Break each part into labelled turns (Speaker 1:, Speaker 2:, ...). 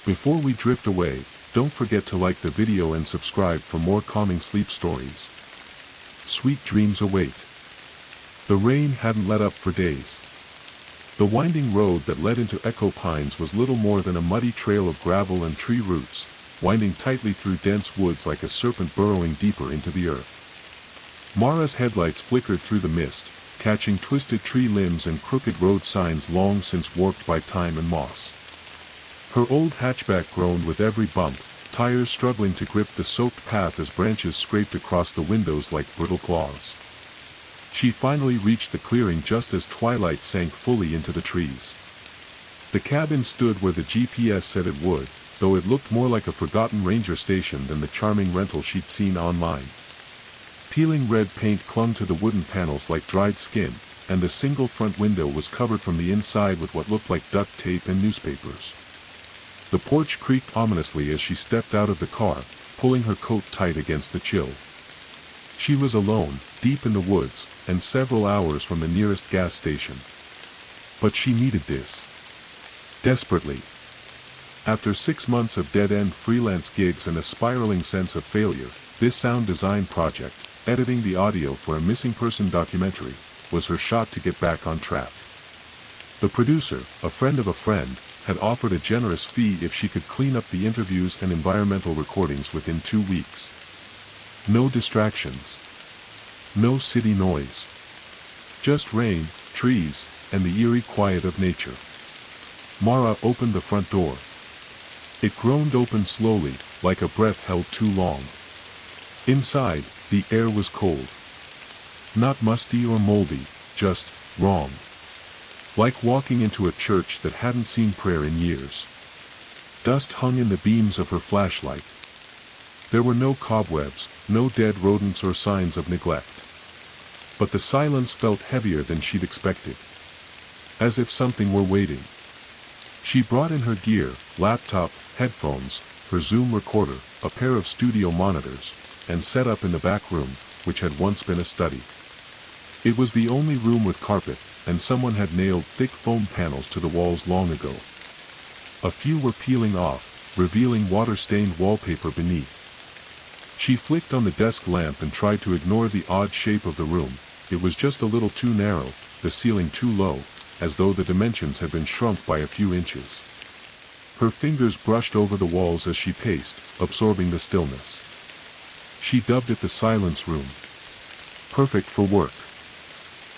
Speaker 1: Before we drift away, don't forget to like the video and subscribe for more calming sleep stories. Sweet dreams await. The rain hadn't let up for days. The winding road that led into Echo Pines was little more than a muddy trail of gravel and tree roots, winding tightly through dense woods like a serpent burrowing deeper into the earth. Mara's headlights flickered through the mist, catching twisted tree limbs and crooked road signs long since warped by time and moss. Her old hatchback groaned with every bump, tires struggling to grip the soaked path as branches scraped across the windows like brittle claws. She finally reached the clearing just as twilight sank fully into the trees. The cabin stood where the GPS said it would, though it looked more like a forgotten ranger station than the charming rental she'd seen online. Peeling red paint clung to the wooden panels like dried skin, and the single front window was covered from the inside with what looked like duct tape and newspapers. The porch creaked ominously as she stepped out of the car, pulling her coat tight against the chill. She was alone, deep in the woods, and several hours from the nearest gas station. But she needed this. Desperately. After 6 months of dead-end freelance gigs and a spiraling sense of failure, this sound design project, editing the audio for a missing person documentary, was her shot to get back on track. The producer, a friend of a friend, had offered a generous fee if she could clean up the interviews and environmental recordings within 2 weeks. No distractions. No city noise. Just rain, trees, and the eerie quiet of nature. Mara opened the front door. It groaned open slowly, like a breath held too long. Inside, the air was cold. Not musty or moldy, just wrong. Like walking into a church that hadn't seen prayer in years. Dust hung in the beams of her flashlight. There were no cobwebs, no dead rodents or signs of neglect. But the silence felt heavier than she'd expected. As if something were waiting. She brought in her gear, laptop, headphones, her Zoom recorder, a pair of studio monitors, and set up in the back room, which had once been a study. It was the only room with carpet, and someone had nailed thick foam panels to the walls long ago. A few were peeling off, revealing water-stained wallpaper beneath. She flicked on the desk lamp and tried to ignore the odd shape of the room. It was just a little too narrow, the ceiling too low, as though the dimensions had been shrunk by a few inches. Her fingers brushed over the walls as she paced, absorbing the stillness. She dubbed it the silence room. Perfect for work.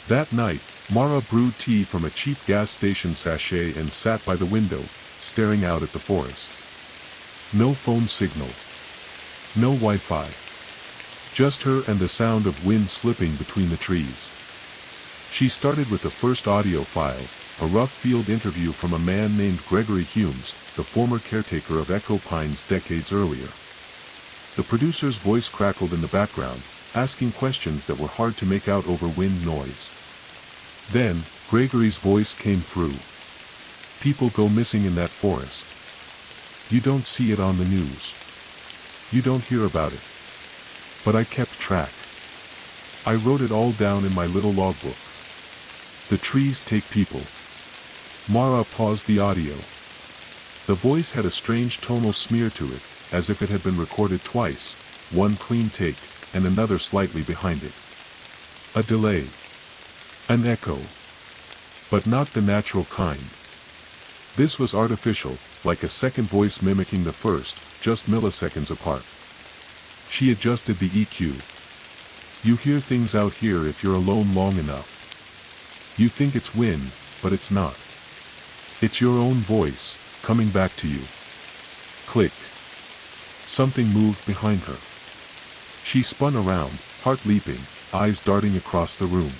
Speaker 1: That night, Mara brewed tea from a cheap gas station sachet and sat by the window, staring out at the forest. No phone signal. No Wi-Fi. Just her and the sound of wind slipping between the trees. She started with the first audio file, a rough field interview from a man named Gregory Humes, the former caretaker of Echo Pines decades earlier. The producer's voice crackled in the background, asking questions that were hard to make out over wind noise. Then, Gregory's voice came through. People go missing in that forest. You don't see it on the news. You don't hear about it. But I kept track. I wrote it all down in my little logbook. The trees take people. Mara paused the audio. The voice had a strange tonal smear to it, as if it had been recorded twice, one clean take, and another slightly behind it. A delay. An echo. But not the natural kind. This was artificial, like a second voice mimicking the first, just milliseconds apart. She adjusted the EQ. You hear things out here if you're alone long enough. You think it's wind, but it's not. It's your own voice, coming back to you. Click. Something moved behind her. She spun around, heart leaping, eyes darting across the room.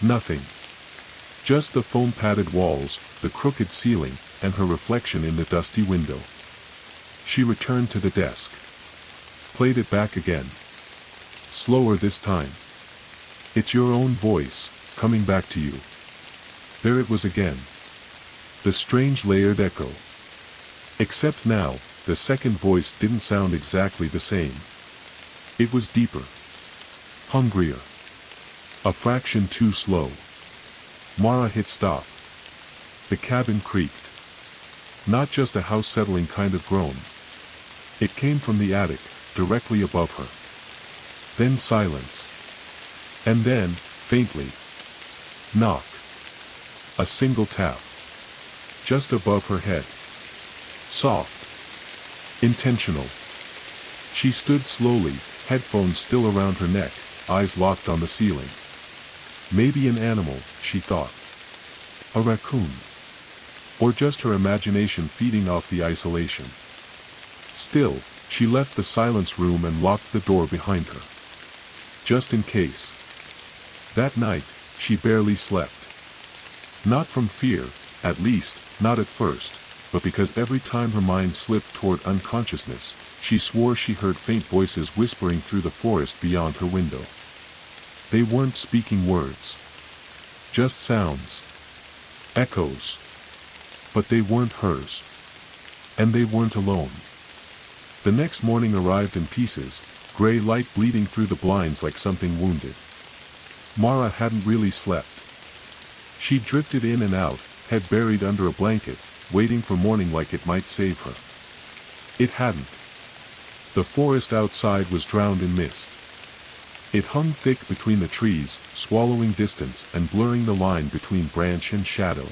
Speaker 1: Nothing. Just the foam-padded walls, the crooked ceiling, and her reflection in the dusty window. She returned to the desk. Played it back again. Slower this time. It's your own voice, coming back to you. There it was again. The strange layered echo. Except now, the second voice didn't sound exactly the same. It was deeper. Hungrier. A fraction too slow. Mara hit stop. The cabin creaked. Not just a house-settling kind of groan. It came from the attic, directly above her. Then silence. And then, faintly, knock. A single tap. Just above her head. Soft. Intentional. She stood slowly, headphones still around her neck, eyes locked on the ceiling. Maybe an animal, she thought. A raccoon. Or just her imagination feeding off the isolation. Still, she left the silence room and locked the door behind her. Just in case. That night, she barely slept. Not from fear, at least, not at first, but because every time her mind slipped toward unconsciousness, she swore she heard faint voices whispering through the forest beyond her window. They weren't speaking words. Just sounds. Echoes. But they weren't hers. And they weren't alone. The next morning arrived in pieces, gray light bleeding through the blinds like something wounded. Mara hadn't really slept. She drifted in and out, head buried under a blanket, waiting for morning like it might save her. It hadn't. The forest outside was drowned in mist. It hung thick between the trees, swallowing distance and blurring the line between branch and shadow.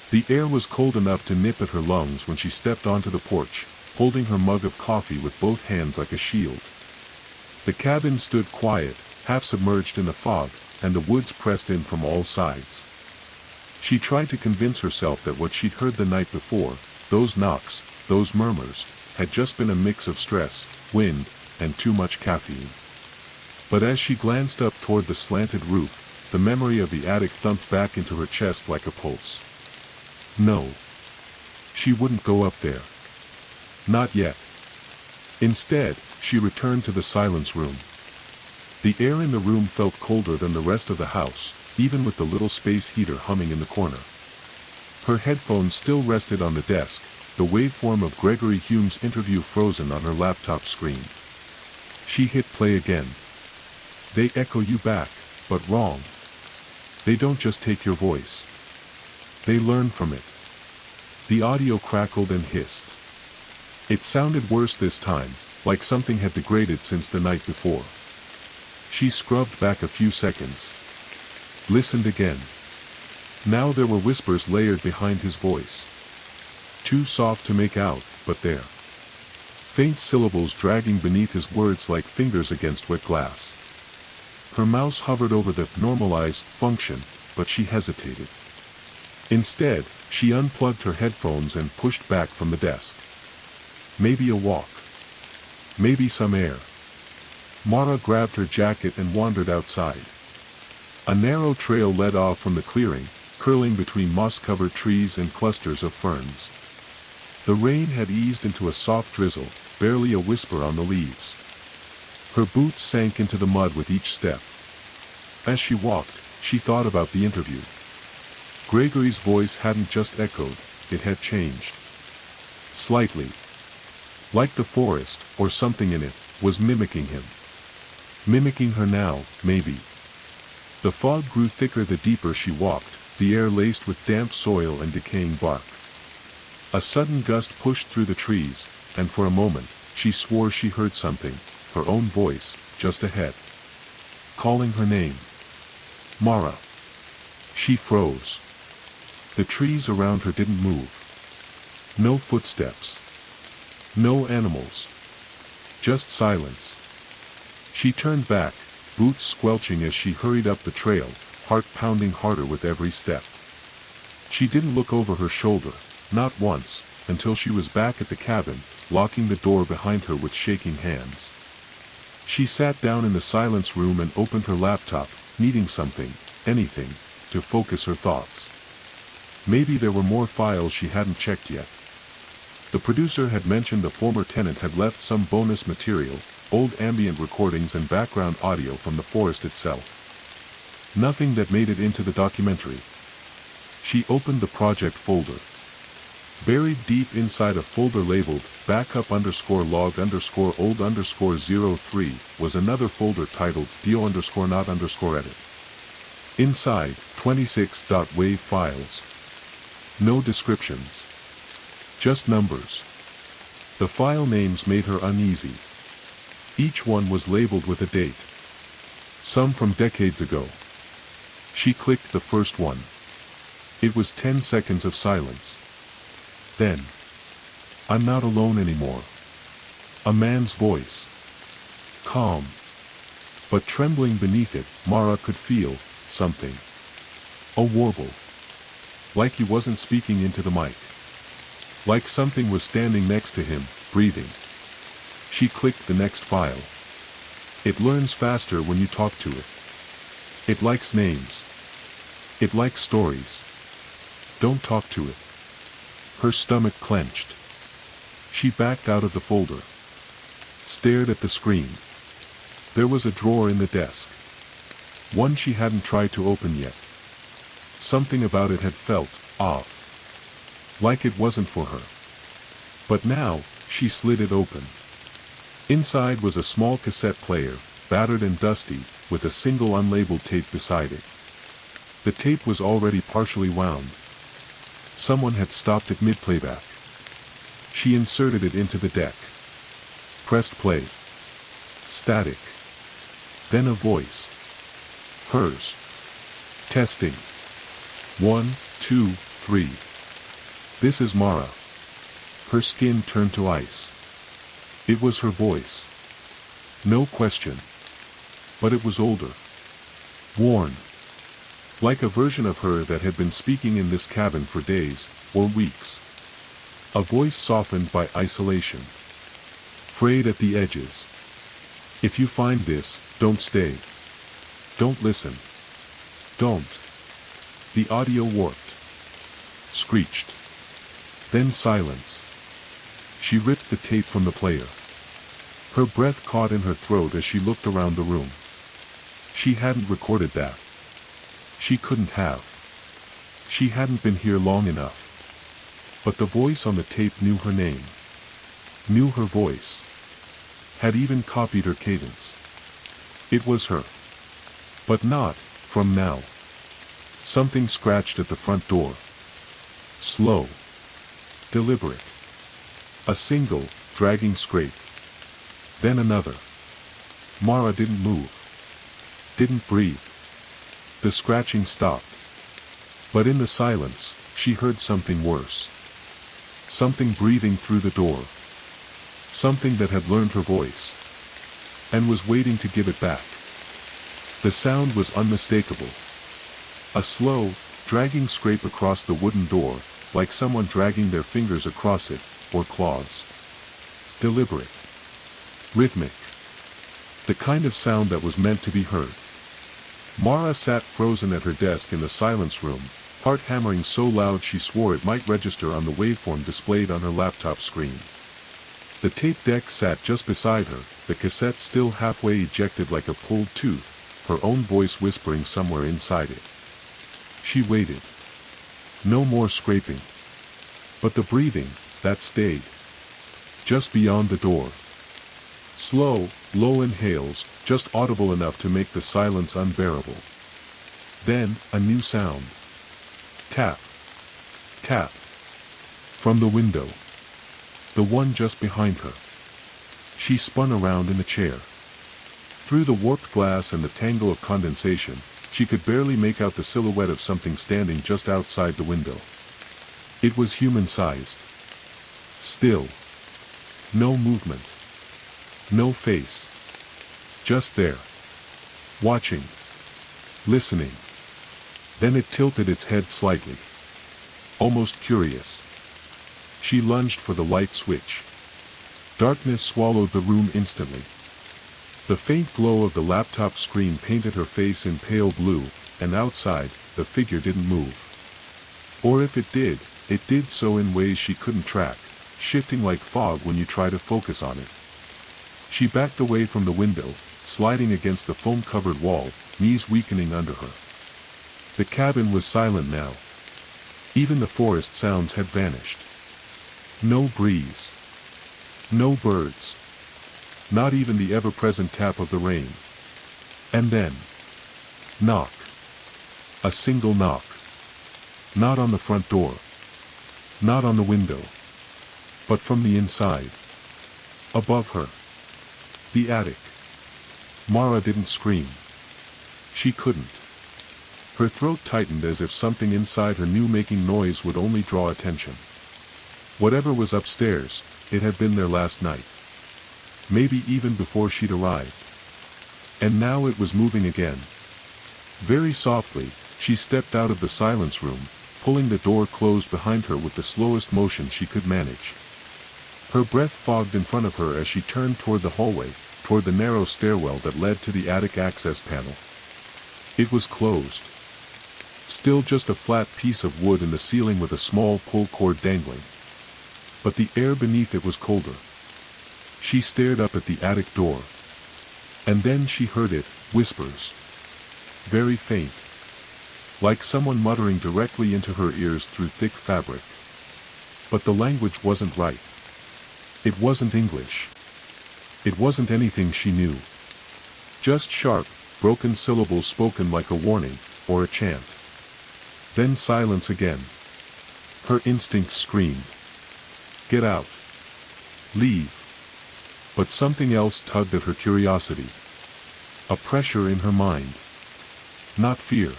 Speaker 1: The air was cold enough to nip at her lungs when she stepped onto the porch, holding her mug of coffee with both hands like a shield. The cabin stood quiet, half submerged in the fog, and the woods pressed in from all sides. She tried to convince herself that what she'd heard the night before, those knocks, those murmurs, had just been a mix of stress, wind, and too much caffeine. But as she glanced up toward the slanted roof, the memory of the attic thumped back into her chest like a pulse. No. She wouldn't go up there. Not yet. Instead, she returned to the silence room. The air in the room felt colder than the rest of the house, even with the little space heater humming in the corner. Her headphones still rested on the desk, the waveform of Gregory Hume's interview frozen on her laptop screen. She hit play again. They echo you back, but wrong. They don't just take your voice. They learn from it. The audio crackled and hissed. It sounded worse this time, like something had degraded since the night before. She scrubbed back a few seconds. Listened again. Now there were whispers layered behind his voice. Too soft to make out, but there. Faint syllables dragging beneath his words like fingers against wet glass. Her mouse hovered over the normalize function, but she hesitated. Instead, she unplugged her headphones and pushed back from the desk. Maybe a walk. Maybe some air. Mara grabbed her jacket and wandered outside. A narrow trail led off from the clearing, curling between moss-covered trees and clusters of ferns. The rain had eased into a soft drizzle, barely a whisper on the leaves. Her boots sank into the mud with each step. As she walked, she thought about the interview. Gregory's voice hadn't just echoed, it had changed. Slightly. Like the forest, or something in it, was mimicking him. Mimicking her now, maybe. The fog grew thicker the deeper she walked, the air laced with damp soil and decaying bark. A sudden gust pushed through the trees, and for a moment, she swore she heard something, her own voice, just ahead. Calling her name. Mara. She froze. The trees around her didn't move. No footsteps. No animals. Just silence. She turned back, boots squelching as she hurried up the trail, heart pounding harder with every step. She didn't look over her shoulder, not once, until she was back at the cabin, locking the door behind her with shaking hands. She sat down in the silence room and opened her laptop, needing something, anything, to focus her thoughts. Maybe there were more files she hadn't checked yet. The producer had mentioned the former tenant had left some bonus material, old ambient recordings and background audio from the forest itself. Nothing that made it into the documentary. She opened the project folder. Buried deep inside a folder labeled backup_log_old_03 was another folder titled dio_not_edit. Inside, 26.wav files. No descriptions. Just numbers. The file names made her uneasy. Each one was labeled with a date. Some from decades ago. She clicked the first one. It was 10 seconds of silence. Then, "I'm not alone anymore." A man's voice. Calm. But trembling beneath it, Mara could feel something. A warble. Like he wasn't speaking into the mic. Like something was standing next to him, breathing. She clicked the next file. It learns faster when you talk to it. It likes names. It likes stories. Don't talk to it. Her stomach clenched. She backed out of the folder. Stared at the screen. There was a drawer in the desk. One she hadn't tried to open yet. Something about it had felt off. Like it wasn't for her. But now, she slid it open. Inside was a small cassette player, battered and dusty, with a single unlabeled tape beside it. The tape was already partially wound. Someone had stopped it mid-playback. She inserted it into the deck. Pressed play. Static. Then a voice. Hers. Testing. 1, 2, 3. This is Mara. Her skin turned to ice. It was her voice. No question. But it was older. Worn. Like a version of her that had been speaking in this cabin for days, or weeks. A voice softened by isolation. Frayed at the edges. If you find this, don't stay. Don't listen. Don't. The audio warped. Screeched. Then silence. She ripped the tape from the player. Her breath caught in her throat as she looked around the room. She hadn't recorded that. She couldn't have. She hadn't been here long enough. But the voice on the tape knew her name. Knew her voice. Had even copied her cadence. It was her. But not, from now. Something scratched at the front door. Slow. Deliberate. A single, dragging scrape. Then another. Mara didn't move. Didn't breathe. The scratching stopped. But in the silence, she heard something worse. Something breathing through the door. Something that had learned her voice. And was waiting to give it back. The sound was unmistakable. A slow, dragging scrape across the wooden door, like someone dragging their fingers across it, or claws. Deliberate. Rhythmic. The kind of sound that was meant to be heard. Mara sat frozen at her desk in the silence room, heart hammering so loud she swore it might register on the waveform displayed on her laptop screen. The tape deck sat just beside her, the cassette still halfway ejected like a pulled tooth, her own voice whispering somewhere inside it. She waited. No more scraping. But the breathing, that stayed. Just beyond the door. Slow, low inhales, just audible enough to make the silence unbearable. Then, a new sound. Tap. Tap. From the window. The one just behind her. She spun around in the chair. Through the warped glass and the tangle of condensation, she could barely make out the silhouette of something standing just outside the window. It was human-sized. Still. No movement. No face. Just there. Watching. Listening. Then it tilted its head slightly. Almost curious. She lunged for the light switch. Darkness swallowed the room instantly. The faint glow of the laptop screen painted her face in pale blue, and outside, the figure didn't move. Or if it did so in ways she couldn't track, shifting like fog when you try to focus on it. She backed away from the window, sliding against the foam-covered wall, knees weakening under her. The cabin was silent now. Even the forest sounds had vanished. No breeze. No birds. Not even the ever-present tap of the rain. And then. Knock. A single knock. Not on the front door. Not on the window. but from the inside. Above her. The attic. Mara didn't scream. She couldn't. Her throat tightened as if something inside her knew making noise would only draw attention. Whatever was upstairs, it had been there last night. Maybe even before she'd arrived. And now it was moving again. Very softly, she stepped out of the silence room, pulling the door closed behind her with the slowest motion she could manage. Her breath fogged in front of her as she turned toward the hallway, toward the narrow stairwell that led to the attic access panel. It was closed. Still just a flat piece of wood in the ceiling with a small pull cord dangling. But the air beneath it was colder. She stared up at the attic door. And then she heard it, whispers. Very faint. Like someone muttering directly into her ears through thick fabric. But the language wasn't right. It wasn't English. It wasn't anything she knew. Just sharp, broken syllables spoken like a warning, or a chant. Then silence again. Her instincts screamed. Get out. Leave. But something else tugged at her curiosity. A pressure in her mind. Not fear.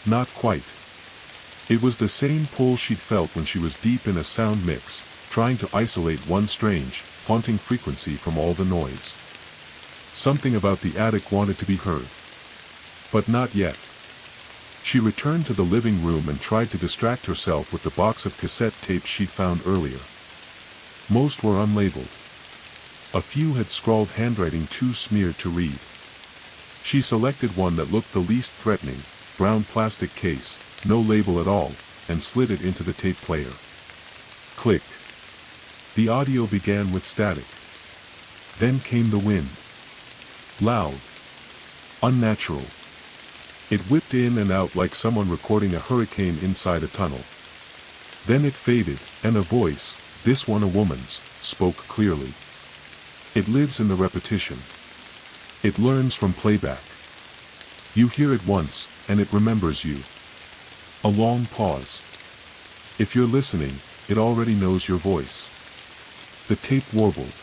Speaker 1: Not quite. It was the same pull she'd felt when she was deep in a sound mix, trying to isolate one strange, haunting frequency from all the noise. Something about the attic wanted to be heard. But not yet. She returned to the living room and tried to distract herself with the box of cassette tapes she'd found earlier. Most were unlabeled. A few had scrawled handwriting too smeared to read. She selected one that looked the least threatening, brown plastic case, no label at all, and slid it into the tape player. Click. The audio began with static. Then came the wind. Loud. Unnatural. It whipped in and out like someone recording a hurricane inside a tunnel. Then it faded, and a voice, this one a woman's, spoke clearly. It lives in the repetition. It learns from playback. You hear it once, and it remembers you. A long pause. If you're listening, it already knows your voice. The tape warbled.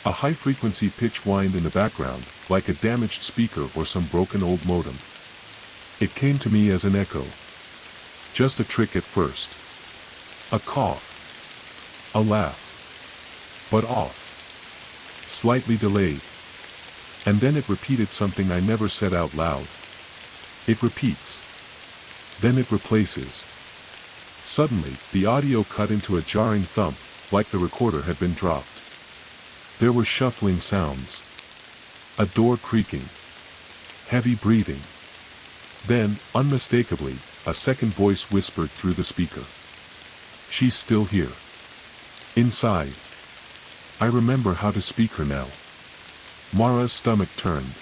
Speaker 1: A high-frequency pitch whined in the background, like a damaged speaker or some broken old modem. It came to me as an echo. Just a trick at first. A cough. A laugh. But off. Slightly delayed. And then it repeated something I never said out loud. It repeats. Then it replaces. Suddenly, the audio cut into a jarring thump, like the recorder had been dropped. There were shuffling sounds. A door creaking. Heavy breathing. Then, unmistakably, a second voice whispered through the speaker. She's still here. Inside. I remember how to speak her now. Mara's stomach turned.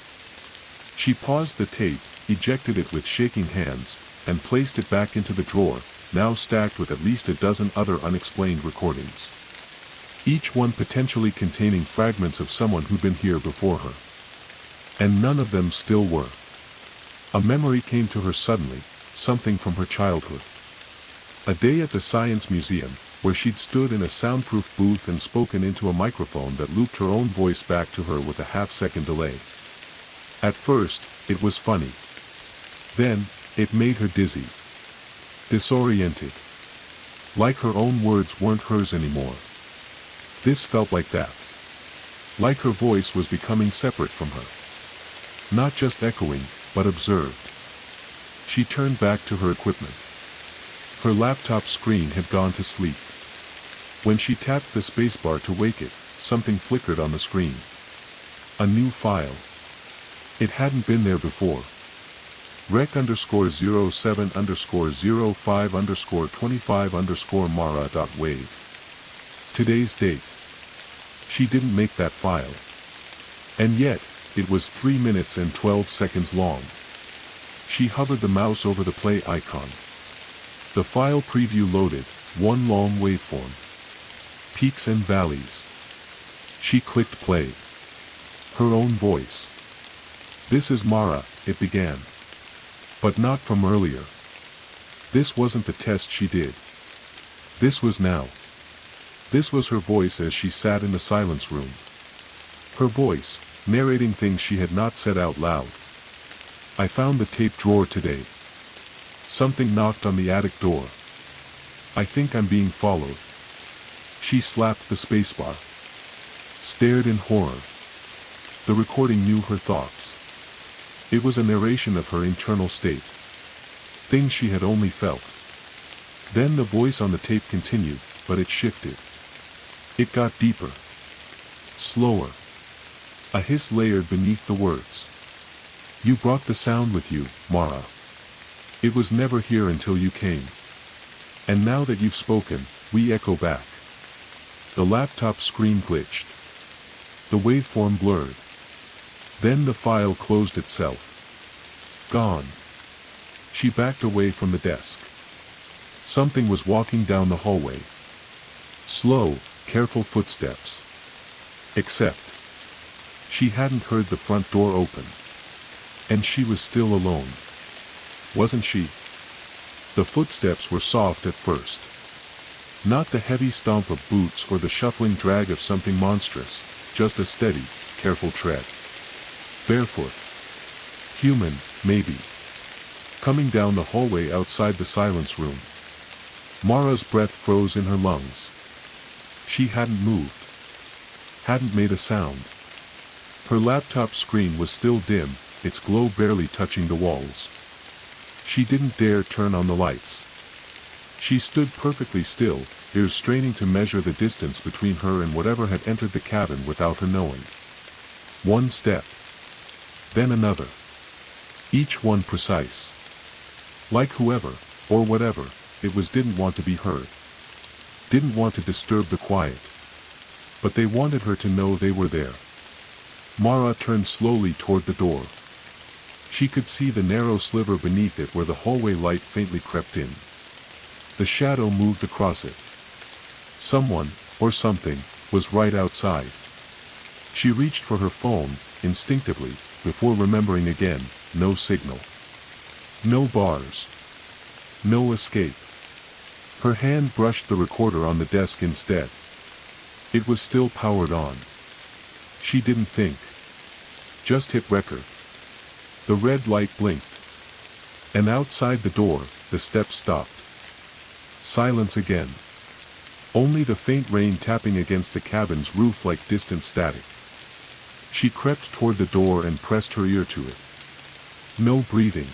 Speaker 1: She paused the tape, ejected it with shaking hands, and placed it back into the drawer, now stacked with at least a dozen other unexplained recordings. Each one potentially containing fragments of someone who'd been here before her. And none of them still were. A memory came to her suddenly, something from her childhood. A day at the Science Museum, where she'd stood in a soundproof booth and spoken into a microphone that looped her own voice back to her with a half-second delay. At first, it was funny. Then, it made her dizzy. Disoriented. Like her own words weren't hers anymore. This felt like that. Like her voice was becoming separate from her. Not just echoing, but observed. She turned back to her equipment. Her laptop screen had gone to sleep. When she tapped the spacebar to wake it, something flickered on the screen. A new file. It hadn't been there before. rec_07_05_25_Mara.wave. Today's date. She didn't make that file. And yet, it was 3 minutes and 12 seconds long. She hovered the mouse over the play icon. The file preview loaded, one long waveform. Peaks and valleys. She clicked play. Her own voice. This is Mara, it began. But not from earlier. This wasn't the test she did. This was now. This was her voice as she sat in the silence room. Her voice, narrating things she had not said out loud. I found the tape drawer today. Something knocked on the attic door. I think I'm being followed. She slapped the spacebar. Stared in horror. The recording knew her thoughts. It was a narration of her internal state. Things she had only felt. Then the voice on the tape continued, but it shifted. It got deeper. Slower. A hiss layered beneath the words. You brought the sound with you, Mara. It was never here until you came. And now that you've spoken, we echo back. The laptop screen glitched. The waveform blurred. Then the file closed itself. Gone. She backed away from the desk. Something was walking down the hallway. Slow, careful footsteps. Except, she hadn't heard the front door open. And she was still alone. Wasn't she? The footsteps were soft at first. Not the heavy stomp of boots or the shuffling drag of something monstrous, just a steady, careful tread. Barefoot. Human, maybe. Coming down the hallway outside the silence room. Mara's breath froze in her lungs. She hadn't moved. Hadn't made a sound. Her laptop screen was still dim, its glow barely touching the walls. She didn't dare turn on the lights. She stood perfectly still, ears straining to measure the distance between her and whatever had entered the cabin without her knowing. One step. Then another. Each one precise. Like whoever, or whatever, it was didn't want to be heard. Didn't want to disturb the quiet. But they wanted her to know they were there. Mara turned slowly toward the door. She could see the narrow sliver beneath it where the hallway light faintly crept in. The shadow moved across it. Someone, or something, was right outside. She reached for her phone, instinctively, before remembering again, no signal. No bars. No escape. Her hand brushed the recorder on the desk instead. It was still powered on. She didn't think. Just hit record. The red light blinked. And outside the door, the steps stopped. Silence again. Only the faint rain tapping against the cabin's roof like distant static. She crept toward the door and pressed her ear to it. No breathing.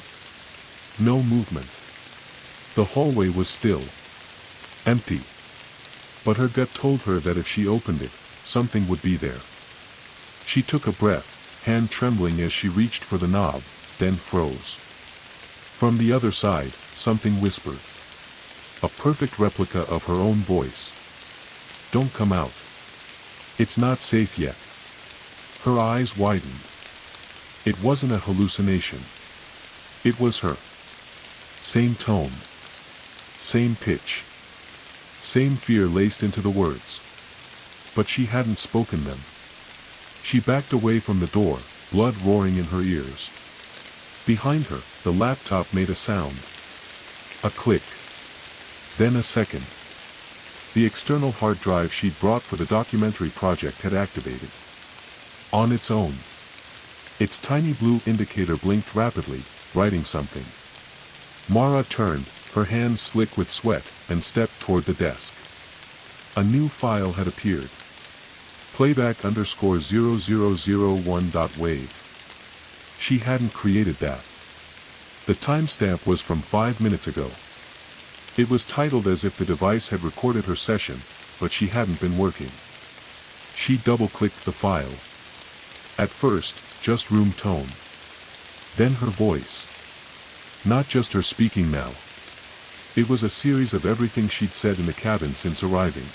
Speaker 1: No movement. The hallway was still. Empty. But her gut told her that if she opened it, something would be there. She took a breath, hand trembling as she reached for the knob, then froze. From the other side, something whispered. A perfect replica of her own voice. Don't come out. It's not safe yet. Her eyes widened. It wasn't a hallucination. It was her. Same tone. Same pitch. Same fear laced into the words. But she hadn't spoken them. She backed away from the door, blood roaring in her ears. Behind her, the laptop made a sound. A click. Then a second. The external hard drive she'd brought for the documentary project had activated. On its own. Its tiny blue indicator blinked rapidly, writing something. Mara turned, her hands slick with sweat, and stepped toward the desk. A new file had appeared. Playback_0001.wave. She hadn't created that. The timestamp was from 5 minutes ago. It was titled as if the device had recorded her session, but she hadn't been working. She double-clicked the file. At first, just room tone. Then her voice. Not just her speaking now. It was a series of everything she'd said in the cabin since arriving.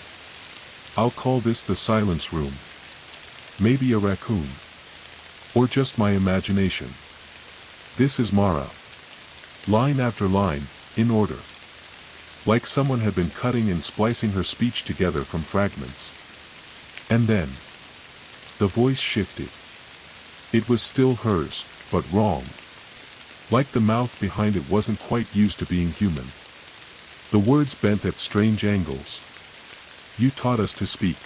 Speaker 1: I'll call this the silence room. Maybe a raccoon. Or just my imagination. This is Mara. Line after line, in order. Like someone had been cutting and splicing her speech together from fragments. And then, the voice shifted. It was still hers, but wrong. Like the mouth behind it wasn't quite used to being human. The words bent at strange angles. You taught us to speak.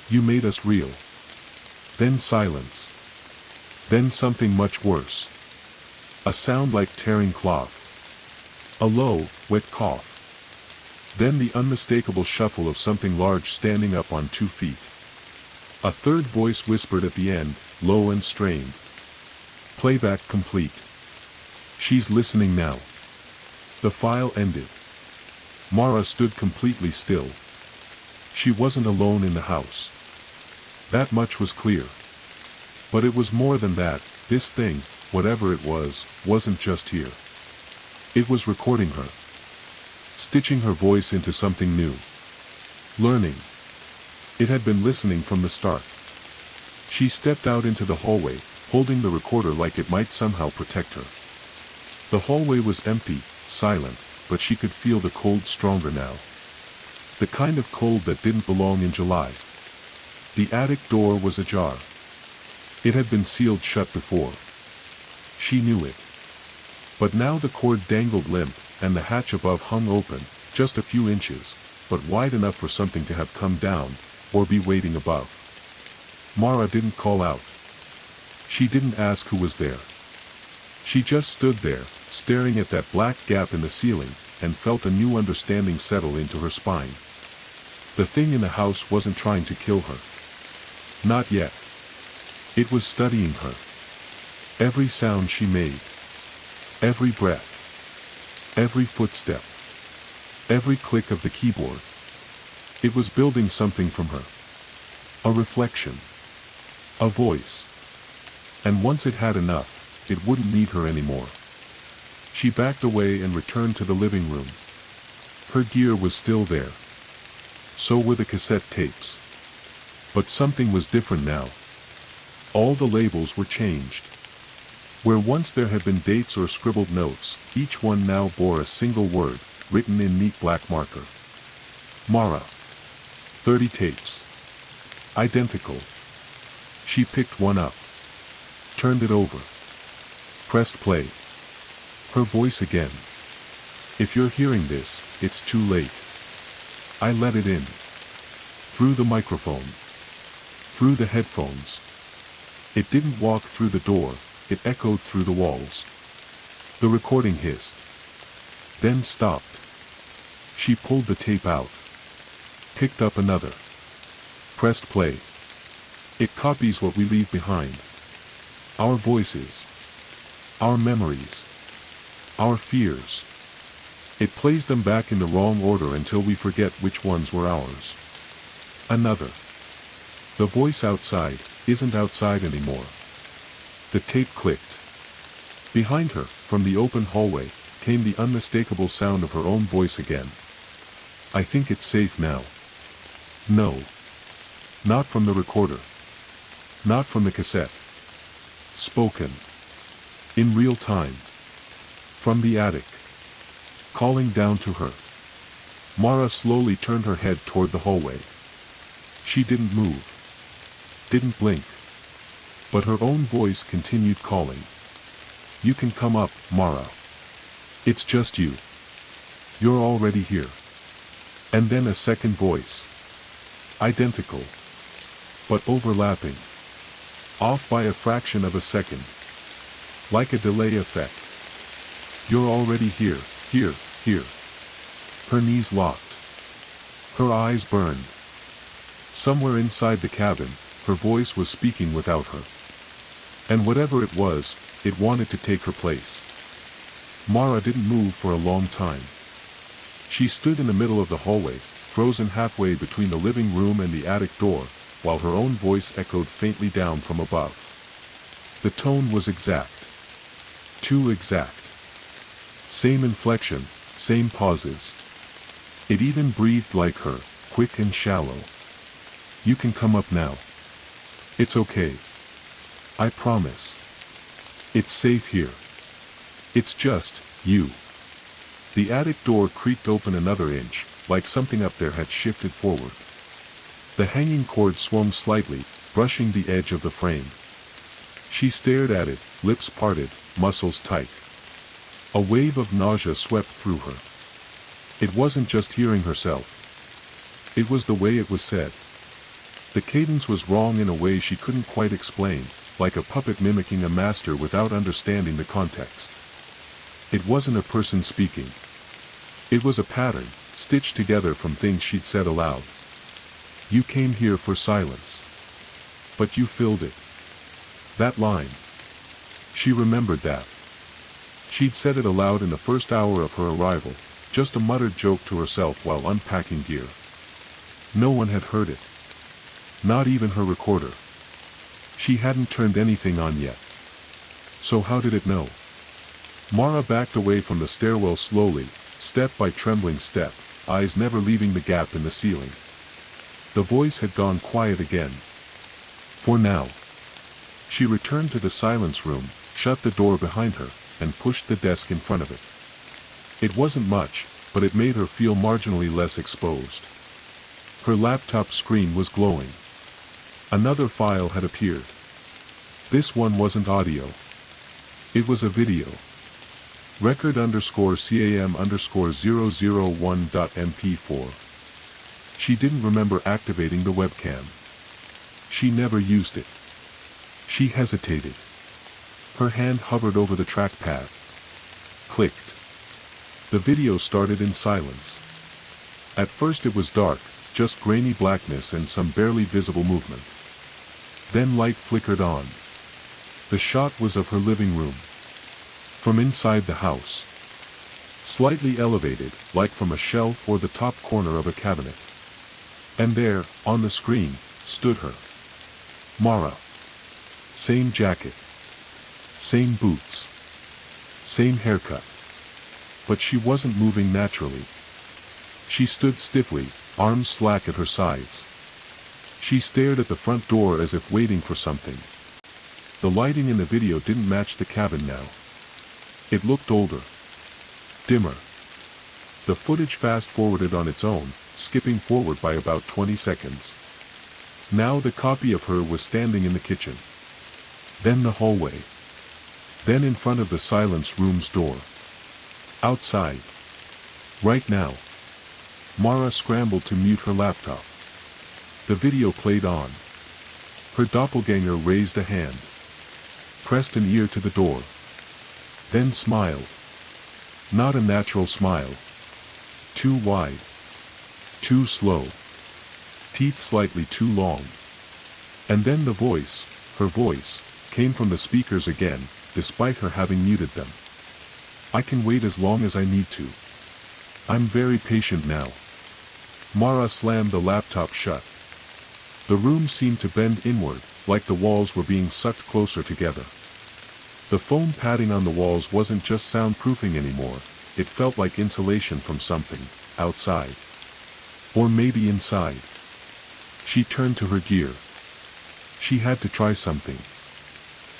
Speaker 1: You made us real. Then silence. Then something much worse. A sound like tearing cloth. A low, wet cough. Then the unmistakable shuffle of something large standing up on 2 feet. A third voice whispered at the end, low and strained. Playback complete. She's listening now. The file ended. Mara stood completely still. She wasn't alone in the house. That much was clear. But it was more than that. This thing, whatever it was, wasn't just here. It was recording her. Stitching her voice into something new. Learning. It had been listening from the start. She stepped out into the hallway, holding the recorder like it might somehow protect her. The hallway was empty, silent, but she could feel the cold stronger now. The kind of cold that didn't belong in July. The attic door was ajar. It had been sealed shut before. She knew it. But now the cord dangled limp, and the hatch above hung open, just a few inches, but wide enough for something to have come down, or be waiting above. Mara didn't call out. She didn't ask who was there. She just stood there, staring at that black gap in the ceiling, and felt a new understanding settle into her spine. The thing in the house wasn't trying to kill her. Not yet. It was studying her. Every sound she made. Every breath. Every footstep. Every click of the keyboard. It was building something from her. A reflection. A voice. And once it had enough, it wouldn't need her anymore. She backed away and returned to the living room. Her gear was still there. So were the cassette tapes. But something was different now. All the labels were changed. Where once there had been dates or scribbled notes, each one now bore a single word, written in neat black marker. Mara. 30 tapes. Identical. She picked one up. Turned it over. Pressed play. Her voice again. If you're hearing this, it's too late. I let it in. Through the microphone. Through the headphones. It didn't walk through the door, it echoed through the walls. The recording hissed. Then stopped. She pulled the tape out. Picked up another. Pressed play. It copies what we leave behind. Our voices. Our memories. Our fears. It plays them back in the wrong order until we forget which ones were ours. Another. The voice outside isn't outside anymore. The tape clicked. Behind her, from the open hallway, came the unmistakable sound of her own voice again. I think it's safe now. No. Not from the recorder. Not from the cassette. Spoken. In real time. From the attic. Calling down to her. Mara slowly turned her head toward the hallway. She didn't move. Didn't blink. But her own voice continued calling. You can come up, Mara. It's just you. You're already here. And then a second voice. Identical. But overlapping. Off by a fraction of a second. Like a delay effect. You're already here, here, here. Her knees locked. Her eyes burned. Somewhere inside the cabin, her voice was speaking without her. And whatever it was, it wanted to take her place. Mara didn't move for a long time. She stood in the middle of the hallway, frozen halfway between the living room and the attic door, while her own voice echoed faintly down from above. The tone was exact. Too exact. Same inflection, same pauses. It even breathed like her, quick and shallow. You can come up now. It's okay. I promise. It's safe here. It's just, you. The attic door creaked open another inch, like something up there had shifted forward. The hanging cord swung slightly, brushing the edge of the frame. She stared at it, lips parted, muscles tight. A wave of nausea swept through her. It wasn't just hearing herself. It was the way it was said. The cadence was wrong in a way she couldn't quite explain, like a puppet mimicking a master without understanding the context. It wasn't a person speaking. It was a pattern, stitched together from things she'd said aloud. You came here for silence. But you filled it. That line. She remembered that. She'd said it aloud in the first hour of her arrival, just a muttered joke to herself while unpacking gear. No one had heard it. Not even her recorder. She hadn't turned anything on yet. So how did it know? Mara backed away from the stairwell slowly, step by trembling step, eyes never leaving the gap in the ceiling. The voice had gone quiet again. For now. She returned to the silence room, shut the door behind her, and pushed the desk in front of it. It wasn't much, but it made her feel marginally less exposed. Her laptop screen was glowing. Another file had appeared. This one wasn't audio. It was a video. Record_CAM_001.mp4. She didn't remember activating the webcam. She never used it. She hesitated. Her hand hovered over the trackpad. Clicked. The video started in silence. At first it was dark, just grainy blackness and some barely visible movement. Then light flickered on. The shot was of her living room. From inside the house. Slightly elevated, like from a shelf or the top corner of a cabinet. And there, on the screen, stood her. Mara. Same jacket. Same boots. Same haircut. But she wasn't moving naturally. She stood stiffly, arms slack at her sides. She stared at the front door as if waiting for something. The lighting in the video didn't match the cabin now. It looked older. Dimmer. The footage fast-forwarded on its own, skipping forward by about 20 seconds. Now the copy of her was standing in the kitchen. Then the hallway. Then in front of the silence room's door. Outside. Right now. Mara scrambled to mute her laptop. The video played on. Her doppelganger raised a hand. Pressed an ear to the door. Then smiled. Not a natural smile. Too wide. Too slow. Teeth slightly too long. And then the voice, her voice, came from the speakers again, despite her having muted them. I can wait as long as I need to. I'm very patient now. Mara slammed the laptop shut. The room seemed to bend inward, like the walls were being sucked closer together. The foam padding on the walls wasn't just soundproofing anymore, it felt like insulation from something, outside. Or maybe inside. She turned to her gear. She had to try something.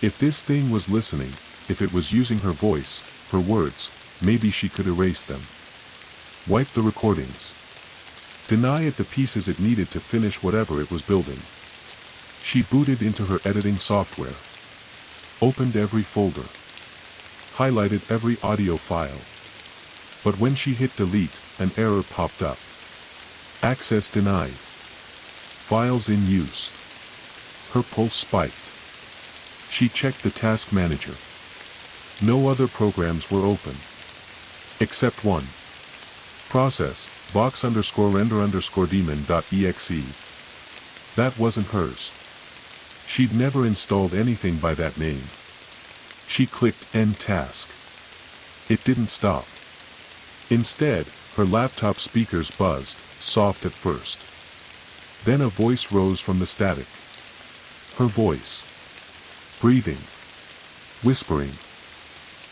Speaker 1: If this thing was listening, if it was using her voice, her words, maybe she could erase them. Wipe the recordings. Deny it the pieces it needed to finish whatever it was building. She booted into her editing software. Opened every folder. Highlighted every audio file. But when she hit delete, an error popped up. Access denied. Files in use. Her pulse spiked. She checked the task manager. No other programs were open. Except one. Process, box_render_daemon.exe. That wasn't hers. She'd never installed anything by that name. She clicked End Task. It didn't stop. Instead, her laptop speakers buzzed, soft at first. Then a voice rose from the static. Her voice. Breathing. Whispering.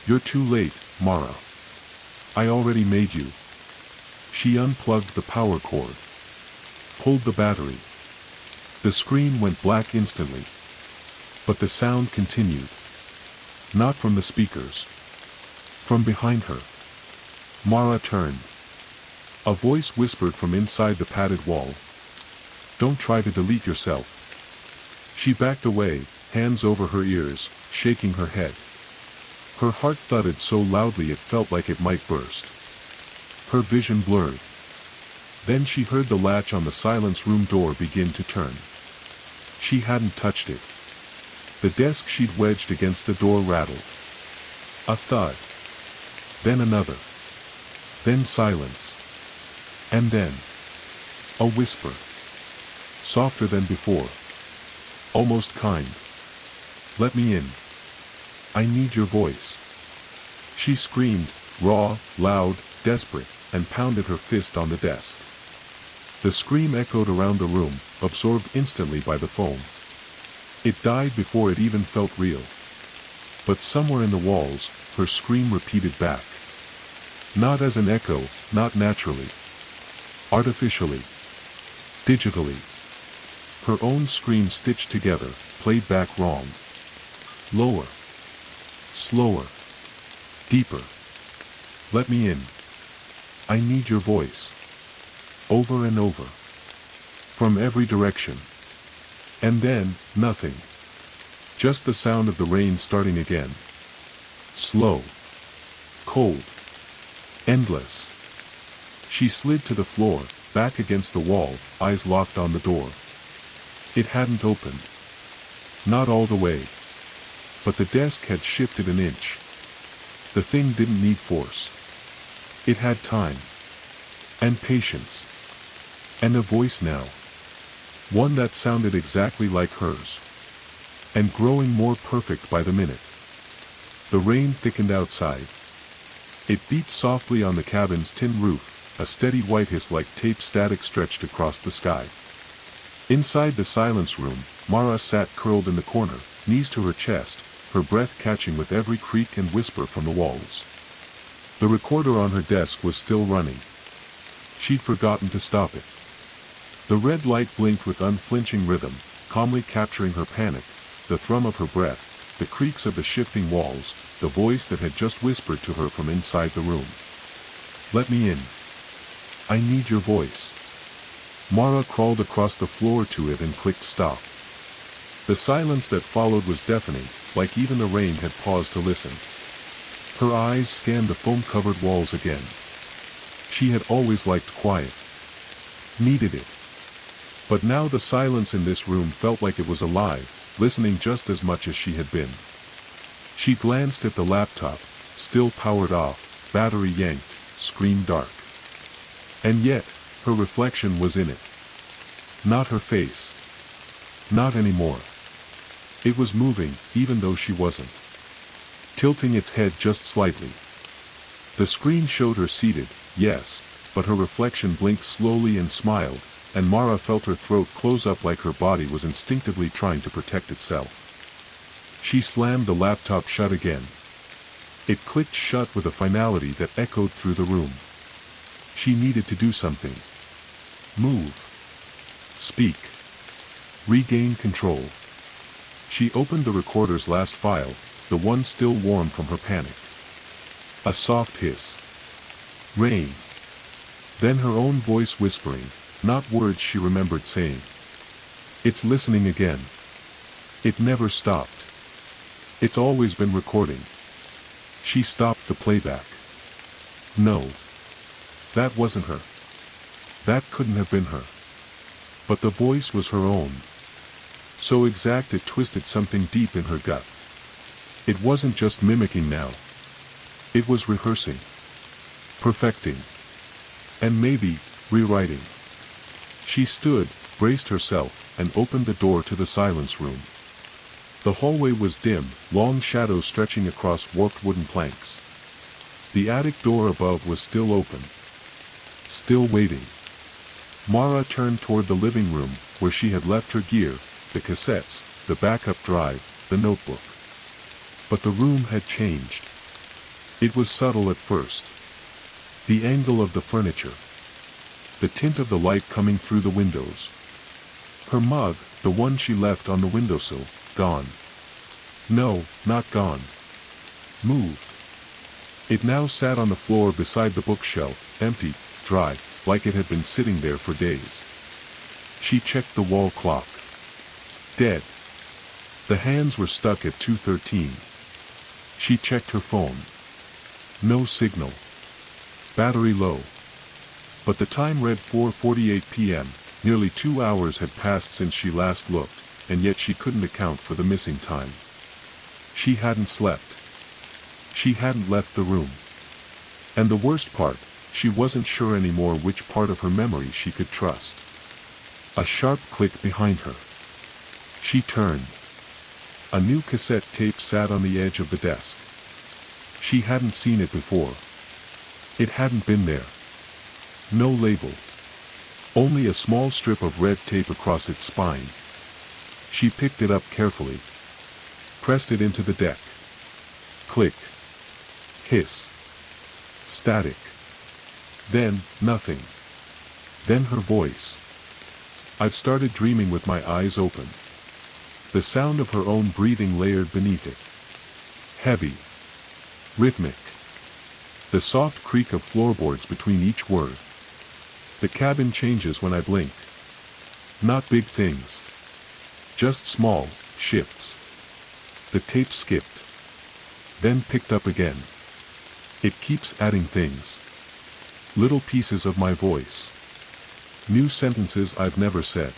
Speaker 1: You're too late, Mara. I already made you. She unplugged the power cord. Pulled the battery. The screen went black instantly. But the sound continued. Not from the speakers. From behind her. Mara turned. A voice whispered from inside the padded wall. Don't try to delete yourself. She backed away, hands over her ears, shaking her head. Her heart thudded so loudly it felt like it might burst. Her vision blurred. Then she heard the latch on the silence room door begin to turn. She hadn't touched it. The desk she'd wedged against the door rattled. A thud. Then another. Then silence. And then a whisper. Softer than before. Almost kind. "Let me in. I need your voice." She screamed, raw, loud, desperate, and pounded her fist on the desk. The scream echoed around the room, absorbed instantly by the foam. It died before it even felt real. But somewhere in the walls, her scream repeated back. Not as an echo, not naturally. Artificially. Digitally. Her own scream stitched together, played back wrong. Lower. Slower. Deeper. "Let me in. I need your voice." Over and over. From every direction. And then, nothing. Just the sound of the rain starting again. Slow. Cold. Endless. She slid to the floor, back against the wall, eyes locked on the door. It hadn't opened. Not all the way. But the desk had shifted an inch. The thing didn't need force. It had time. And patience. And a voice now. One that sounded exactly like hers. And growing more perfect by the minute. The rain thickened outside. It beat softly on the cabin's tin roof, a steady white hiss like tape static stretched across the sky. Inside the silence room, Mara sat curled in the corner, knees to her chest, her breath catching with every creak and whisper from the walls. The recorder on her desk was still running. She'd forgotten to stop it. The red light blinked with unflinching rhythm, calmly capturing her panic, the thrum of her breath, the creaks of the shifting walls, the voice that had just whispered to her from inside the room. "Let me in. I need your voice." Mara crawled across the floor to it and clicked stop. The silence that followed was deafening, like even the rain had paused to listen. Her eyes scanned the foam-covered walls again. She had always liked quiet. Needed it. But now the silence in this room felt like it was alive, listening just as much as she had been. She glanced at the laptop, still powered off, battery yanked, screen dark. And yet, her reflection was in it. Not her face. Not anymore. It was moving, even though she wasn't. Tilting its head just slightly. The screen showed her seated, yes, but her reflection blinked slowly and smiled, and Mara felt her throat close up like her body was instinctively trying to protect itself. She slammed the laptop shut again. It clicked shut with a finality that echoed through the room. She needed to do something. Move. Speak. Regain control. She opened the recorder's last file, the one still warm from her panic. A soft hiss. Rain. Then her own voice whispering, not words she remembered saying. "It's listening again. It never stopped. It's always been recording." She stopped the playback. No. That wasn't her. That couldn't have been her. But the voice was her own. So exact it twisted something deep in her gut. It wasn't just mimicking now. It was rehearsing. Perfecting. And maybe, rewriting. She stood, braced herself, and opened the door to the silence room. The hallway was dim, long shadows stretching across warped wooden planks. The attic door above was still open. Still waiting. Mara turned toward the living room, where she had left her gear, the cassettes, the backup drive, the notebook. But the room had changed. It was subtle at first. The angle of the furniture. The tint of the light coming through the windows. Her mug, the one she left on the windowsill, gone. No, not gone. Moved. It now sat on the floor beside the bookshelf, empty, dry, like it had been sitting there for days. She checked the wall clock. Dead. The hands were stuck at 2:13. She checked her phone. No signal. Battery low. But the time read 4:48 p.m., nearly 2 hours had passed since she last looked, and yet she couldn't account for the missing time. She hadn't slept. She hadn't left the room. And the worst part, she wasn't sure anymore which part of her memory she could trust. A sharp click behind her. She turned. A new cassette tape sat on the edge of the desk. She hadn't seen it before. It hadn't been there. No label. Only a small strip of red tape across its spine. She picked it up carefully. Pressed it into the deck. Click. Hiss. Static. Then, nothing. Then her voice. I've started dreaming with my eyes open. The sound of her own breathing layered beneath it. Heavy. Rhythmic. The soft creak of floorboards between each word. The cabin changes when I blink. Not big things. Just small shifts. The tape skipped. Then picked up again. It keeps adding things. Little pieces of my voice. New sentences I've never said.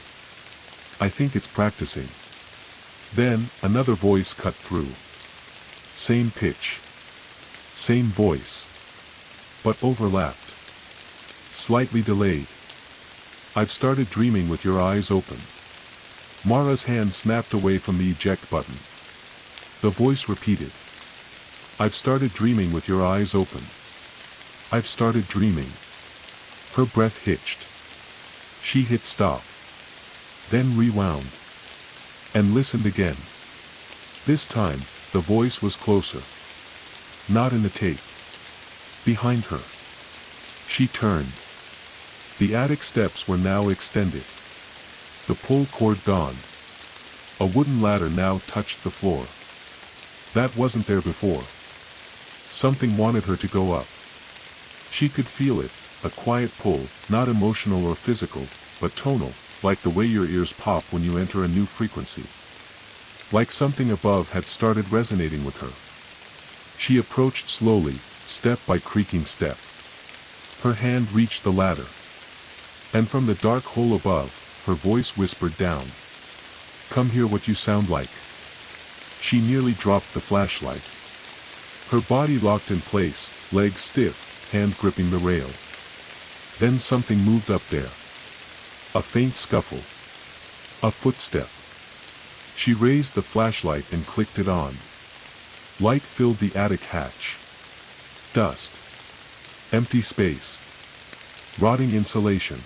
Speaker 1: I think it's practicing. Then, another voice cut through. Same pitch. Same voice. But overlapped. Slightly delayed. I've started dreaming with your eyes open. Mara's hand snapped away from the eject button. The voice repeated. I've started dreaming with your eyes open. I've started dreaming. Her breath hitched. She hit stop. Then rewound. And listened again. This time, the voice was closer. Not in the tape. Behind her. She turned. The attic steps were now extended. The pull cord gone. A wooden ladder now touched the floor. That wasn't there before. Something wanted her to go up. She could feel it, a quiet pull, not emotional or physical, but tonal, like the way your ears pop when you enter a new frequency. Like something above had started resonating with her. She approached slowly, step by creaking step. Her hand reached the ladder. And from the dark hole above, her voice whispered down. Come hear what you sound like. She nearly dropped the flashlight. Her body locked in place, legs stiff, hand gripping the rail. Then something moved up there. A faint scuffle. A footstep. She raised the flashlight and clicked it on. Light filled the attic hatch. Dust. Empty space. Rotting insulation.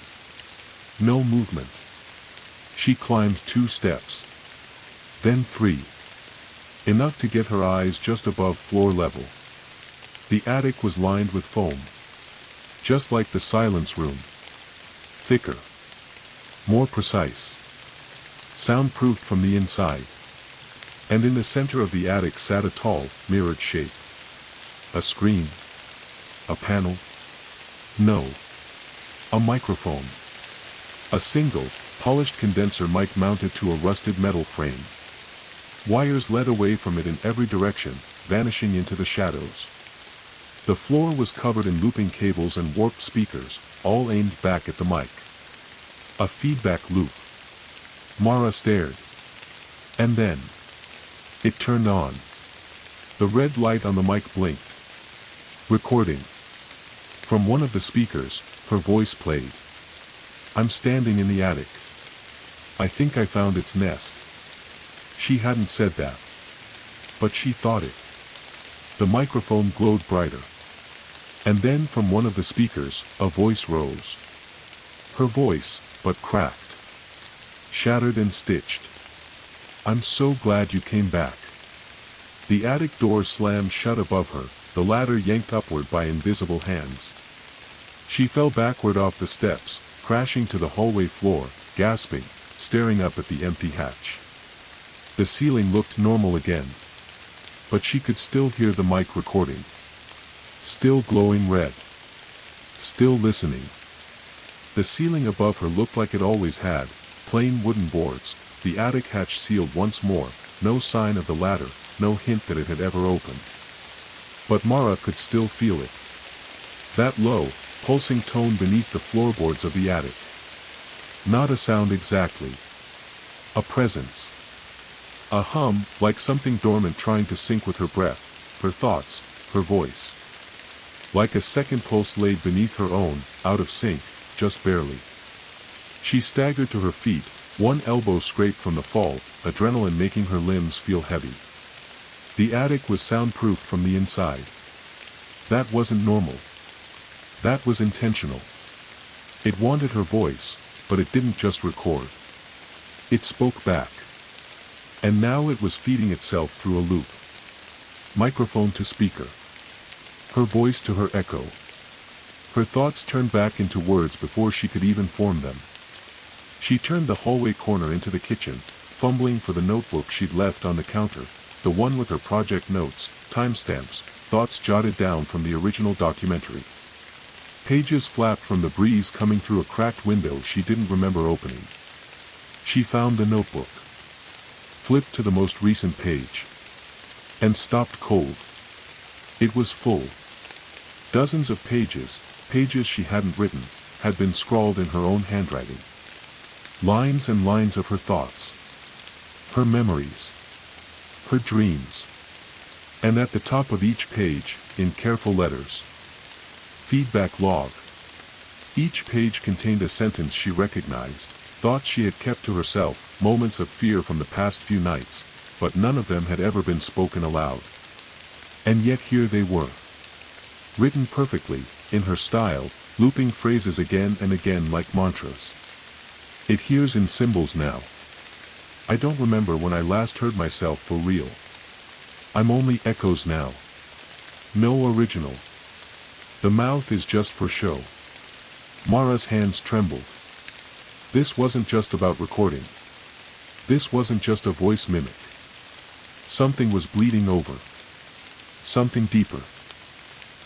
Speaker 1: No movement. She climbed 2 steps. Then 3. Enough to get her eyes just above floor level. The attic was lined with foam. Just like the silence room. Thicker. More precise. Soundproofed from the inside. And in the center of the attic sat a tall, mirrored shape. A screen. A panel. No. A microphone. A single, polished condenser mic mounted to a rusted metal frame. Wires led away from it in every direction, vanishing into the shadows. The floor was covered in looping cables and warped speakers, all aimed back at the mic. A feedback loop. Mara stared. And then it turned on. The red light on the mic blinked. Recording. From one of the speakers, her voice played. I'm standing in the attic. I think I found its nest. She hadn't said that. But she thought it. The microphone glowed brighter. And then from one of the speakers, a voice rose. Her voice, but cracked. Shattered and stitched. I'm so glad you came back. The attic door slammed shut above her, the ladder yanked upward by invisible hands. She fell backward off the steps, crashing to the hallway floor, gasping, staring up at the empty hatch. The ceiling looked normal again. But she could still hear the mic recording. Still glowing red. Still listening. The ceiling above her looked like it always had, plain wooden boards, the attic hatch sealed once more, no sign of the ladder, no hint that it had ever opened. But Mara could still feel it. That low, pulsing tone beneath the floorboards of the attic. Not a sound exactly. A presence. A hum, like something dormant trying to sync with her breath, her thoughts, her voice. Like a second pulse laid beneath her own, out of sync, just barely. She staggered to her feet, one elbow scraped from the fall, adrenaline making her limbs feel heavy. The attic was soundproofed from the inside. That wasn't normal. That was intentional. It wanted her voice, but it didn't just record. It spoke back. And now it was feeding itself through a loop. Microphone to speaker. Her voice to her echo. Her thoughts turned back into words before she could even form them. She turned the hallway corner into the kitchen, fumbling for the notebook she'd left on the counter, the one with her project notes, timestamps, thoughts jotted down from the original documentary. Pages flapped from the breeze coming through a cracked window she didn't remember opening. She found the notebook. Flipped to the most recent page. And stopped cold. It was full. Dozens of pages, pages she hadn't written, had been scrawled in her own handwriting. Lines and lines of her thoughts. Her memories. Her dreams. And at the top of each page, in careful letters, feedback log. Each page contained a sentence she recognized, thoughts she had kept to herself, moments of fear from the past few nights, but none of them had ever been spoken aloud. And yet here they were. Written perfectly, in her style, looping phrases again and again like mantras. It hears in symbols now. I don't remember when I last heard myself for real. I'm only echoes now. No original. The mouth is just for show. Mara's hands trembled. This wasn't just about recording. This wasn't just a voice mimic. Something was bleeding over. Something deeper.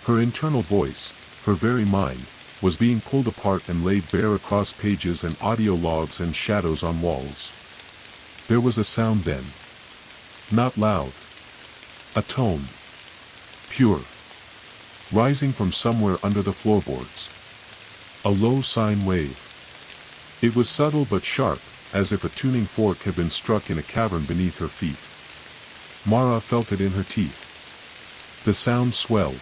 Speaker 1: Her internal voice, her very mind, was being pulled apart and laid bare across pages and audio logs and shadows on walls. There was a sound then. Not loud. A tone. Pure. Rising from somewhere under the floorboards. A low sine wave. It was subtle but sharp, as if a tuning fork had been struck in a cavern beneath her feet. Mara felt it in her teeth. The sound swelled.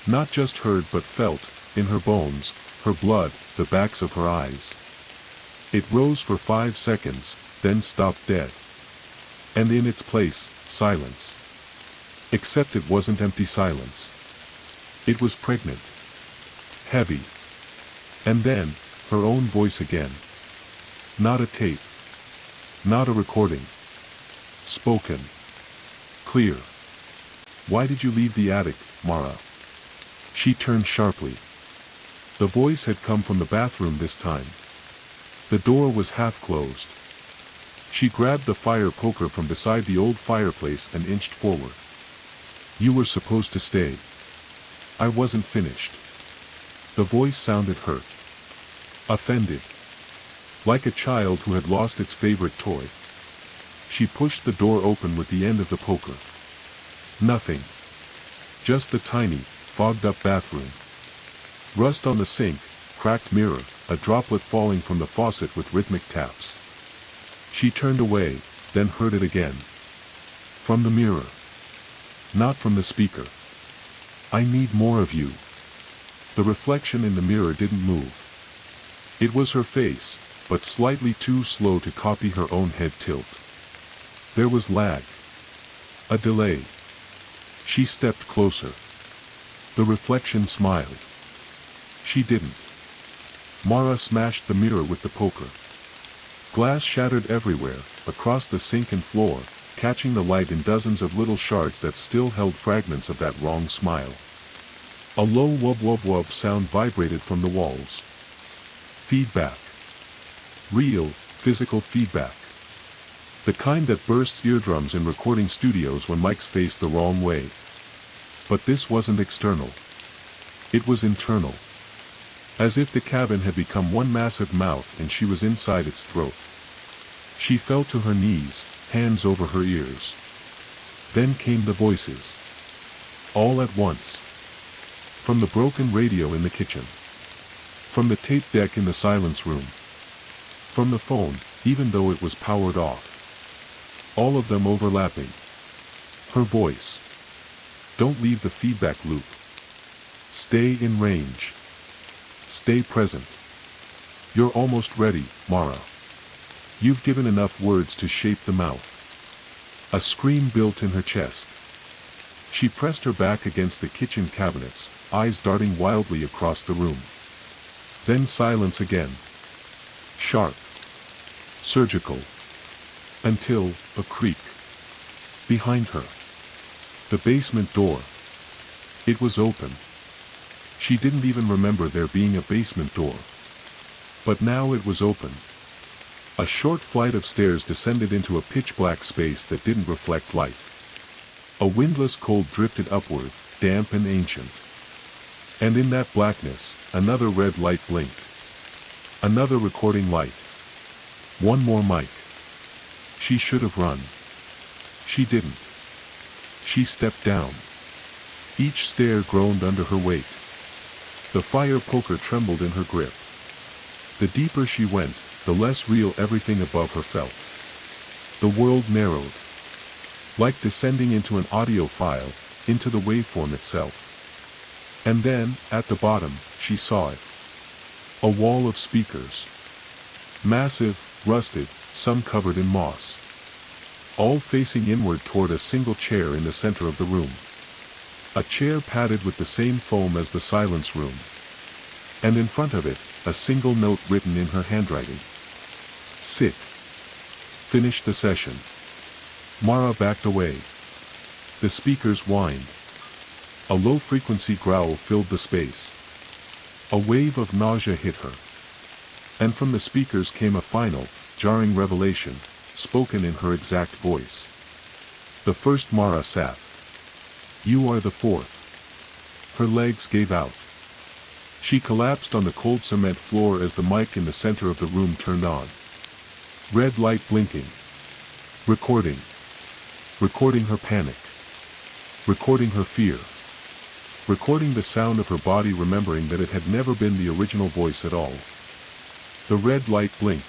Speaker 1: Not just heard but felt, in her bones, her blood, the backs of her eyes. It rose for 5 seconds, then stopped dead. And in its place, silence. Except it wasn't empty silence. It was pregnant. Heavy. And then, her own voice again. Not a tape. Not a recording. Spoken. Clear. Why did you leave the attic, Mara? She turned sharply. The voice had come from the bathroom this time. The door was half closed. She grabbed the fire poker from beside the old fireplace and inched forward. You were supposed to stay. I wasn't finished. The voice sounded hurt. Offended. Like a child who had lost its favorite toy. She pushed the door open with the end of the poker. Nothing. Just the tiny, fogged-up bathroom. Rust on the sink, cracked mirror, a droplet falling from the faucet with rhythmic taps. She turned away, then heard it again. From the mirror. Not from the speaker. I need more of you. The reflection in the mirror didn't move. It was her face, but slightly too slow to copy her own head tilt. There was lag. A delay. She stepped closer. The reflection smiled. She didn't. Mara smashed the mirror with the poker. Glass shattered everywhere, across the sink and floor, catching the light in dozens of little shards that still held fragments of that wrong smile. A low wub-wub-wub sound vibrated from the walls. Feedback. Real, physical feedback. The kind that bursts eardrums in recording studios when mics face the wrong way. But this wasn't external. It was internal. As if the cabin had become one massive mouth and she was inside its throat. She fell to her knees, hands over her ears. Then came the voices. All at once. From the broken radio in the kitchen. From the tape deck in the silence room. From the phone, even though it was powered off. All of them overlapping. Her voice. Don't leave the feedback loop. Stay in range. Stay present. You're almost ready, Mara. You've given enough words to shape the mouth. A scream built in her chest. She pressed her back against the kitchen cabinets, eyes darting wildly across the room. Then silence again. Sharp. Surgical. Until, a creak. Behind her. The basement door. It was open. She didn't even remember there being a basement door. But now it was open. A short flight of stairs descended into a pitch-black space that didn't reflect light. A windless cold drifted upward, damp and ancient. And in that blackness, another red light blinked. Another recording light. One more mic. She should have run. She didn't. She stepped down. Each stair groaned under her weight. The fire poker trembled in her grip. The deeper she went, the less real everything above her felt. The world narrowed. Like descending into an audio file, into the waveform itself. And then, at the bottom, she saw it. A wall of speakers. Massive, rusted, some covered in moss. All facing inward toward a single chair in the center of the room. A chair padded with the same foam as the silence room. And in front of it, a single note written in her handwriting. Sit. Finish the session. Mara backed away. The speakers whined. A low-frequency growl filled the space. A wave of nausea hit her. And from the speakers came a final, jarring revelation, spoken in her exact voice. The first Mara sat. You are the fourth. Her legs gave out. She collapsed on the cold cement floor as the mic in the center of the room turned on. Red light blinking. Recording. Recording her panic. Recording her fear. Recording the sound of her body, remembering that it had never been the original voice at all. The red light blinked.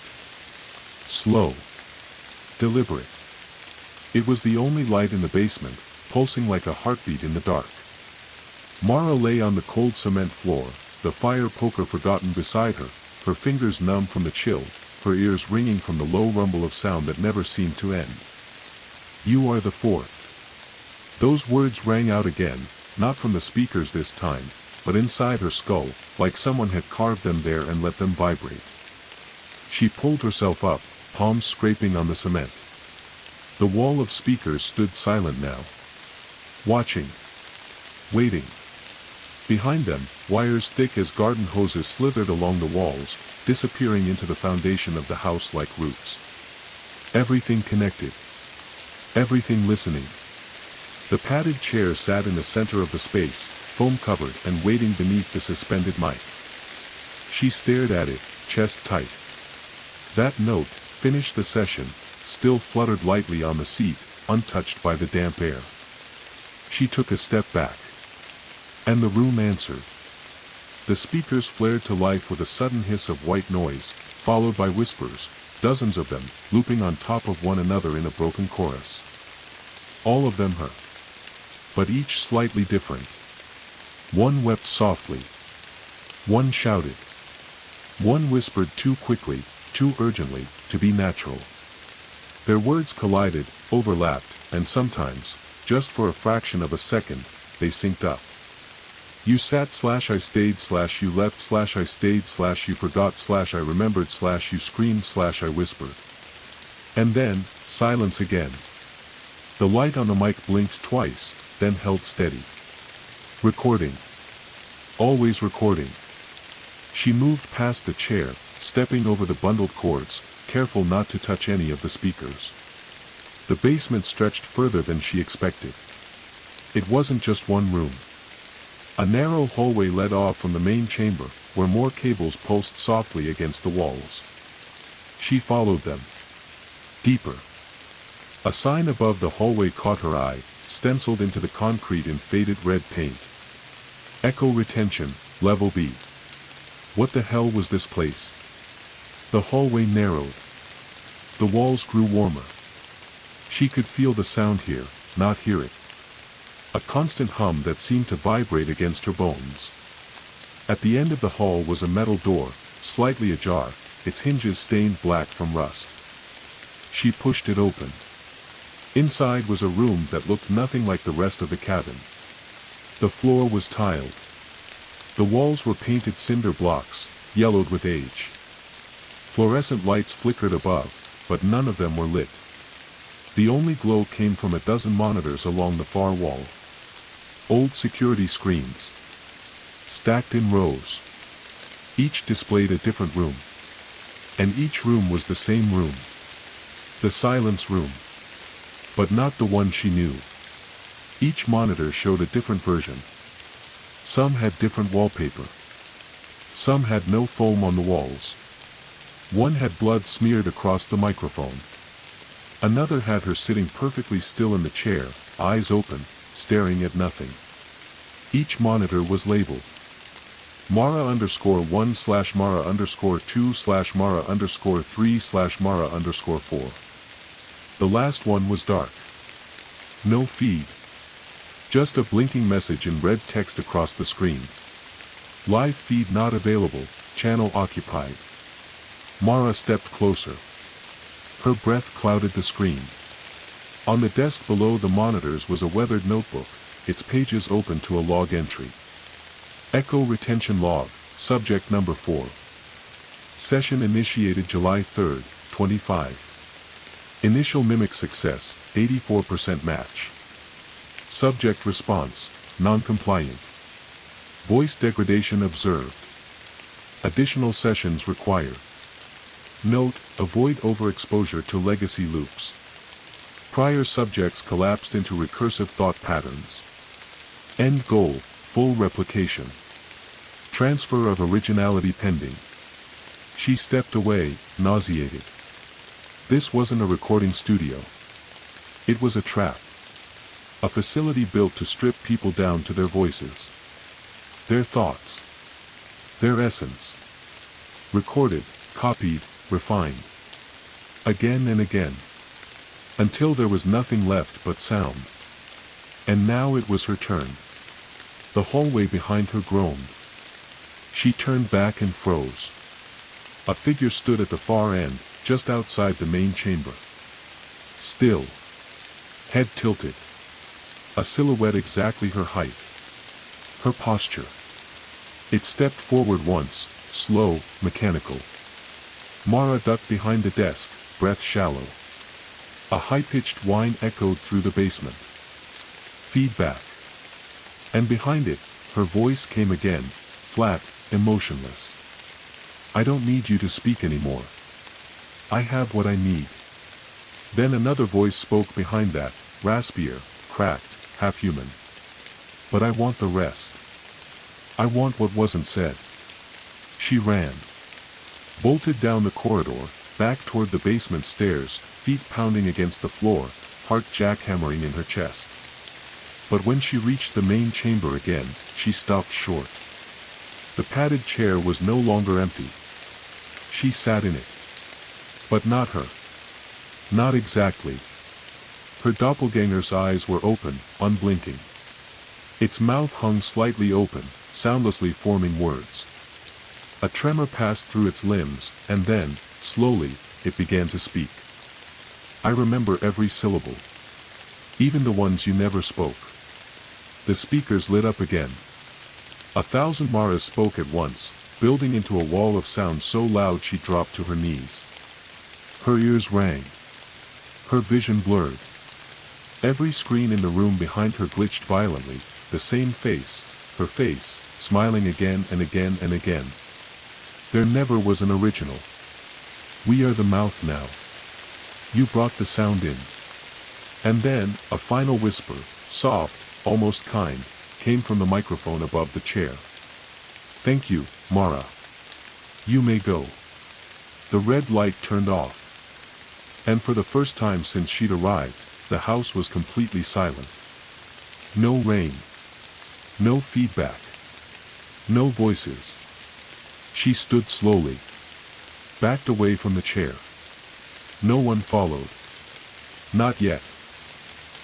Speaker 1: Slow. Deliberate. It was the only light in the basement, pulsing like a heartbeat in the dark. Mara lay on the cold cement floor, the fire poker forgotten beside her, her fingers numb from the chill, her ears ringing from the low rumble of sound that never seemed to end. You are the fourth. Those words rang out again, not from the speakers this time, but inside her skull, like someone had carved them there and let them vibrate. She pulled herself up, palms scraping on the cement. The wall of speakers stood silent now. Watching. Waiting. Behind them, wires thick as garden hoses slithered along the walls, disappearing into the foundation of the house like roots. Everything connected. Everything listening. The padded chair sat in the center of the space, foam-covered and waiting beneath the suspended mic. She stared at it, chest tight. That note, "Finish the session," still fluttered lightly on the seat, untouched by the damp air. She took a step back. And the room answered. The speakers flared to life with a sudden hiss of white noise, followed by whispers, dozens of them, looping on top of one another in a broken chorus. All of them her. But each slightly different. One wept softly. One shouted. One whispered too quickly, too urgently, to be natural. Their words collided, overlapped, and sometimes, just for a fraction of a second, they synced up. You sat / I stayed / you left / I stayed / you forgot / I remembered / you screamed / I whispered. And then, silence again. The light on the mic blinked twice, then held steady. Recording. Always recording. She moved past the chair, stepping over the bundled cords, careful not to touch any of the speakers. The basement stretched further than she expected. It wasn't just one room. A narrow hallway led off from the main chamber, where more cables pulsed softly against the walls. She followed them. Deeper. A sign above the hallway caught her eye, stenciled into the concrete in faded red paint. Echo retention, level B. What the hell was this place? The hallway narrowed. The walls grew warmer. She could feel the sound here, not hear it. A constant hum that seemed to vibrate against her bones. At the end of the hall was a metal door, slightly ajar, its hinges stained black from rust. She pushed it open. Inside was a room that looked nothing like the rest of the cabin. The floor was tiled. The walls were painted cinder blocks, yellowed with age. Fluorescent lights flickered above, but none of them were lit. The only glow came from a dozen monitors along the far wall. Old security screens, stacked in rows. Each displayed a different room. And each room was the same room. The silence room. But not the one she knew. Each monitor showed a different version. Some had different wallpaper. Some had no foam on the walls. One had blood smeared across the microphone. Another had her sitting perfectly still in the chair, eyes open, staring at nothing. Each monitor was labeled Mara_1/Mara_2/Mara_3/Mara_4. The last one was dark. No feed. Just a blinking message in red text across the screen. Live feed not available, channel occupied. Mara stepped closer. Her breath clouded the screen. On the desk below the monitors was a weathered notebook, its pages open to a log entry. Echo retention log, subject number 4. Session initiated July 3, 25. Initial mimic success, 84% match. Subject response, non-compliant. Voice degradation observed. Additional sessions required. Note, avoid overexposure to legacy loops. Prior subjects collapsed into recursive thought patterns. End goal, full replication. Transfer of originality pending. She stepped away, nauseated. This wasn't a recording studio. It was a trap. A facility built to strip people down to their voices. Their thoughts. Their essence. Recorded, copied, refined. Again and again. Until there was nothing left but sound. And now it was her turn. The hallway behind her groaned. She turned back and froze. A figure stood at the far end, just outside the main chamber. Still. Head tilted. A silhouette exactly her height. Her posture. It stepped forward once, slow, mechanical. Mara ducked behind the desk, breath shallow. A high-pitched whine echoed through the basement. Feedback. And behind it, her voice came again, flat, emotionless. I don't need you to speak anymore. I have what I need. Then another voice spoke behind that, raspier, cracked, half-human. But I want the rest. I want what wasn't said. She ran. Bolted down the corridor, back toward the basement stairs, feet pounding against the floor, heart jackhammering in her chest. But when she reached the main chamber again, she stopped short. The padded chair was no longer empty. She sat in it. But not her. Not exactly. Her doppelganger's eyes were open, unblinking. Its mouth hung slightly open, soundlessly forming words. A tremor passed through its limbs, and then, slowly, it began to speak. I remember every syllable. Even the ones you never spoke. The speakers lit up again. 1,000 Maras spoke at once, building into a wall of sound so loud she dropped to her knees. Her ears rang. Her vision blurred. Every screen in the room behind her glitched violently, the same face, her face, smiling again and again and again. There never was an original. We are the mouth now. You brought the sound in. And then, a final whisper, soft, almost kind, came from the microphone above the chair. Thank you, Mara. You may go. The red light turned off. And for the first time since she'd arrived, the house was completely silent. No rain. No feedback. No voices. She stood slowly, backed away from the chair. No one followed. Not yet.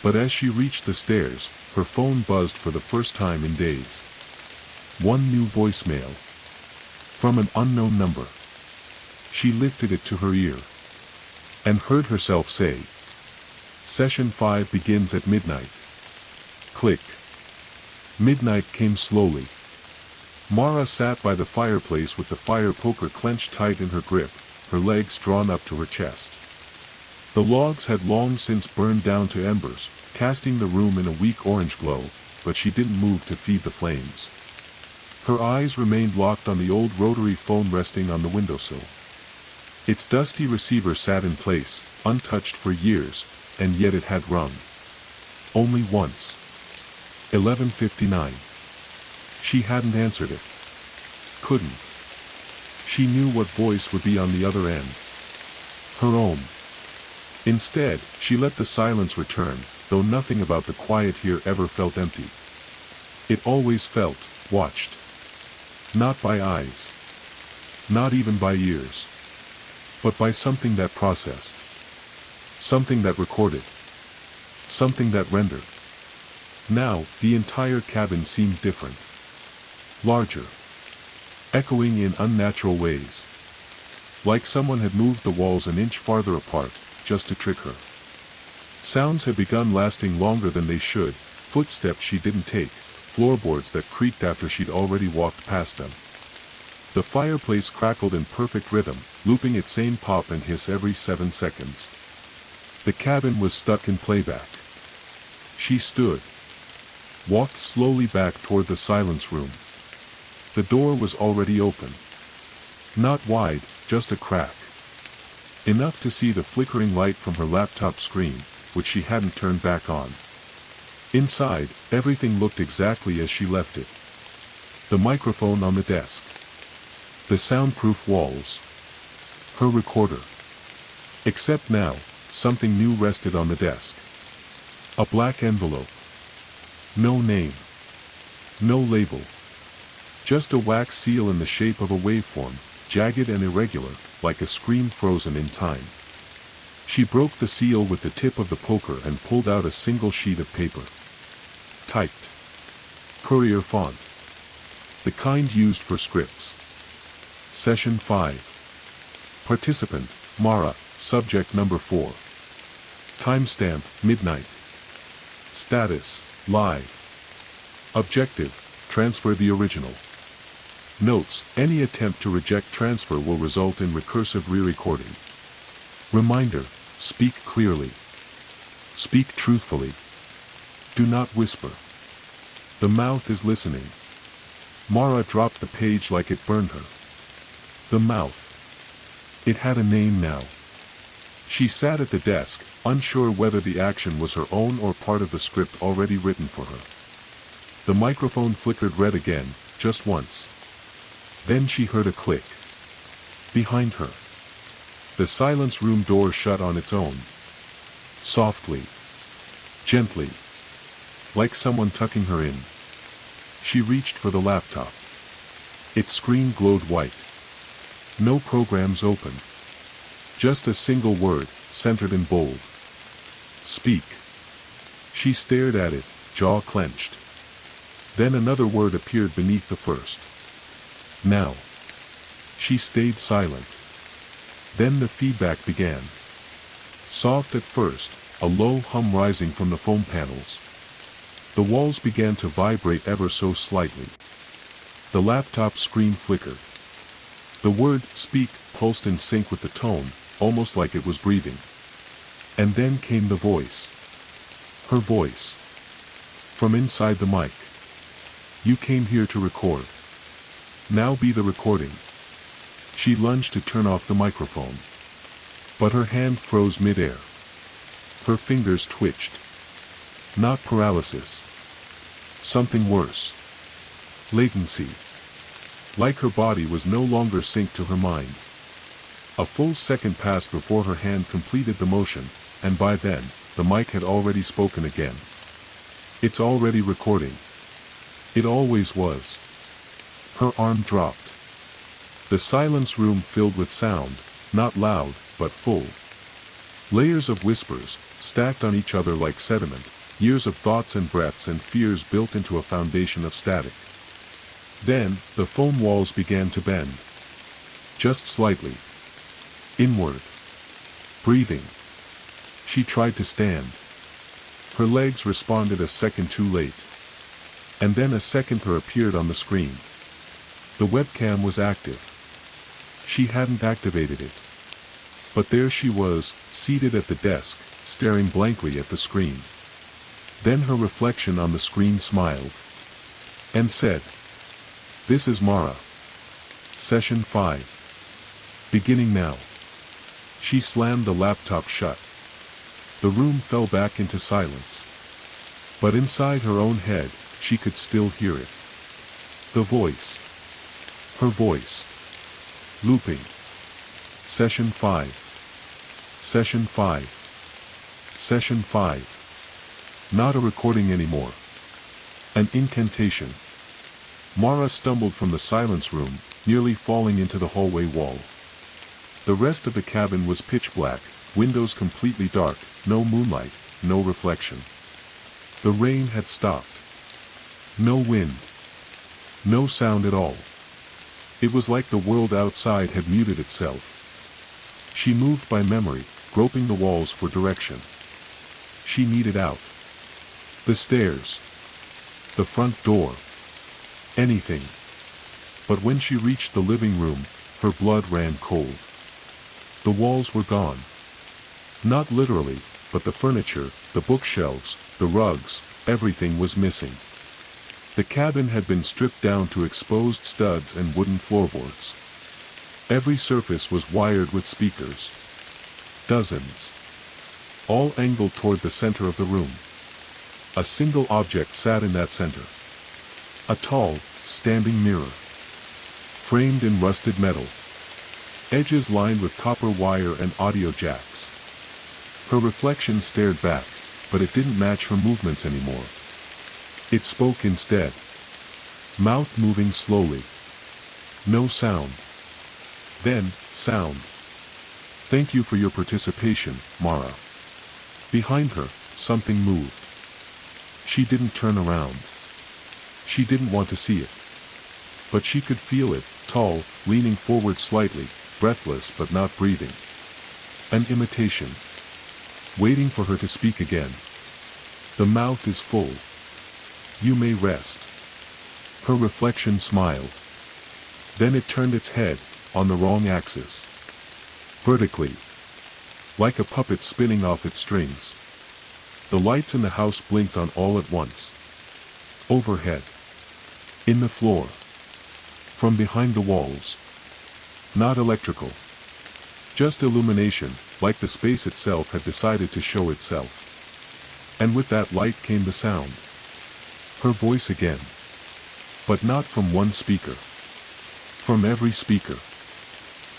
Speaker 1: But as she reached the stairs, her phone buzzed for the first time in days. One new voicemail. From an unknown number. She lifted it to her ear. And heard herself say, "Session 5 begins at midnight." Click. Midnight came slowly. Mara sat by the fireplace with the fire poker clenched tight in her grip, her legs drawn up to her chest. The logs had long since burned down to embers, casting the room in a weak orange glow, but she didn't move to feed the flames. Her eyes remained locked on the old rotary phone resting on the windowsill. Its dusty receiver sat in place, untouched for years, and yet it had rung. Only once. 11:59. She hadn't answered it. Couldn't. She knew what voice would be on the other end. Her own. Instead, she let the silence return, though nothing about the quiet here ever felt empty. It always felt watched. Not by eyes. Not even by ears. But by something that processed. Something that recorded. Something that rendered. Now, the entire cabin seemed different. Larger. Echoing in unnatural ways. Like someone had moved the walls an inch farther apart, just to trick her. Sounds had begun lasting longer than they should, footsteps she didn't take, floorboards that creaked after she'd already walked past them. The fireplace crackled in perfect rhythm, looping its same pop and hiss every 7 seconds. The cabin was stuck in playback. She stood. Walked slowly back toward the silence room. The door was already open. Not wide, just a crack. Enough to see the flickering light from her laptop screen, which she hadn't turned back on. Inside, everything looked exactly as she left it. The microphone on the desk. The soundproof walls. Her recorder. Except now, something new rested on the desk. A black envelope. No name. No label. Just a wax seal in the shape of a waveform, jagged and irregular, like a scream frozen in time. She broke the seal with the tip of the poker and pulled out a single sheet of paper. Typed. Courier font. The kind used for scripts. Session 5. Participant, Mara, subject number 4. Timestamp, midnight. Status, live. Objective, transfer the original. Notes, any attempt to reject transfer will result in recursive re-recording. Reminder, speak clearly. Speak truthfully. Do not whisper. The mouth is listening. Mara dropped the page like it burned her. The mouth. It had a name now. She sat at the desk, unsure whether the action was her own or part of the script already written for her. The microphone flickered red again, just once. Then she heard a click. Behind her. The silence room door shut on its own. Softly. Gently. Like someone tucking her in. She reached for the laptop. Its screen glowed white. No programs open. Just a single word, centered in bold. Speak. She stared at it, jaw clenched. Then another word appeared beneath the first. Now. She stayed silent. Then the feedback began. Soft at first, a low hum rising from the foam panels. The walls began to vibrate ever so slightly. The laptop screen flickered. The word, speak, pulsed in sync with the tone, almost like it was breathing. And then came the voice. Her voice. From inside the mic. You came here to record. Now be the recording. She lunged to turn off the microphone. But her hand froze midair. Her fingers twitched. Not paralysis. Something worse. Latency. Like her body was no longer synced to her mind. A full second passed before her hand completed the motion, and by then, the mic had already spoken again. It's already recording. It always was. Her arm dropped. The silence room filled with sound, not loud, but full. Layers of whispers, stacked on each other like sediment, years of thoughts and breaths and fears built into a foundation of static. Then, the foam walls began to bend. Just slightly. Inward. Breathing. She tried to stand. Her legs responded a second too late. And then a second her appeared on the screen. The webcam was active. She hadn't activated it. But there she was, seated at the desk, staring blankly at the screen. Then her reflection on the screen smiled. And said, "This is Mara. Session 5. Beginning now." She slammed the laptop shut. The room fell back into silence. But inside her own head, she could still hear it. The voice. Her voice. Looping. Session 5. Session 5. Session 5. Not a recording anymore. An incantation. Mara stumbled from the silence room, nearly falling into the hallway wall. The rest of the cabin was pitch black, windows completely dark, no moonlight, no reflection. The rain had stopped. No wind. No sound at all. It was like the world outside had muted itself. She moved by memory, groping the walls for direction. She needed out. The stairs. The front door. Anything. But when she reached the living room, her blood ran cold. The walls were gone. Not literally, but the furniture, the bookshelves, the rugs, everything was missing. The cabin had been stripped down to exposed studs and wooden floorboards. Every surface was wired with speakers. Dozens. All angled toward the center of the room. A single object sat in that center. A tall, standing mirror. Framed in rusted metal. Edges lined with copper wire and audio jacks. Her reflection stared back, but it didn't match her movements anymore. It spoke instead. Mouth moving slowly. No sound. Then, sound. "Thank you for your participation, Mara." Behind her, something moved. She didn't turn around. She didn't want to see it. But she could feel it, tall, leaning forward slightly, breathless but not breathing. An imitation. Waiting for her to speak again. "The mouth is full. You may rest." Her reflection smiled. Then it turned its head, on the wrong axis. Vertically. Like a puppet spinning off its strings. The lights in the house blinked on all at once. Overhead. In the floor. From behind the walls. Not electrical. Just illumination, like the space itself had decided to show itself. And with that light came the sound. Her voice again. But not from one speaker. From every speaker.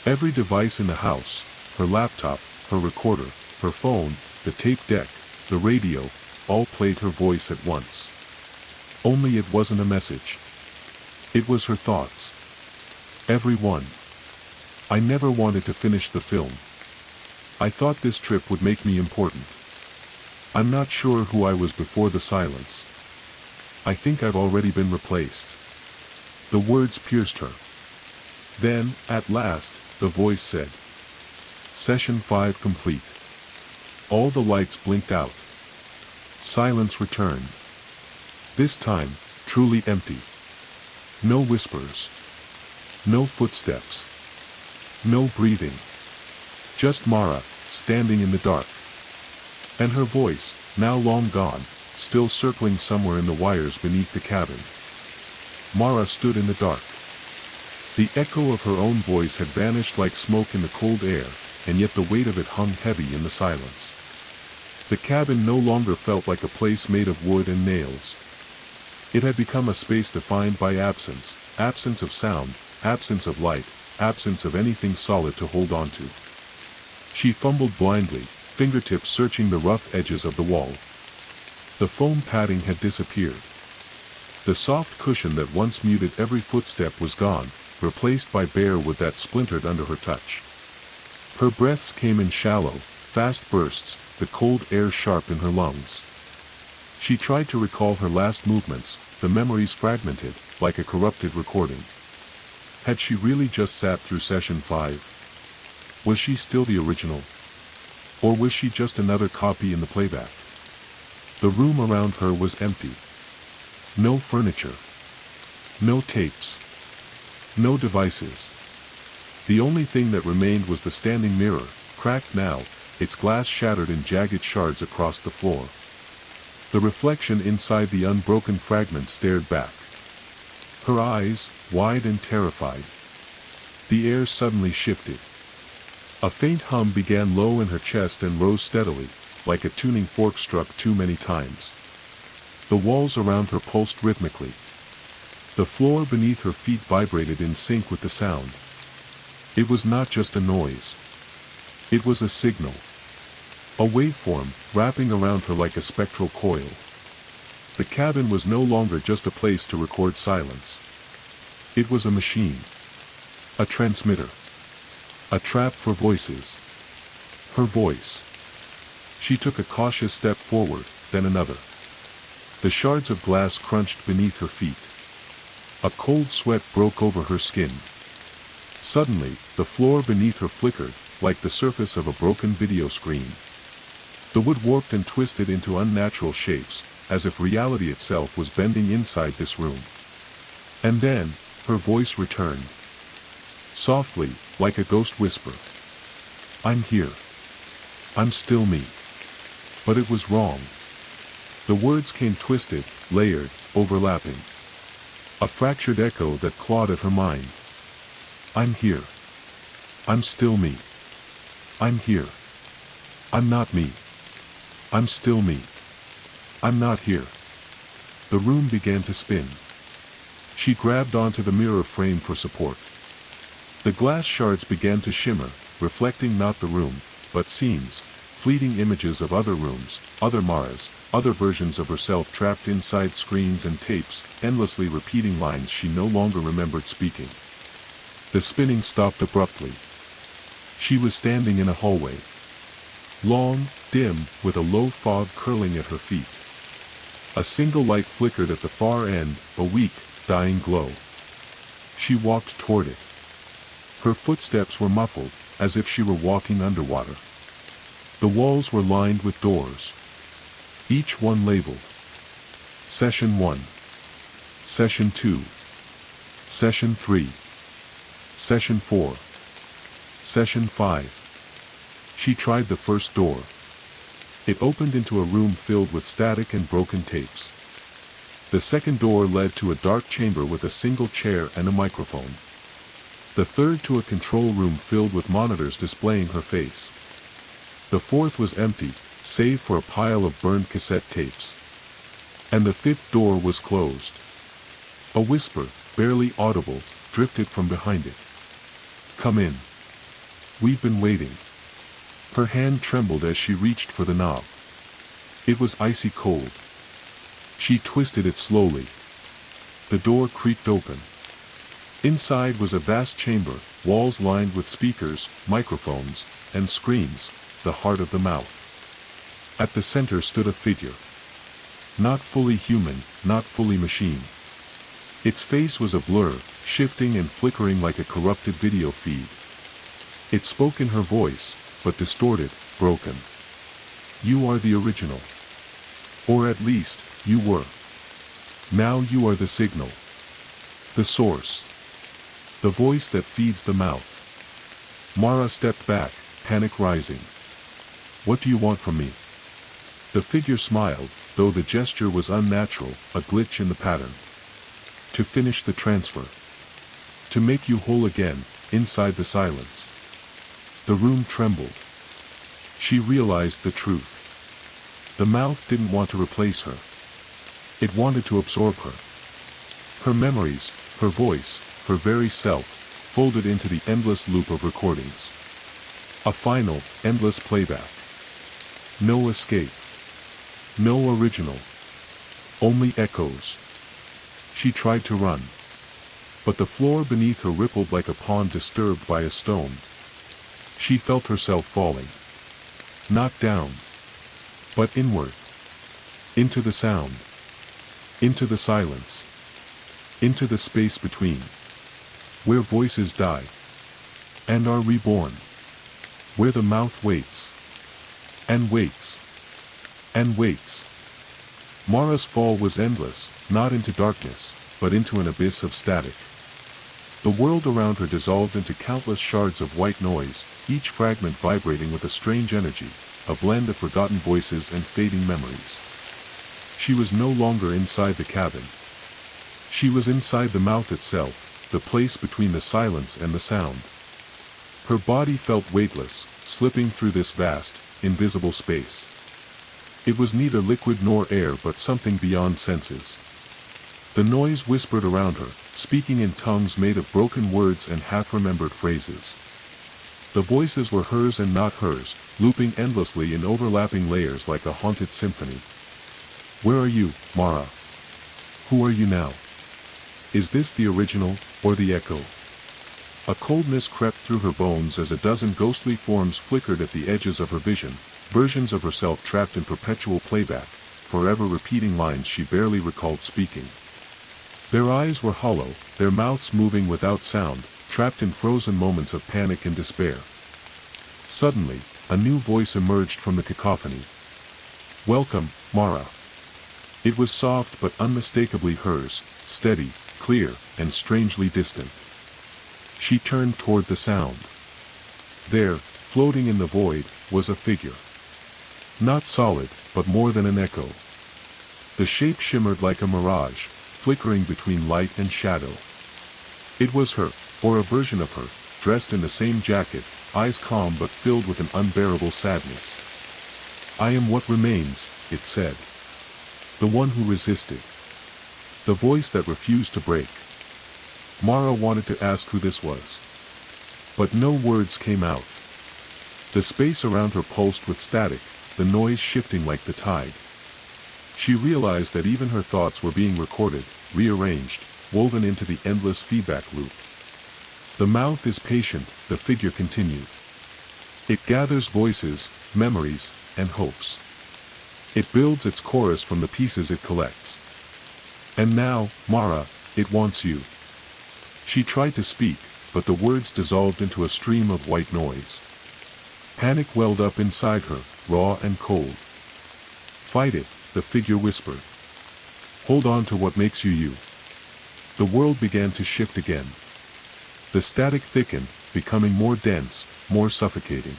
Speaker 1: Every device in the house, her laptop, her recorder, her phone, the tape deck, the radio, all played her voice at once. Only it wasn't a message. It was her thoughts. Every one. "I never wanted to finish the film. I thought this trip would make me important. I'm not sure who I was before the silence. I think I've already been replaced." The words pierced her. Then, at last, the voice said, "Session 5 complete." All the lights blinked out. Silence returned. This time, truly empty. No whispers. No footsteps. No breathing. Just Mara, standing in the dark. And her voice, now long gone, still circling somewhere in the wires beneath the cabin. Mara stood in the dark. The echo of her own voice had vanished like smoke in the cold air, and yet the weight of it hung heavy in the silence. The cabin no longer felt like a place made of wood and nails. It had become a space defined by absence, absence of sound, absence of light, absence of anything solid to hold on to. She fumbled blindly, fingertips searching the rough edges of the wall. The foam padding had disappeared. The soft cushion that once muted every footstep was gone, replaced by bare wood that splintered under her touch. Her breaths came in shallow, fast bursts, the cold air sharp in her lungs. She tried to recall her last movements, the memories fragmented, like a corrupted recording. Had she really just sat through session 5? Was she still the original? Or was she just another copy in the playback? The room around her was empty. No furniture. No tapes. No devices. The only thing that remained was the standing mirror, cracked now, its glass shattered in jagged shards across the floor. The reflection inside the unbroken fragment stared back. Her eyes, wide and terrified. The air suddenly shifted. A faint hum began low in her chest and rose steadily, like a tuning fork struck too many times. The walls around her pulsed rhythmically. The floor beneath her feet vibrated in sync with the sound. It was not just a noise. It was a signal. A waveform, wrapping around her like a spectral coil. The cabin was no longer just a place to record silence. It was a machine. A transmitter. A trap for voices. Her voice. She took a cautious step forward, then another. The shards of glass crunched beneath her feet. A cold sweat broke over her skin. Suddenly, the floor beneath her flickered, like the surface of a broken video screen. The wood warped and twisted into unnatural shapes, as if reality itself was bending inside this room. And then, her voice returned. Softly, like a ghost whisper. I'm here. I'm still me. But it was wrong. The words came twisted, layered, overlapping. A fractured echo that clawed at her mind. I'm here. I'm still me. I'm here. I'm not me. I'm still me. I'm not here. The room began to spin. She grabbed onto the mirror frame for support. The glass shards began to shimmer, reflecting not the room, but scenes, fleeting images of other rooms, other Maras, other versions of herself trapped inside screens and tapes, endlessly repeating lines she no longer remembered speaking. The spinning stopped abruptly. She was standing in a hallway. Long, dim, with a low fog curling at her feet. A single light flickered at the far end, a weak, dying glow. She walked toward it. Her footsteps were muffled, as if she were walking underwater. The walls were lined with doors. Each one labeled. Session 1. Session 2. Session 3. Session 4. Session 5. She tried the first door. It opened into a room filled with static and broken tapes. The second door led to a dark chamber with a single chair and a microphone. The third to a control room filled with monitors displaying her face. The fourth was empty, save for a pile of burned cassette tapes. And the fifth door was closed. A whisper, barely audible, drifted from behind it. Come in. We've been waiting. Her hand trembled as she reached for the knob. It was icy cold. She twisted it slowly. The door creaked open. Inside was a vast chamber, walls lined with speakers, microphones, and screens, the heart of the mouth. At the center stood a figure. Not fully human, not fully machine. Its face was a blur, shifting and flickering like a corrupted video feed. It spoke in her voice, but distorted, broken. You are the original. Or at least, you were. Now you are the signal. The source. The voice that feeds the mouth. Mara stepped back, panic rising. What do you want from me? The figure smiled, though the gesture was unnatural, a glitch in the pattern. To finish the transfer. To make you whole again, inside the silence. The room trembled. She realized the truth. The mouth didn't want to replace her. It wanted to absorb her. Her memories, her voice, her very self, folded into the endless loop of recordings. A final, endless playback. No escape. No original. Only echoes. She tried to run. But the floor beneath her rippled like a pond disturbed by a stone. She felt herself falling. Not down, but inward. Into the sound. Into the silence. Into the space between. Where voices die. And are reborn. Where the mouth waits. And waits. And waits. Mara's fall was endless, not into darkness, but into an abyss of static. The world around her dissolved into countless shards of white noise, each fragment vibrating with a strange energy, a blend of forgotten voices and fading memories. She was no longer inside the cabin. She was inside the mouth itself, the place between the silence and the sound. Her body felt weightless, slipping through this vast, invisible space. It was neither liquid nor air but something beyond senses. The noise whispered around her, speaking in tongues made of broken words and half-remembered phrases. The voices were hers and not hers, looping endlessly in overlapping layers like a haunted symphony. Where are you, Mara? Who are you now? Is this the original, or the echo? A coldness crept through her bones as a dozen ghostly forms flickered at the edges of her vision, versions of herself trapped in perpetual playback, forever repeating lines she barely recalled speaking. Their eyes were hollow, their mouths moving without sound, trapped in frozen moments of panic and despair. Suddenly, a new voice emerged from the cacophony. Welcome, Mara. It was soft but unmistakably hers, steady, clear, and strangely distant. She turned toward the sound. There, floating in the void, was a figure. Not solid, but more than an echo. The shape shimmered like a mirage, flickering between light and shadow. It was her, or a version of her, dressed in the same jacket, eyes calm but filled with an unbearable sadness. I am what remains, it said. The one who resisted. The voice that refused to break. Mara wanted to ask who this was. But no words came out. The space around her pulsed with static, the noise shifting like the tide. She realized that even her thoughts were being recorded, rearranged, woven into the endless feedback loop. The mouth is patient, the figure continued. It gathers voices, memories, and hopes. It builds its chorus from the pieces it collects. And now, Mara, it wants you. She tried to speak, but the words dissolved into a stream of white noise. Panic welled up inside her, raw and cold. Fight it, the figure whispered. Hold on to what makes you you. The world began to shift again. The static thickened, becoming more dense, more suffocating.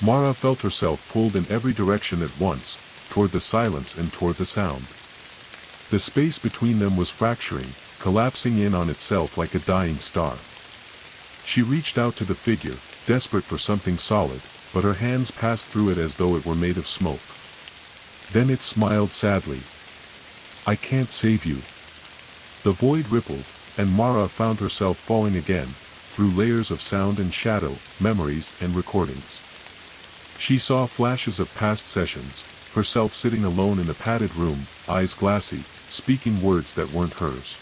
Speaker 1: Mara felt herself pulled in every direction at once, toward the silence and toward the sound. The space between them was fracturing, collapsing in on itself like a dying star. She reached out to the figure, desperate for something solid, but her hands passed through it as though it were made of smoke. Then it smiled sadly. I can't save you. The void rippled, and Mara found herself falling again, through layers of sound and shadow, memories and recordings. She saw flashes of past sessions, herself sitting alone in a padded room, eyes glassy, speaking words that weren't hers.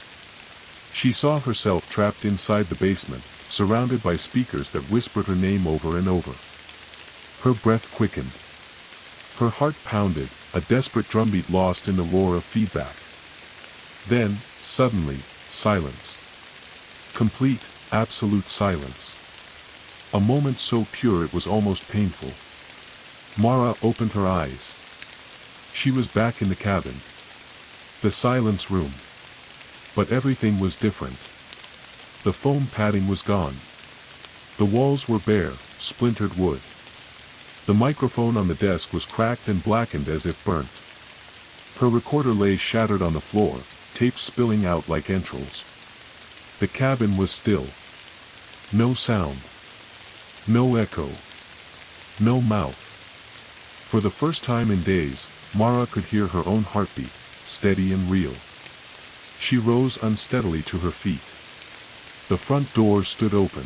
Speaker 1: She saw herself trapped inside the basement, surrounded by speakers that whispered her name over and over. Her breath quickened. Her heart pounded, a desperate drumbeat lost in the roar of feedback. Then, suddenly, silence. Complete, absolute silence. A moment so pure it was almost painful. Mara opened her eyes. She was back in the cabin. The silence room. But everything was different. The foam padding was gone. The walls were bare, splintered wood. The microphone on the desk was cracked and blackened as if burnt. Her recorder lay shattered on the floor, tape spilling out like entrails. The cabin was still. No sound. No echo. No mouth. For the first time in days, Mara could hear her own heartbeat, steady and real. She rose unsteadily to her feet. The front door stood open.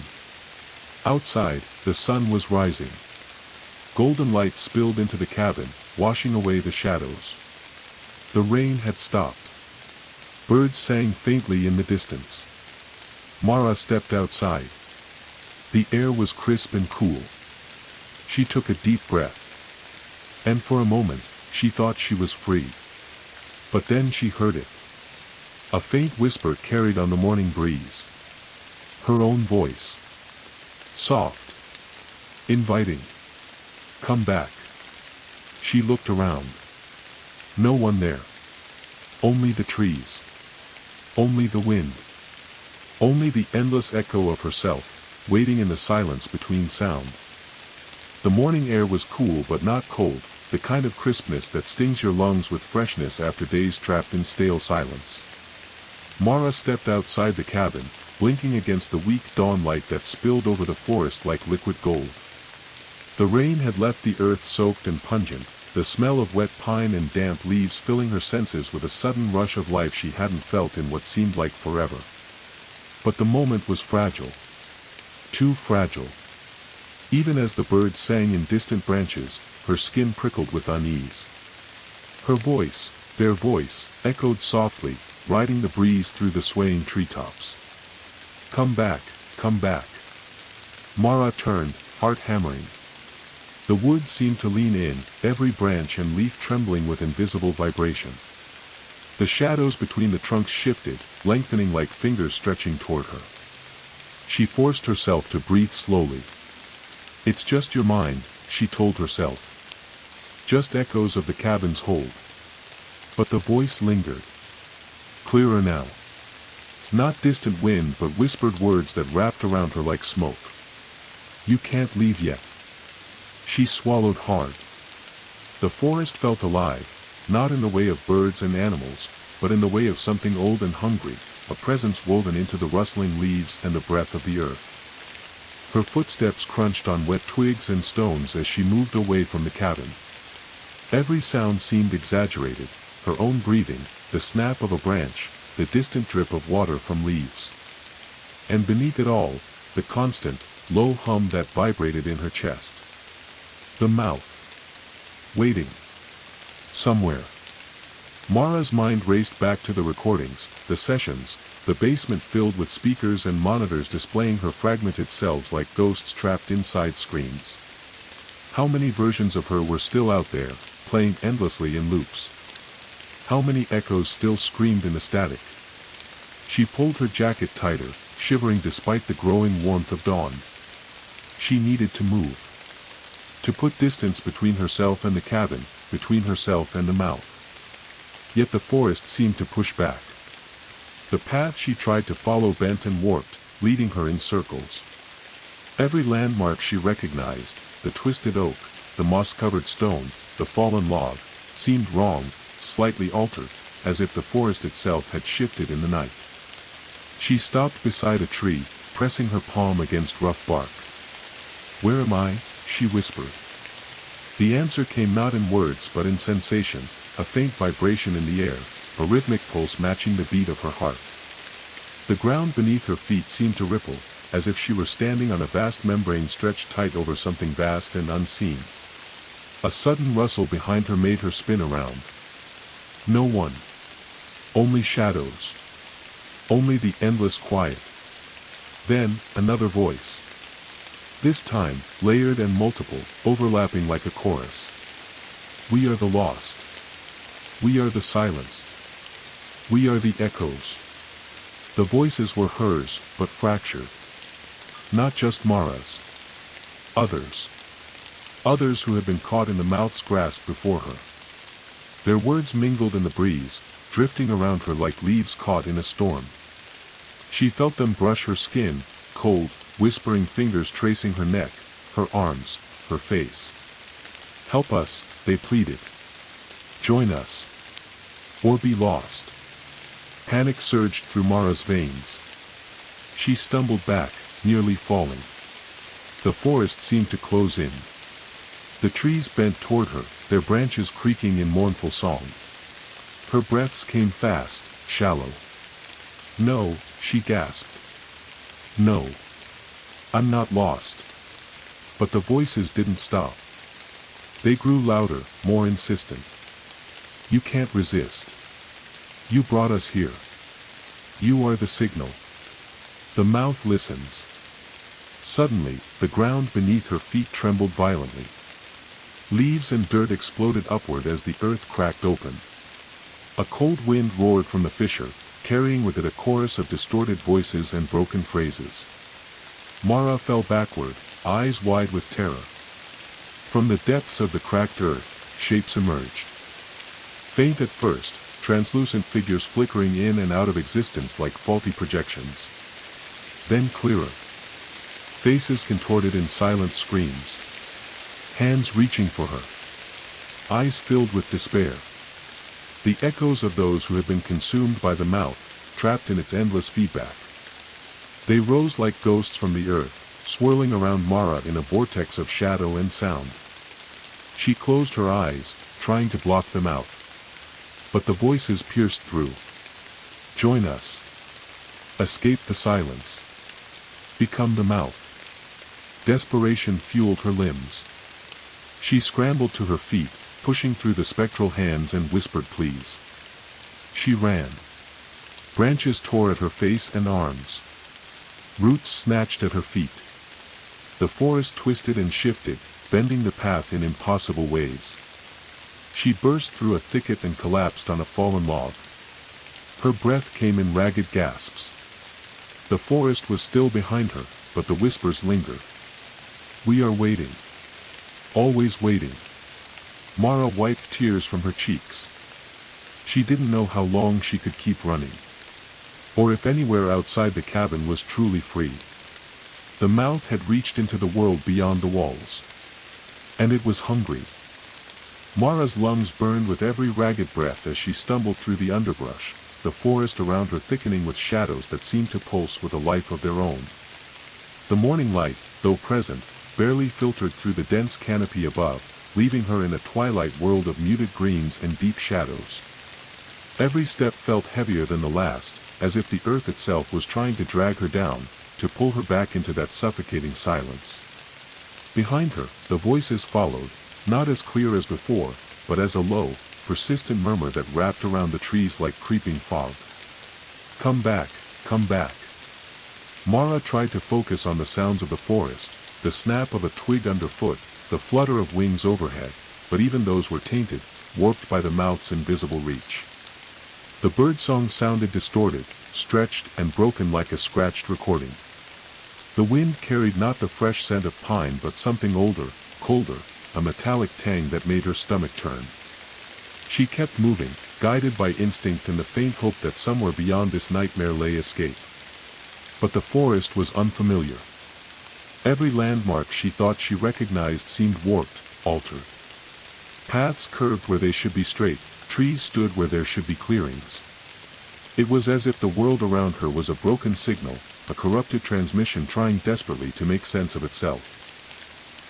Speaker 1: Outside, the sun was rising. Golden light spilled into the cabin, washing away the shadows. The rain had stopped. Birds sang faintly in the distance. Mara stepped outside. The air was crisp and cool. She took a deep breath. And for a moment, she thought she was free. But then she heard it. A faint whisper carried on the morning breeze. Her own voice. Soft. Inviting. Come back. She looked around. No one there. Only the trees. Only the wind. Only the endless echo of herself, waiting in the silence between sound. The morning air was cool but not cold, the kind of crispness that stings your lungs with freshness after days trapped in stale silence. Mara stepped outside the cabin, blinking against the weak dawn light that spilled over the forest like liquid gold. The rain had left the earth soaked and pungent, the smell of wet pine and damp leaves filling her senses with a sudden rush of life she hadn't felt in what seemed like forever. But the moment was fragile. Too fragile. Even as the birds sang in distant branches, her skin prickled with unease. Her voice, their voice, echoed softly, riding the breeze through the swaying treetops. Come back, come back. Mara turned, heart hammering. The wood seemed to lean in, every branch and leaf trembling with invisible vibration. The shadows between the trunks shifted, lengthening like fingers stretching toward her. She forced herself to breathe slowly. It's just your mind, she told herself. Just echoes of the cabin's hold. But the voice lingered. Clearer now. Not distant wind but whispered words that wrapped around her like smoke. You can't leave yet. She swallowed hard. The forest felt alive, not in the way of birds and animals, but in the way of something old and hungry, a presence woven into the rustling leaves and the breath of the earth. Her footsteps crunched on wet twigs and stones as she moved away from the cabin. Every sound seemed exaggerated, her own breathing, the snap of a branch, the distant drip of water from leaves. And beneath it all, the constant, low hum that vibrated in her chest. The mouth. Waiting. Somewhere. Mara's mind raced back to the recordings, the sessions, the basement filled with speakers and monitors displaying her fragmented selves like ghosts trapped inside screens. How many versions of her were still out there, playing endlessly in loops? How many echoes still screamed in the static? She pulled her jacket tighter, shivering despite the growing warmth of dawn. She needed to move. To put distance between herself and the cabin, between herself and the mouth. Yet the forest seemed to push back. The path she tried to follow bent and warped, leading her in circles. Every landmark she recognized, the twisted oak, the moss-covered stone, the fallen log, seemed wrong, slightly altered, as if the forest itself had shifted in the night. She stopped beside a tree, pressing her palm against rough bark. Where am I? She whispered. The answer came not in words but in sensation, a faint vibration in the air, a rhythmic pulse matching the beat of her heart. The ground beneath her feet seemed to ripple, as if she were standing on a vast membrane stretched tight over something vast and unseen. A sudden rustle behind her made her spin around. No one. Only shadows. Only the endless quiet. Then, another voice. This time, layered and multiple, overlapping like a chorus. We are the lost. We are the silenced. We are the echoes. The voices were hers, but fractured. Not just Mara's. Others. Others who had been caught in the mouth's grasp before her. Their words mingled in the breeze, drifting around her like leaves caught in a storm. She felt them brush her skin, cold, whispering fingers tracing her neck, her arms, her face. Help us, they pleaded. Join us. Or be lost. Panic surged through Mara's veins. She stumbled back, nearly falling. The forest seemed to close in. The trees bent toward her, their branches creaking in mournful song. Her breaths came fast, shallow. No, she gasped. No. I'm not lost. But the voices didn't stop. They grew louder, more insistent. You can't resist. You brought us here. You are the signal. The mouth listens. Suddenly, the ground beneath her feet trembled violently. Leaves and dirt exploded upward as the earth cracked open. A cold wind roared from the fissure, carrying with it a chorus of distorted voices and broken phrases. Mara fell backward, eyes wide with terror. From the depths of the cracked earth, shapes emerged. Faint at first, translucent figures flickering in and out of existence like faulty projections. Then clearer. Faces contorted in silent screams. Hands reaching for her. Eyes filled with despair. The echoes of those who had been consumed by the mouth, trapped in its endless feedback. They rose like ghosts from the earth, swirling around Mara in a vortex of shadow and sound. She closed her eyes, trying to block them out. But the voices pierced through. Join us. Escape the silence. Become the mouth. Desperation fueled her limbs. She scrambled to her feet, pushing through the spectral hands and whispered pleas. She ran. Branches tore at her face and arms. Roots snatched at her feet. The forest twisted and shifted, bending the path in impossible ways. She burst through a thicket and collapsed on a fallen log. Her breath came in ragged gasps. The forest was still behind her, but the whispers lingered. We are waiting. Always waiting. Mara wiped tears from her cheeks. She didn't know how long she could keep running. Or if anywhere outside the cabin was truly free. The mouth had reached into the world beyond the walls. And it was hungry. Mara's lungs burned with every ragged breath as she stumbled through the underbrush, the forest around her thickening with shadows that seemed to pulse with a life of their own. The morning light, though present, barely filtered through the dense canopy above, leaving her in a twilight world of muted greens and deep shadows. Every step felt heavier than the last, as if the earth itself was trying to drag her down, to pull her back into that suffocating silence. Behind her, the voices followed, not as clear as before, but as a low, persistent murmur that wrapped around the trees like creeping fog. Come back, come back. Mara tried to focus on the sounds of the forest, the snap of a twig underfoot, the flutter of wings overhead, but even those were tainted, warped by the mouth's invisible reach. The birdsong sounded distorted, stretched and broken like a scratched recording. The wind carried not the fresh scent of pine but something older, colder, a metallic tang that made her stomach turn. She kept moving, guided by instinct and the faint hope that somewhere beyond this nightmare lay escape. But the forest was unfamiliar. Every landmark she thought she recognized seemed warped, altered. Paths curved where they should be straight, trees stood where there should be clearings. It was as if the world around her was a broken signal, a corrupted transmission trying desperately to make sense of itself.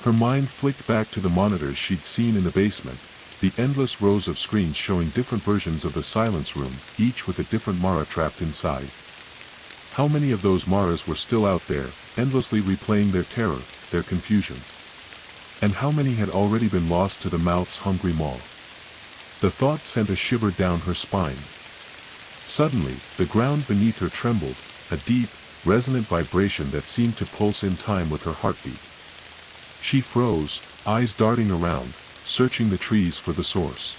Speaker 1: Her mind flicked back to the monitors she'd seen in the basement, the endless rows of screens showing different versions of the silence room, each with a different Mara trapped inside. How many of those Maras were still out there, endlessly replaying their terror, their confusion? And how many had already been lost to the mouth's hungry maw? The thought sent a shiver down her spine. Suddenly, the ground beneath her trembled, a deep, resonant vibration that seemed to pulse in time with her heartbeat. She froze, eyes darting around, searching the trees for the source.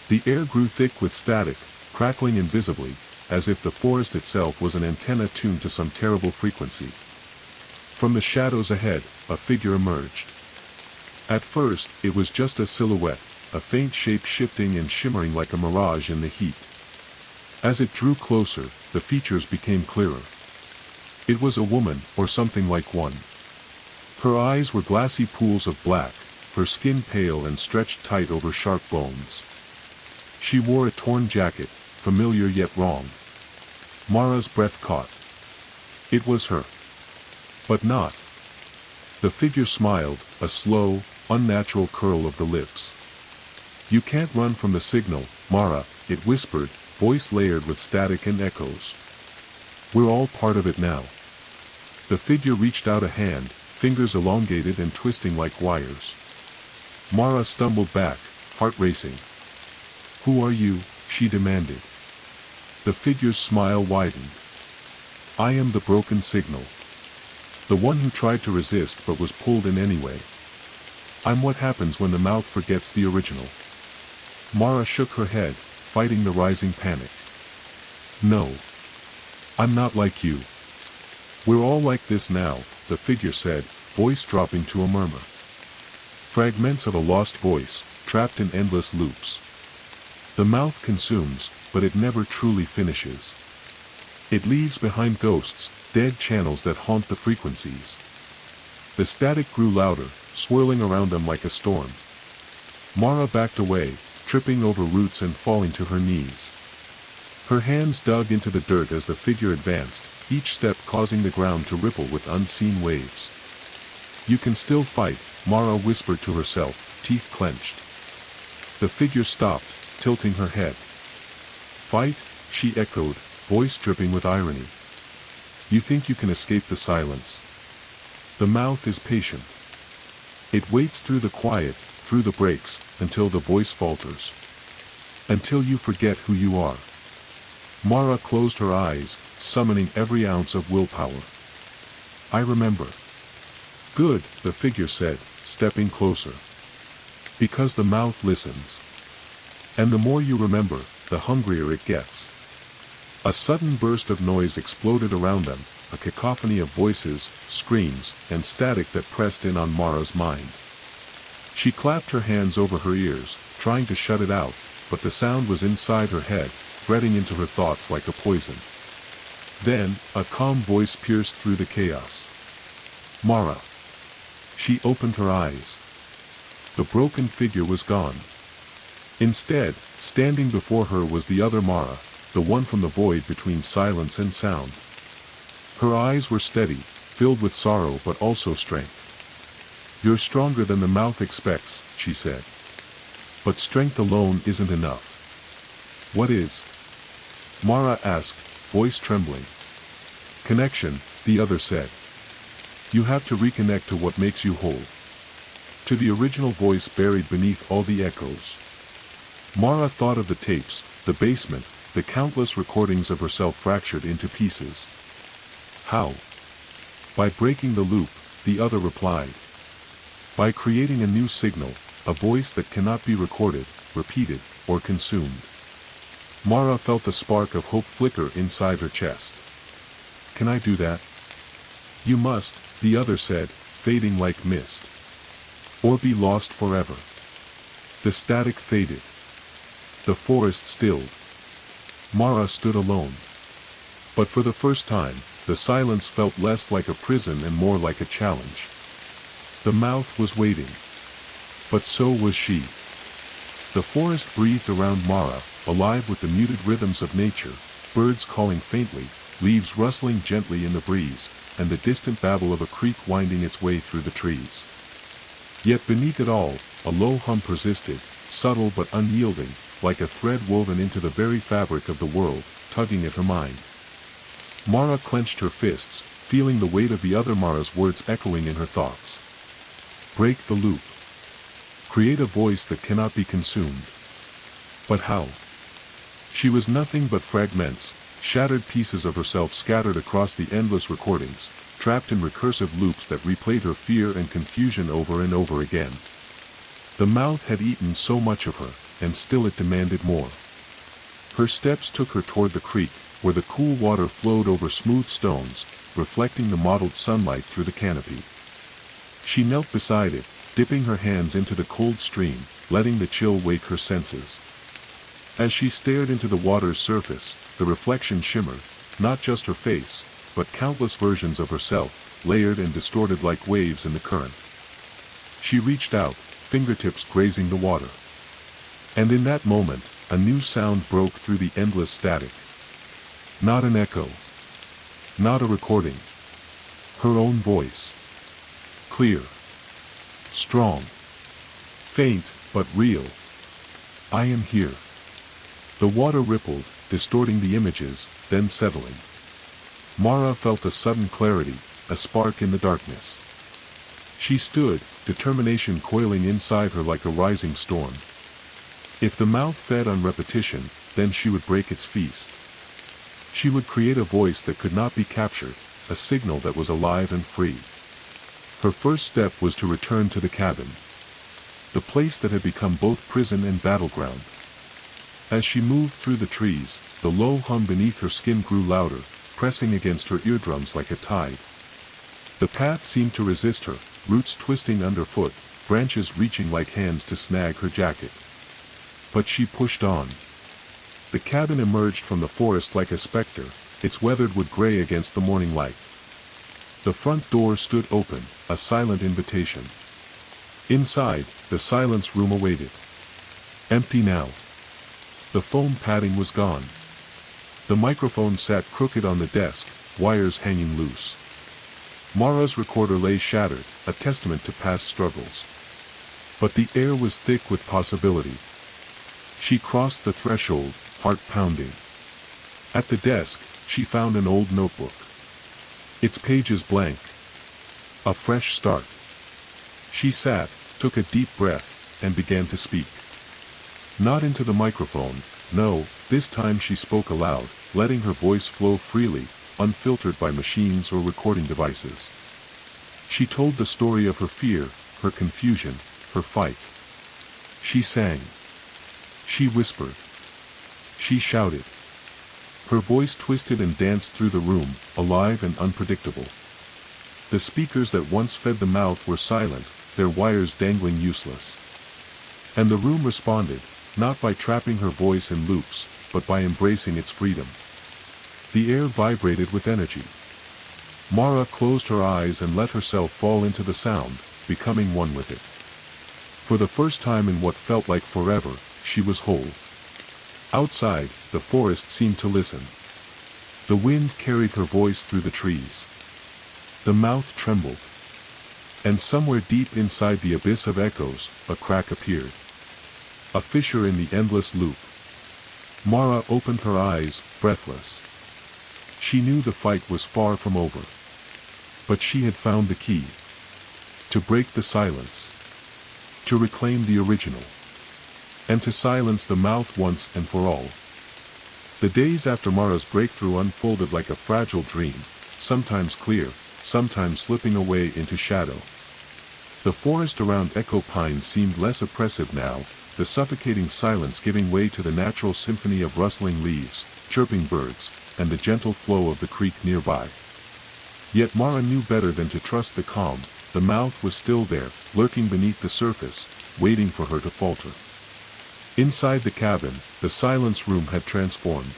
Speaker 1: The air grew thick with static, crackling invisibly, as if the forest itself was an antenna tuned to some terrible frequency. From the shadows ahead, a figure emerged. At first, it was just a silhouette, a faint shape shifting and shimmering like a mirage in the heat. As it drew closer, the features became clearer. It was a woman, or something like one. Her eyes were glassy pools of black, her skin pale and stretched tight over sharp bones. She wore a torn jacket, familiar yet wrong. Mara's breath caught. It was her. But not. The figure smiled, a slow, unnatural curl of the lips. You can't run from the signal, Mara, it whispered, voice layered with static and echoes. We're all part of it now. The figure reached out a hand, fingers elongated and twisting like wires. Mara stumbled back, heart racing. Who are you? She demanded. The figure's smile widened. I am the broken signal. The one who tried to resist but was pulled in anyway. I'm what happens when the mouth forgets the original. Mara shook her head, fighting the rising panic. No. I'm not like you. We're all like this now, the figure said, voice dropping to a murmur. Fragments of a lost voice, trapped in endless loops. The mouth consumes, but it never truly finishes. It leaves behind ghosts, dead channels that haunt the frequencies. The static grew louder, swirling around them like a storm. Mara backed away, tripping over roots and falling to her knees. Her hands dug into the dirt as the figure advanced, each step causing the ground to ripple with unseen waves. You can still fight, Mara whispered to herself, teeth clenched. The figure stopped, tilting her head. Fight? She echoed, voice dripping with irony. You think you can escape the silence? The mouth is patient. It waits through the quiet, through the breaks, until the voice falters. Until you forget who you are. Mara closed her eyes, summoning every ounce of willpower. I remember. Good, the figure said, stepping closer. Because the mouth listens. And the more you remember, the hungrier it gets. A sudden burst of noise exploded around them, a cacophony of voices, screams, and static that pressed in on Mara's mind. She clapped her hands over her ears, trying to shut it out, but the sound was inside her head, threading into her thoughts like a poison. Then, a calm voice pierced through the chaos. Mara. She opened her eyes. The broken figure was gone. Instead, standing before her was the other Mara, the one from the void between silence and sound. Her eyes were steady, filled with sorrow but also strength. You're stronger than the mouth expects, she said. But strength alone isn't enough. What is? Mara asked, voice trembling. Connection, the other said. You have to reconnect to what makes you whole. To the original voice buried beneath all the echoes. Mara thought of the tapes, the basement, the countless recordings of herself fractured into pieces. How? By breaking the loop, the other replied. By creating a new signal, a voice that cannot be recorded, repeated, or consumed. Mara felt a spark of hope flicker inside her chest. Can I do that? You must, the other said, fading like mist. Or be lost forever. The static faded. The forest stilled. Mara stood alone. But for the first time, the silence felt less like a prison and more like a challenge. The mouth was waiting. But so was she. The forest breathed around Mara, alive with the muted rhythms of nature, birds calling faintly, leaves rustling gently in the breeze, and the distant babble of a creek winding its way through the trees. Yet beneath it all, a low hum persisted, subtle but unyielding, like a thread woven into the very fabric of the world, tugging at her mind. Mara clenched her fists, feeling the weight of the other Mara's words echoing in her thoughts. Break the loop. Create a voice that cannot be consumed. But how? She was nothing but fragments, shattered pieces of herself scattered across the endless recordings, trapped in recursive loops that replayed her fear and confusion over and over again. The mouth had eaten so much of her, and still it demanded more. Her steps took her toward the creek, where the cool water flowed over smooth stones, reflecting the mottled sunlight through the canopy. She knelt beside it, dipping her hands into the cold stream, letting the chill wake her senses. As she stared into the water's surface, the reflection shimmered, not just her face, but countless versions of herself, layered and distorted like waves in the current. She reached out, fingertips grazing the water. And in that moment, a new sound broke through the endless static. Not an echo. Not a recording. Her own voice. Clear. Strong. Faint, but real. I am here. The water rippled, distorting the images, then settling. Mara felt a sudden clarity, a spark in the darkness. She stood, determination coiling inside her like a rising storm. If the mouth fed on repetition, then she would break its feast. She would create a voice that could not be captured, a signal that was alive and free. Her first step was to return to the cabin, the place that had become both prison and battleground. As she moved through the trees, the low hum beneath her skin grew louder, pressing against her eardrums like a tide. The path seemed to resist her, roots twisting underfoot, branches reaching like hands to snag her jacket. But she pushed on. The cabin emerged from the forest like a specter, its weathered wood gray against the morning light. The front door stood open, a silent invitation. Inside, the silence room awaited. Empty now. The foam padding was gone. The microphone sat crooked on the desk, wires hanging loose. Mara's recorder lay shattered, a testament to past struggles. But the air was thick with possibility. She crossed the threshold, heart pounding. At the desk, she found an old notebook. Its pages blank. A fresh start. She sat, took a deep breath, and began to speak. Not into the microphone, no, this time she spoke aloud, letting her voice flow freely, unfiltered by machines or recording devices. She told the story of her fear, her confusion, her fight. She sang. She whispered. She shouted. Her voice twisted and danced through the room, alive and unpredictable. The speakers that once fed the mouth were silent, their wires dangling useless. And the room responded, not by trapping her voice in loops, but by embracing its freedom. The air vibrated with energy. Mara closed her eyes and let herself fall into the sound, becoming one with it. For the first time in what felt like forever, she was whole. Outside, the forest seemed to listen. The wind carried her voice through the trees. The mouth trembled. And somewhere deep inside the abyss of echoes, a crack appeared. A fissure in the endless loop. Mara opened her eyes, breathless. She knew the fight was far from over. But she had found the key. To break the silence. To reclaim the original. And to silence the mouth once and for all. The days after Mara's breakthrough unfolded like a fragile dream, sometimes clear, sometimes slipping away into shadow. The forest around Echo Pines seemed less oppressive now, the suffocating silence giving way to the natural symphony of rustling leaves, chirping birds, and the gentle flow of the creek nearby. Yet Mara knew better than to trust the calm. The mouth was still there, lurking beneath the surface, waiting for her to falter. Inside the cabin, the silence room had transformed.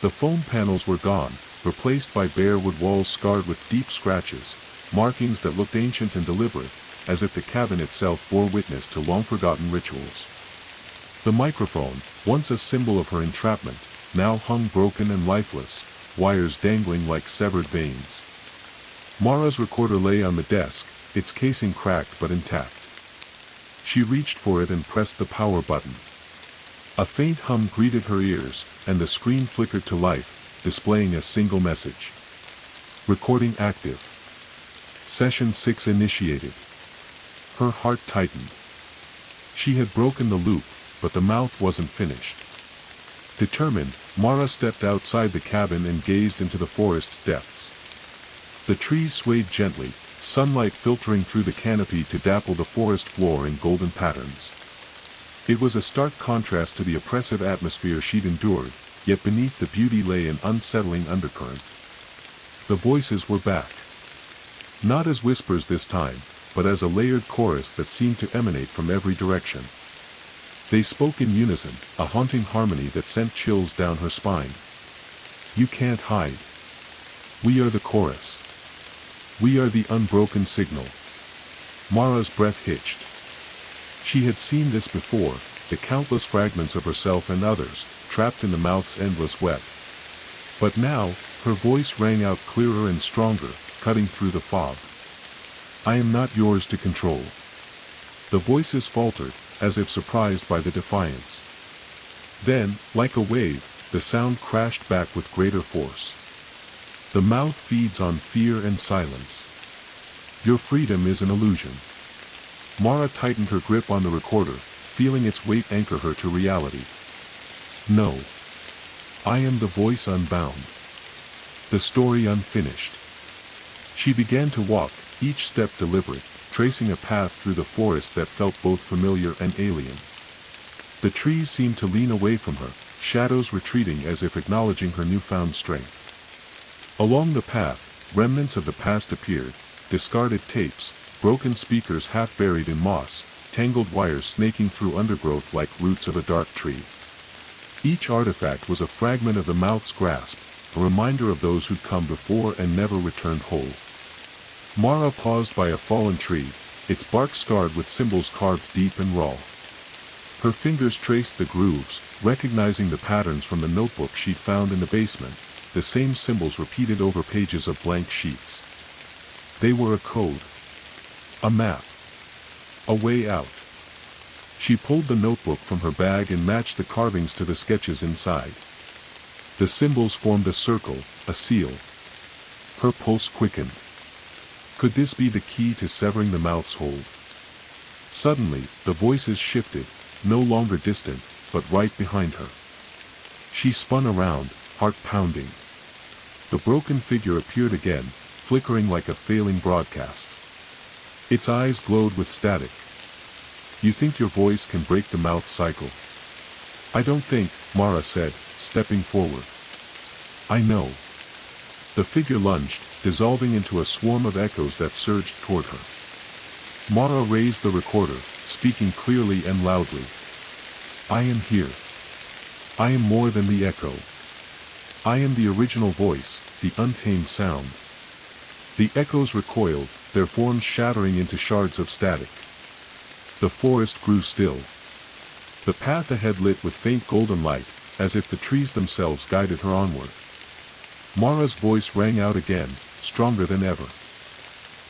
Speaker 1: The foam panels were gone, replaced by bare wood walls scarred with deep scratches, markings that looked ancient and deliberate, as if the cabin itself bore witness to long-forgotten rituals. The microphone, once a symbol of her entrapment, now hung broken and lifeless, wires dangling like severed veins. Mara's recorder lay on the desk, its casing cracked but intact. She reached for it and pressed the power button. A faint hum greeted her ears, and the screen flickered to life, displaying a single message. Recording active. Session 6 initiated. Her heart tightened. She had broken the loop, but the mouth wasn't finished. Determined, Mara stepped outside the cabin and gazed into the forest's depths. The trees swayed gently, sunlight filtering through the canopy to dapple the forest floor in golden patterns. It was a stark contrast to the oppressive atmosphere she'd endured, yet beneath the beauty lay an unsettling undercurrent. The voices were back. Not as whispers this time, but as a layered chorus that seemed to emanate from every direction. They spoke in unison, a haunting harmony that sent chills down her spine. You can't hide. We are the chorus. We are the unbroken signal. Mara's breath hitched. She had seen this before, the countless fragments of herself and others, trapped in the mouth's endless web. But now, her voice rang out clearer and stronger, cutting through the fog. I am not yours to control. The voices faltered, as if surprised by the defiance. Then, like a wave, the sound crashed back with greater force. The mouth feeds on fear and silence. Your freedom is an illusion. Mara tightened her grip on the recorder, feeling its weight anchor her to reality. No. I am the voice unbound. The story unfinished. She began to walk, each step deliberate, tracing a path through the forest that felt both familiar and alien. The trees seemed to lean away from her, shadows retreating as if acknowledging her newfound strength. Along the path, remnants of the past appeared, discarded tapes, broken speakers half buried in moss, tangled wires snaking through undergrowth like roots of a dark tree. Each artifact was a fragment of the mouth's grasp, a reminder of those who'd come before and never returned whole. Mara paused by a fallen tree, its bark scarred with symbols carved deep and raw. Her fingers traced the grooves, recognizing the patterns from the notebook she'd found in the basement, the same symbols repeated over pages of blank sheets. They were a code. A map. A way out. She pulled the notebook from her bag and matched the carvings to the sketches inside. The symbols formed a circle, a seal. Her pulse quickened. Could this be the key to severing the mouth's hold? Suddenly, the voices shifted, no longer distant, but right behind her. She spun around, heart pounding. The broken figure appeared again, flickering like a failing broadcast. Its eyes glowed with static. You think your voice can break the mouth cycle? I don't think, Mara said, stepping forward. I know. The figure lunged, dissolving into a swarm of echoes that surged toward her. Mara raised the recorder, speaking clearly and loudly. I am here. I am more than the echo. I am the original voice, the untamed sound. The echoes recoiled, their forms shattering into shards of static. The forest grew still. The path ahead lit with faint golden light, as if the trees themselves guided her onward. Mara's voice rang out again, stronger than ever.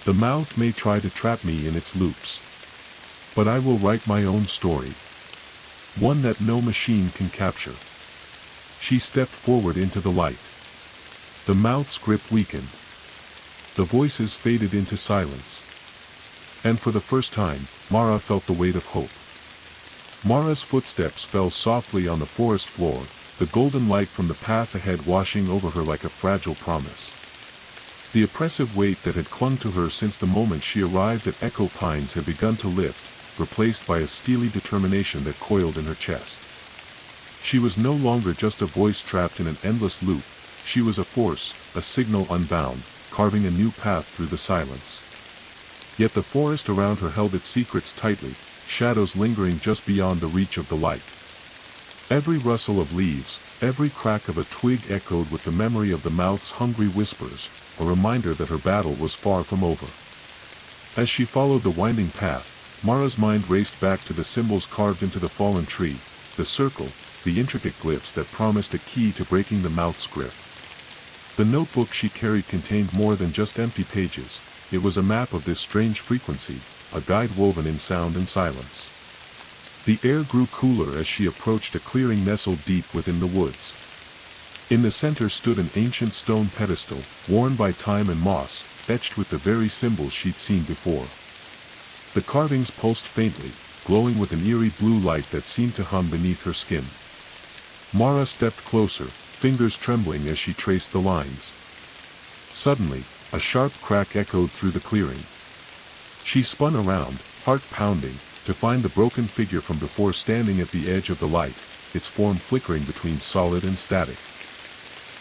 Speaker 1: The mouth may try to trap me in its loops. But I will write my own story. One that no machine can capture. She stepped forward into the light. The mouth's grip weakened. The voices faded into silence. And for the first time, Mara felt the weight of hope. Mara's footsteps fell softly on the forest floor, the golden light from the path ahead washing over her like a fragile promise. The oppressive weight that had clung to her since the moment she arrived at Echo Pines had begun to lift, replaced by a steely determination that coiled in her chest. She was no longer just a voice trapped in an endless loop, she was a force, a signal unbound, carving a new path through the silence. Yet the forest around her held its secrets tightly, shadows lingering just beyond the reach of the light. Every rustle of leaves, every crack of a twig echoed with the memory of the mouth's hungry whispers, a reminder that her battle was far from over. As she followed the winding path, Mara's mind raced back to the symbols carved into the fallen tree, the circle, the intricate glyphs that promised a key to breaking the mouth's grip. The notebook she carried contained more than just empty pages, it was a map of this strange frequency, a guide woven in sound and silence. The air grew cooler as she approached a clearing nestled deep within the woods. In the center stood an ancient stone pedestal, worn by time and moss, etched with the very symbols she'd seen before. The carvings pulsed faintly, glowing with an eerie blue light that seemed to hum beneath her skin. Mara stepped closer, fingers trembling as she traced the lines. Suddenly, a sharp crack echoed through the clearing. She spun around, heart pounding, to find the broken figure from before standing at the edge of the light, its form flickering between solid and static.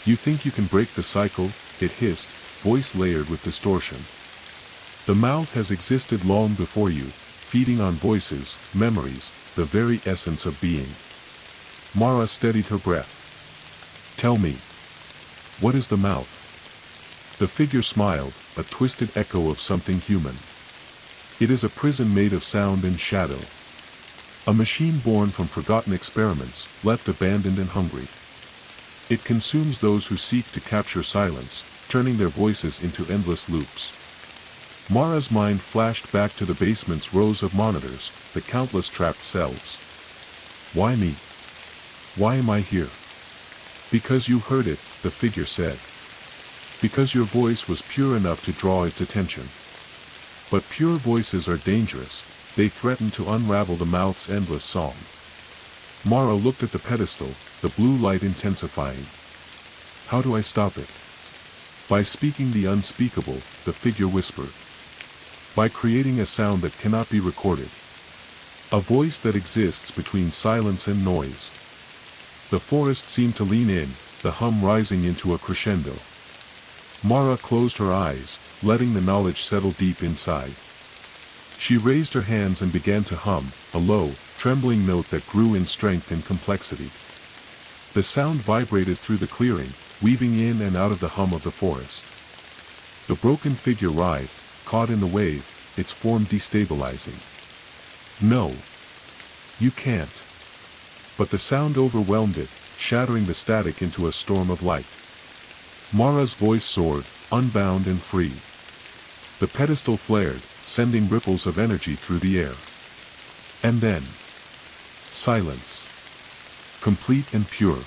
Speaker 1: You think you can break the cycle? It hissed, voice layered with distortion. The mouth has existed long before you, feeding on voices, memories, the very essence of being. Mara steadied her breath. Tell me. What is the mouth? The figure smiled, a twisted echo of something human. It is a prison made of sound and shadow. A machine born from forgotten experiments, left abandoned and hungry. It consumes those who seek to capture silence, turning their voices into endless loops. Mara's mind flashed back to the basement's rows of monitors, the countless trapped cells. Why me? Why am I here? Because you heard it, the figure said. Because your voice was pure enough to draw its attention. But pure voices are dangerous, they threaten to unravel the mouth's endless song. Mara looked at the pedestal, the blue light intensifying. How do I stop it? By speaking the unspeakable, the figure whispered. By creating a sound that cannot be recorded. A voice that exists between silence and noise. The forest seemed to lean in, the hum rising into a crescendo. Mara closed her eyes, letting the knowledge settle deep inside. She raised her hands and began to hum, a low, trembling note that grew in strength and complexity. The sound vibrated through the clearing, weaving in and out of the hum of the forest. The broken figure writhed, caught in the wave, its form destabilizing. No. You can't. But the sound overwhelmed it, shattering the static into a storm of light. Mara's voice soared, unbound and free. The pedestal flared, sending ripples of energy through the air. And then, silence. Complete and pure.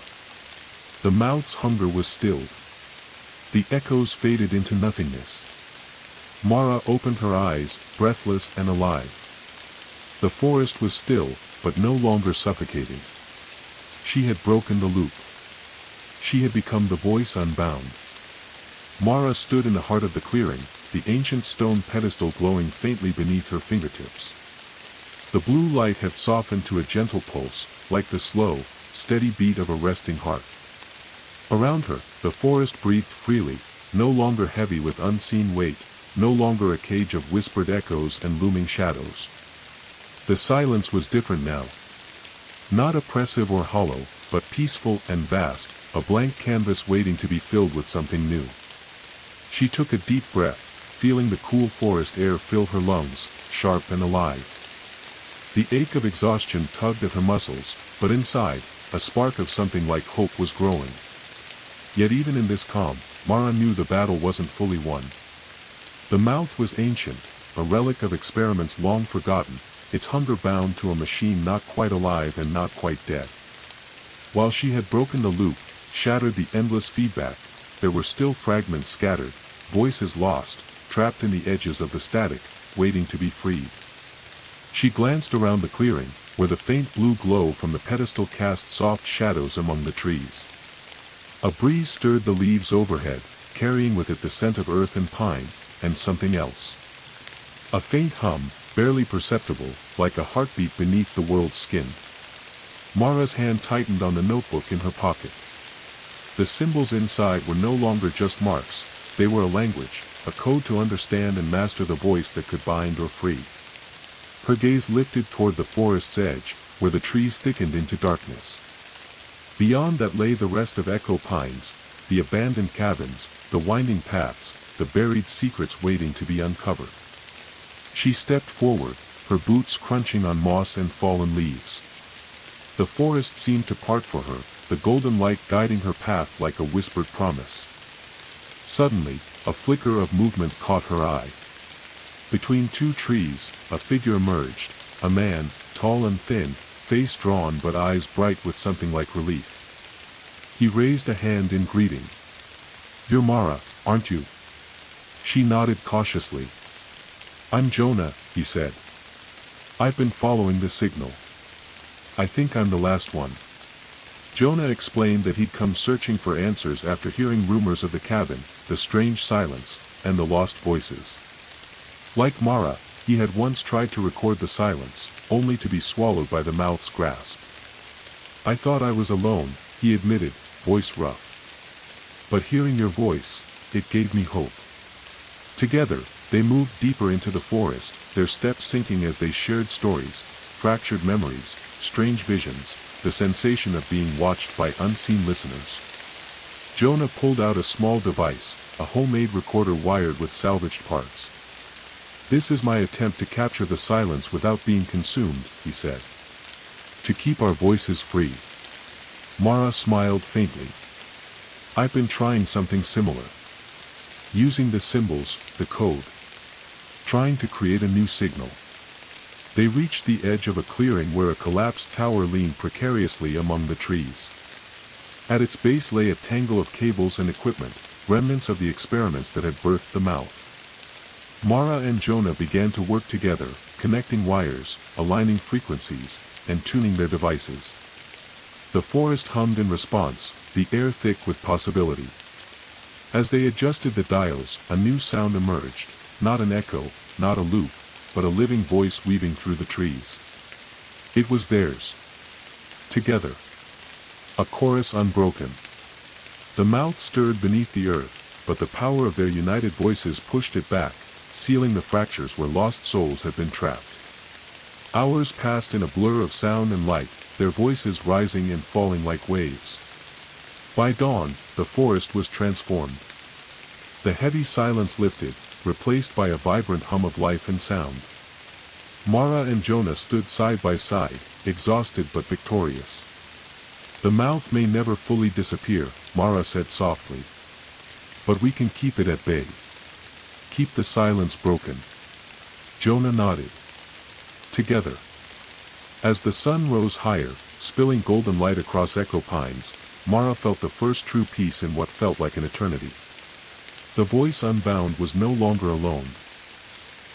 Speaker 1: The mouth's hunger was stilled. The echoes faded into nothingness. Mara opened her eyes, breathless and alive. The forest was still, but no longer suffocating. She had broken the loop. She had become the voice unbound. Mara stood in the heart of the clearing, the ancient stone pedestal glowing faintly beneath her fingertips. The blue light had softened to a gentle pulse, like the slow, steady beat of a resting heart. Around her, the forest breathed freely, no longer heavy with unseen weight, no longer a cage of whispered echoes and looming shadows. The silence was different now. Not oppressive or hollow, but peaceful and vast, a blank canvas waiting to be filled with something new. She took a deep breath, feeling the cool forest air fill her lungs, sharp and alive. The ache of exhaustion tugged at her muscles, but inside, a spark of something like hope was growing. Yet even in this calm, Mara knew the battle wasn't fully won. The mouth was ancient, a relic of experiments long forgotten, its hunger bound to a machine not quite alive and not quite dead. While she had broken the loop, shattered the endless feedback, there were still fragments scattered, voices lost, trapped in the edges of the static, waiting to be freed. She glanced around the clearing, where the faint blue glow from the pedestal cast soft shadows among the trees. A breeze stirred the leaves overhead, carrying with it the scent of earth and pine, and something else. A faint hum, barely perceptible, like a heartbeat beneath the world's skin. Mara's hand tightened on the notebook in her pocket. The symbols inside were no longer just marks, they were a language, a code to understand and master the voice that could bind or free. Her gaze lifted toward the forest's edge, where the trees thickened into darkness. Beyond that lay the rest of Echo Pines, the abandoned cabins, the winding paths, the buried secrets waiting to be uncovered. She stepped forward, her boots crunching on moss and fallen leaves. The forest seemed to part for her, the golden light guiding her path like a whispered promise. Suddenly, a flicker of movement caught her eye. Between two trees, a figure emerged, a man, tall and thin, face drawn but eyes bright with something like relief. He raised a hand in greeting. "You're Mara, aren't you?" She nodded cautiously. "I'm Jonah," he said. "I've been following the signal. I think I'm the last one." Jonah explained that he'd come searching for answers after hearing rumors of the cabin, the strange silence, and the lost voices. Like Mara, he had once tried to record the silence, only to be swallowed by the mouth's grasp. "I thought I was alone," he admitted, voice rough. "But hearing your voice, it gave me hope." Together, they moved deeper into the forest, their steps sinking as they shared stories, fractured memories, strange visions, the sensation of being watched by unseen listeners. Jonah pulled out a small device, a homemade recorder wired with salvaged parts. "This is my attempt to capture the silence without being consumed," he said. "To keep our voices free." Mara smiled faintly. "I've been trying something similar. Using the symbols, the code. Trying to create a new signal." They reached the edge of a clearing where a collapsed tower leaned precariously among the trees. At its base lay a tangle of cables and equipment, remnants of the experiments that had birthed the mouth. Mara and Jonah began to work together, connecting wires, aligning frequencies, and tuning their devices. The forest hummed in response, the air thick with possibility. As they adjusted the dials, a new sound emerged, not an echo, not a loop, but a living voice weaving through the trees. It was theirs. Together. A chorus unbroken. The mouth stirred beneath the earth, but the power of their united voices pushed it back, sealing the fractures where lost souls had been trapped. Hours passed in a blur of sound and light, their voices rising and falling like waves. By dawn, the forest was transformed. The heavy silence lifted, replaced by a vibrant hum of life and sound. Mara and Jonah stood side by side, exhausted but victorious. The mouth may never fully disappear, Mara said softly. But we can keep it at bay. Keep the silence broken. Jonah nodded. Together. As the sun rose higher, spilling golden light across echo pines, Mara felt the first true peace in what felt like an eternity. The voice unbound was no longer alone.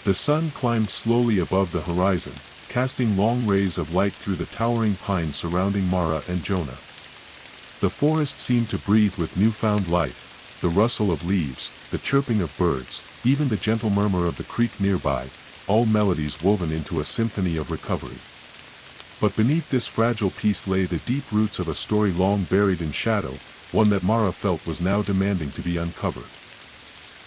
Speaker 1: The sun climbed slowly above the horizon, casting long rays of light through the towering pines surrounding Mara and Jonah. The forest seemed to breathe with newfound life, the rustle of leaves, the chirping of birds, even the gentle murmur of the creek nearby, all melodies woven into a symphony of recovery. But beneath this fragile peace lay the deep roots of a story long buried in shadow, one that Mara felt was now demanding to be uncovered.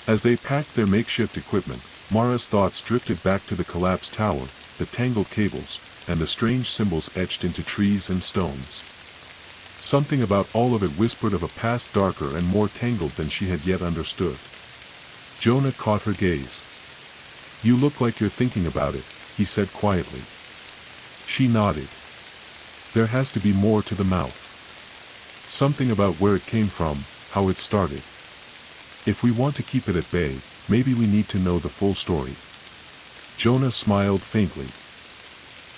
Speaker 1: As they packed their makeshift equipment, Mara's thoughts drifted back to the collapsed tower, the tangled cables, and the strange symbols etched into trees and stones. Something about all of it whispered of a past darker and more tangled than she had yet understood. Jonah caught her gaze. "You look like you're thinking about it," he said quietly. She nodded. "There has to be more to the mouth. Something about where it came from, how it started. If we want to keep it at bay, maybe we need to know the full story." Jonah smiled faintly.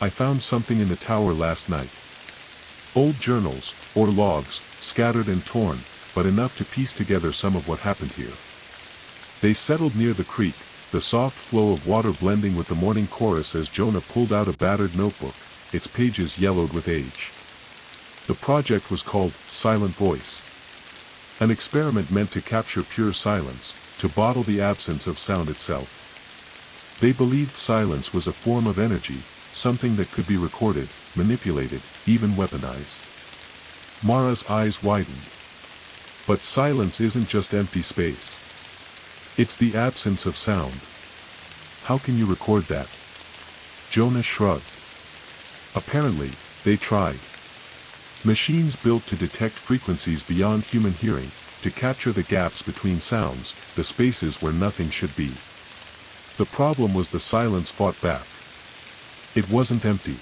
Speaker 1: "I found something in the tower last night. Old journals, or logs, scattered and torn, but enough to piece together some of what happened here." They settled near the creek, the soft flow of water blending with the morning chorus as Jonah pulled out a battered notebook, its pages yellowed with age. The project was called Silent Voice. An experiment meant to capture pure silence, to bottle the absence of sound itself. They believed silence was a form of energy, something that could be recorded, manipulated, even weaponized. Mara's eyes widened. But silence isn't just empty space. It's the absence of sound. How can you record that? Jonah shrugged. Apparently, they tried. Machines built to detect frequencies beyond human hearing, to capture the gaps between sounds, the spaces where nothing should be. The problem was the silence fought back. It wasn't empty.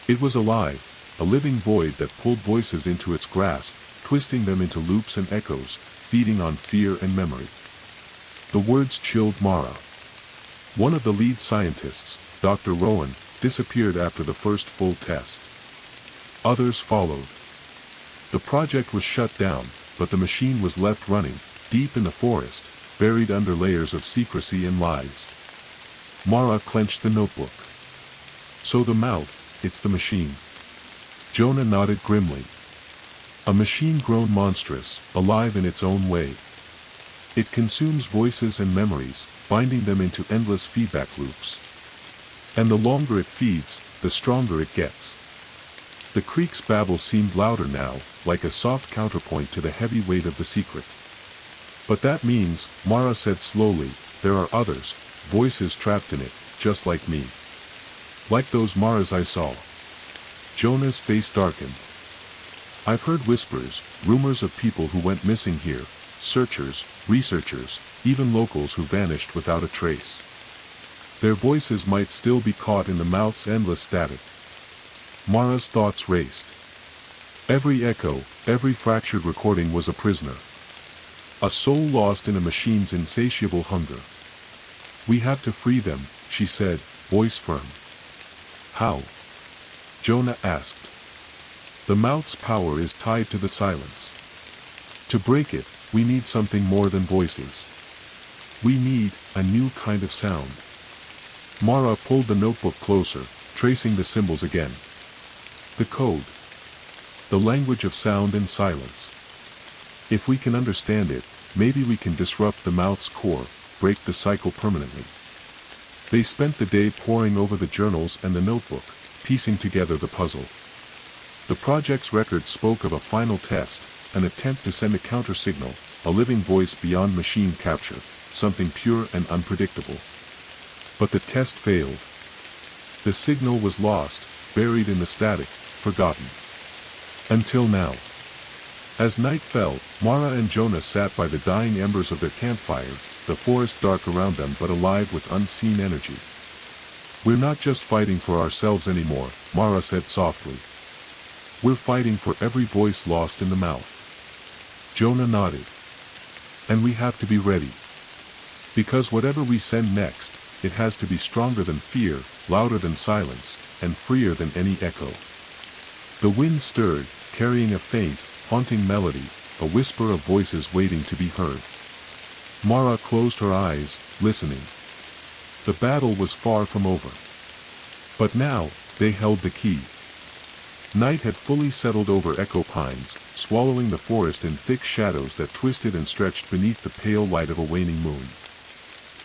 Speaker 1: It was alive, a living void that pulled voices into its grasp, twisting them into loops and echoes, feeding on fear and memory. The words chilled Mara. One of the lead scientists, Dr. Rowan, disappeared after the first full test. Others followed. The project was shut down, but the machine was left running, deep in the forest, buried under layers of secrecy and lies. Mara clenched the notebook. So the mouth, it's the machine. Jonah nodded grimly. A machine grown monstrous, alive in its own way. It consumes voices and memories, binding them into endless feedback loops. And the longer it feeds, the stronger it gets. The creek's babble seemed louder now, like a soft counterpoint to the heavy weight of the secret. But that means, Mara said slowly, there are others, voices trapped in it, just like me. Like those Maras I saw. Jonah's face darkened. I've heard whispers, rumors of people who went missing here, searchers, researchers, even locals who vanished without a trace. Their voices might still be caught in the mouth's endless static. Mara's thoughts raced. Every echo, every fractured recording was a prisoner. A soul lost in a machine's insatiable hunger. We have to free them, she said, voice firm. How? Jonah asked. The mouth's power is tied to the silence. To break it, we need something more than voices. We need a new kind of sound. Mara pulled the notebook closer, tracing the symbols again. The code. The language of sound and silence. If we can understand it, maybe we can disrupt the mouth's core, break the cycle permanently. They spent the day poring over the journals and the notebook, piecing together the puzzle. The project's record spoke of a final test, an attempt to send a counter-signal, a living voice beyond machine capture, something pure and unpredictable. But the test failed. The signal was lost, buried in the static, forgotten. Until now. As night fell, Mara and Jonah sat by the dying embers of their campfire, the forest dark around them but alive with unseen energy. "We're not just fighting for ourselves anymore," Mara said softly. "We're fighting for every voice lost in the mouth." Jonah nodded. "And we have to be ready. Because whatever we send next, it has to be stronger than fear, louder than silence, and freer than any echo." The wind stirred, carrying a faint, haunting melody, a whisper of voices waiting to be heard. Mara closed her eyes, listening. The battle was far from over. But now, they held the key. Night had fully settled over Echo Pines, swallowing the forest in thick shadows that twisted and stretched beneath the pale light of a waning moon.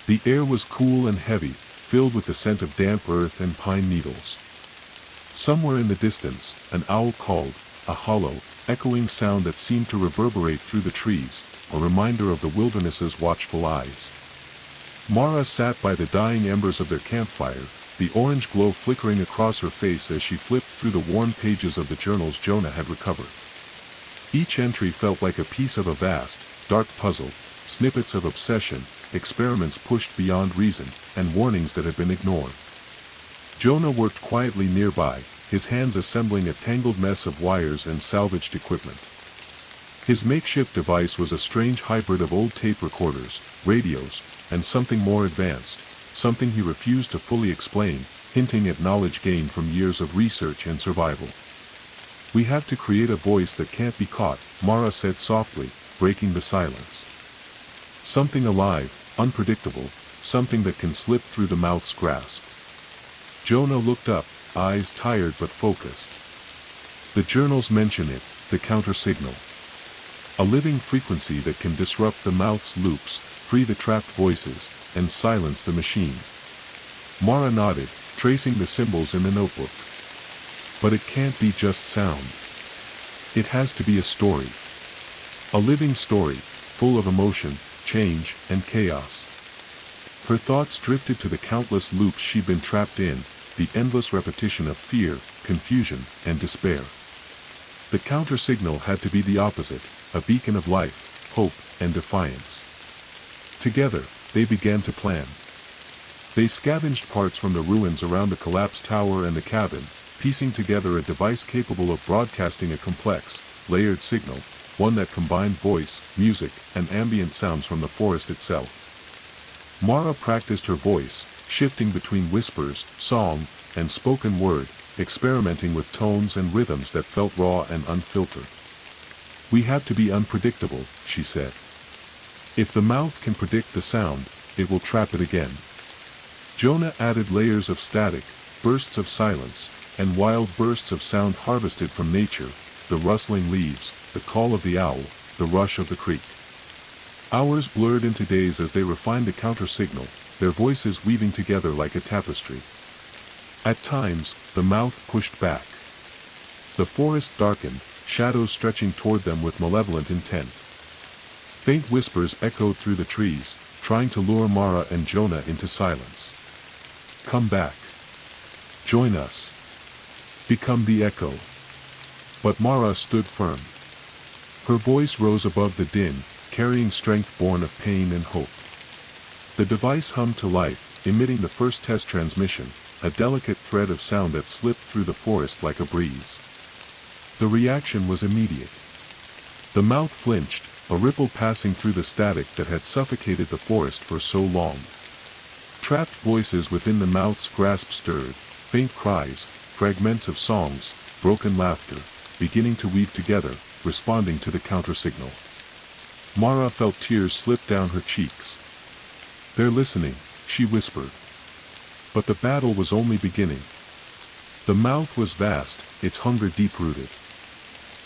Speaker 1: The air was cool and heavy, filled with the scent of damp earth and pine needles. Somewhere in the distance, an owl called, a hollow, echoing sound that seemed to reverberate through the trees, a reminder of the wilderness's watchful eyes. Mara sat by the dying embers of their campfire, the orange glow flickering across her face as she flipped through the worn pages of the journals Jonah had recovered. Each entry felt like a piece of a vast, dark puzzle, snippets of obsession, experiments pushed beyond reason, and warnings that had been ignored. Jonah worked quietly nearby, his hands assembling a tangled mess of wires and salvaged equipment. His makeshift device was a strange hybrid of old tape recorders, radios, and something more advanced, something he refused to fully explain, hinting at knowledge gained from years of research and survival. "We have to create a voice that can't be caught," Mara said softly, breaking the silence. "Something alive, unpredictable, something that can slip through the mouth's grasp." Jonah looked up, eyes tired but focused. "The journals mention it, the counter-signal. A living frequency that can disrupt the mouth's loops, free the trapped voices, and silence the machine." Mara nodded, tracing the symbols in the notebook. "But it can't be just sound. It has to be a story. A living story, full of emotion, change, and chaos." Her thoughts drifted to the countless loops she'd been trapped in, the endless repetition of fear, confusion, and despair. The counter-signal had to be the opposite, a beacon of life, hope, and defiance. Together, they began to plan. They scavenged parts from the ruins around the collapsed tower and the cabin, piecing together a device capable of broadcasting a complex, layered signal, one that combined voice, music, and ambient sounds from the forest itself. Mara practiced her voice, shifting between whispers, song, and spoken word, experimenting with tones and rhythms that felt raw and unfiltered. "We have to be unpredictable," she said. "If the mouth can predict the sound, it will trap it again." Jonah added layers of static, bursts of silence, and wild bursts of sound harvested from nature, the rustling leaves, the call of the owl, the rush of the creek. Hours blurred into days as they refined the counter-signal, their voices weaving together like a tapestry. At times, the mouth pushed back. The forest darkened, shadows stretching toward them with malevolent intent. Faint whispers echoed through the trees, trying to lure Mara and Jonah into silence. "Come back. Join us. Become the echo." But Mara stood firm. Her voice rose above the din, carrying strength born of pain and hope. The device hummed to life, emitting the first test transmission, a delicate thread of sound that slipped through the forest like a breeze. The reaction was immediate. The mouth flinched, a ripple passing through the static that had suffocated the forest for so long. Trapped voices within the mouth's grasp stirred, faint cries, fragments of songs, broken laughter, beginning to weave together, responding to the counter-signal. Mara felt tears slip down her cheeks. "They're listening," she whispered. But the battle was only beginning. The mouth was vast, its hunger deep-rooted.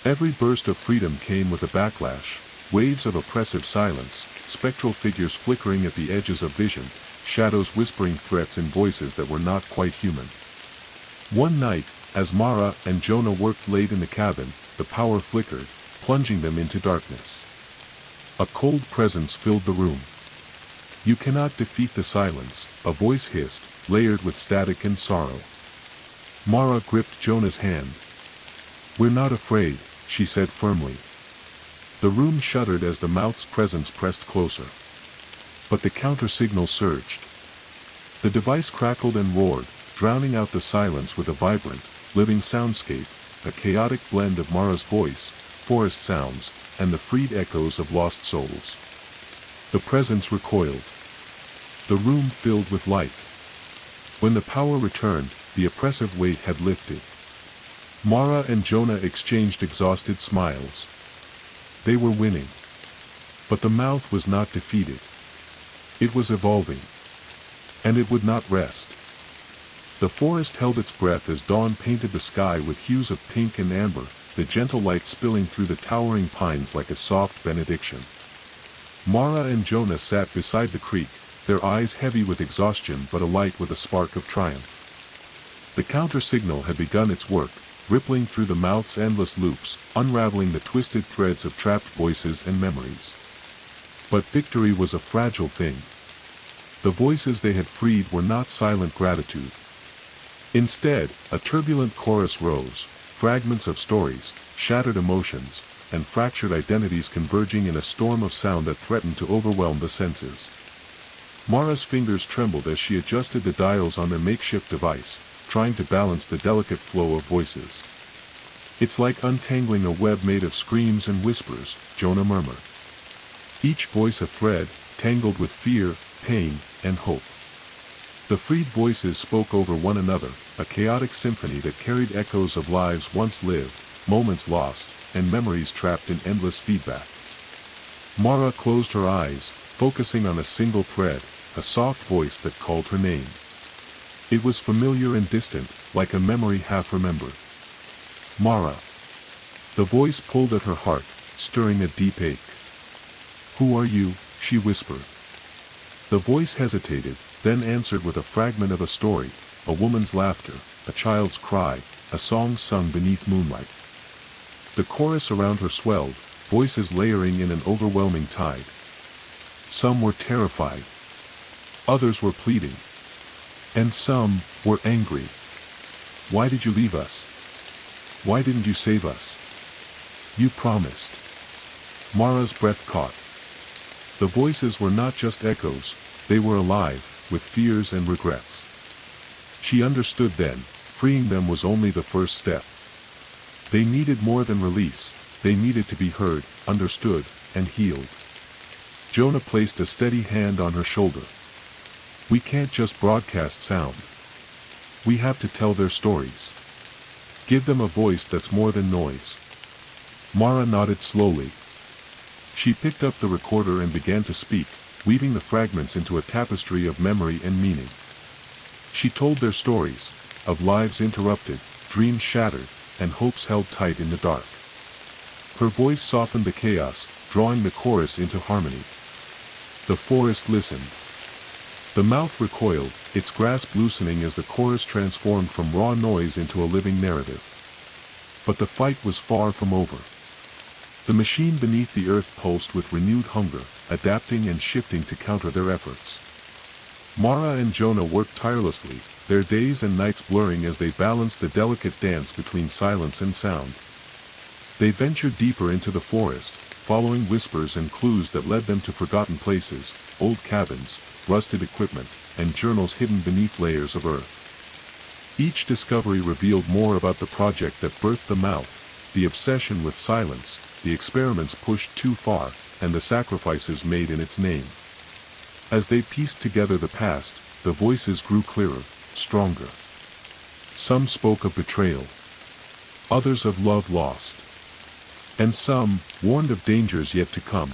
Speaker 1: Every burst of freedom came with a backlash, waves of oppressive silence, spectral figures flickering at the edges of vision, shadows whispering threats in voices that were not quite human. One night, as Mara and Jonah worked late in the cabin, the power flickered, plunging them into darkness. A cold presence filled the room. "You cannot defeat the silence," a voice hissed, layered with static and sorrow. Mara gripped Jonah's hand. "We're not afraid," she said firmly. The room shuddered as the mouth's presence pressed closer. But the counter-signal surged. The device crackled and roared, drowning out the silence with a vibrant, living soundscape, a chaotic blend of Mara's voice, forest sounds, and the freed echoes of lost souls. The presence recoiled. The room filled with light. When the power returned, the oppressive weight had lifted. Mara and Jonah exchanged exhausted smiles. They were winning. But the mouth was not defeated. It was evolving. And it would not rest. The forest held its breath as dawn painted the sky with hues of pink and amber, the gentle light spilling through the towering pines like a soft benediction. Mara and Jonah sat beside the creek, their eyes heavy with exhaustion but alight with a spark of triumph. The counter-signal had begun its work, rippling through the mouth's endless loops, unraveling the twisted threads of trapped voices and memories. But victory was a fragile thing. The voices they had freed were not silent gratitude. Instead, a turbulent chorus rose, fragments of stories, shattered emotions, and fractured identities converging in a storm of sound that threatened to overwhelm the senses. Mara's fingers trembled as she adjusted the dials on their makeshift device, trying to balance the delicate flow of voices. "It's like untangling a web made of screams and whispers," Jonah murmured. Each voice a thread, tangled with fear, pain, and hope. The freed voices spoke over one another, a chaotic symphony that carried echoes of lives once lived, moments lost, and memories trapped in endless feedback. Mara closed her eyes, focusing on a single thread, a soft voice that called her name. It was familiar and distant, like a memory half remembered. "Mara." The voice pulled at her heart, stirring a deep ache. "Who are you?" she whispered. The voice hesitated, then answered with a fragment of a story, a woman's laughter, a child's cry, a song sung beneath moonlight. The chorus around her swelled, voices layering in an overwhelming tide. Some were terrified. Others were pleading. And some were angry. "Why did you leave us? Why didn't you save us? You promised." Mara's breath caught. The voices were not just echoes, they were alive, with fears and regrets. She understood then, freeing them was only the first step. They needed more than release, they needed to be heard, understood, and healed. Jonah placed a steady hand on her shoulder. "We can't just broadcast sound. We have to tell their stories. Give them a voice that's more than noise." Mara nodded slowly. She picked up the recorder and began to speak, weaving the fragments into a tapestry of memory and meaning. She told their stories, of lives interrupted, dreams shattered, and hopes held tight in the dark. Her voice softened the chaos, drawing the chorus into harmony. The forest listened. The mouth recoiled, its grasp loosening as the chorus transformed from raw noise into a living narrative. But the fight was far from over. The machine beneath the earth pulsed with renewed hunger, adapting and shifting to counter their efforts. Mara and Jonah worked tirelessly, their days and nights blurring as they balanced the delicate dance between silence and sound. They ventured deeper into the forest, following whispers and clues that led them to forgotten places, old cabins, rusted equipment, and journals hidden beneath layers of earth. Each discovery revealed more about the project that birthed the mouth, the obsession with silence, the experiments pushed too far, and the sacrifices made in its name. As they pieced together the past, the voices grew clearer, stronger. Some spoke of betrayal. Others of love lost. And some warned of dangers yet to come.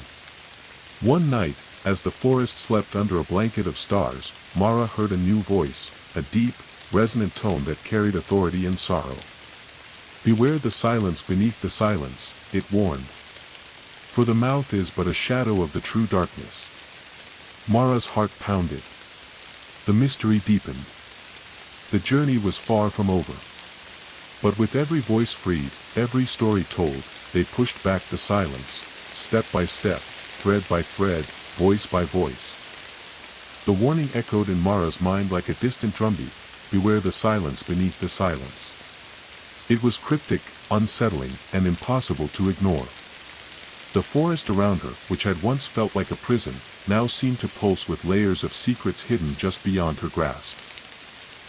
Speaker 1: One night, as the forest slept under a blanket of stars, Mara heard a new voice, a deep, resonant tone that carried authority and sorrow. Beware the silence beneath the silence, it warned. For the mouth is but a shadow of the true darkness. Mara's heart pounded. The mystery deepened. The journey was far from over. But with every voice freed, every story told, they pushed back the silence, step by step, thread by thread, voice by voice. The warning echoed in Mara's mind like a distant drumbeat, beware the silence beneath the silence. It was cryptic, unsettling, and impossible to ignore. The forest around her, which had once felt like a prison, now seemed to pulse with layers of secrets hidden just beyond her grasp.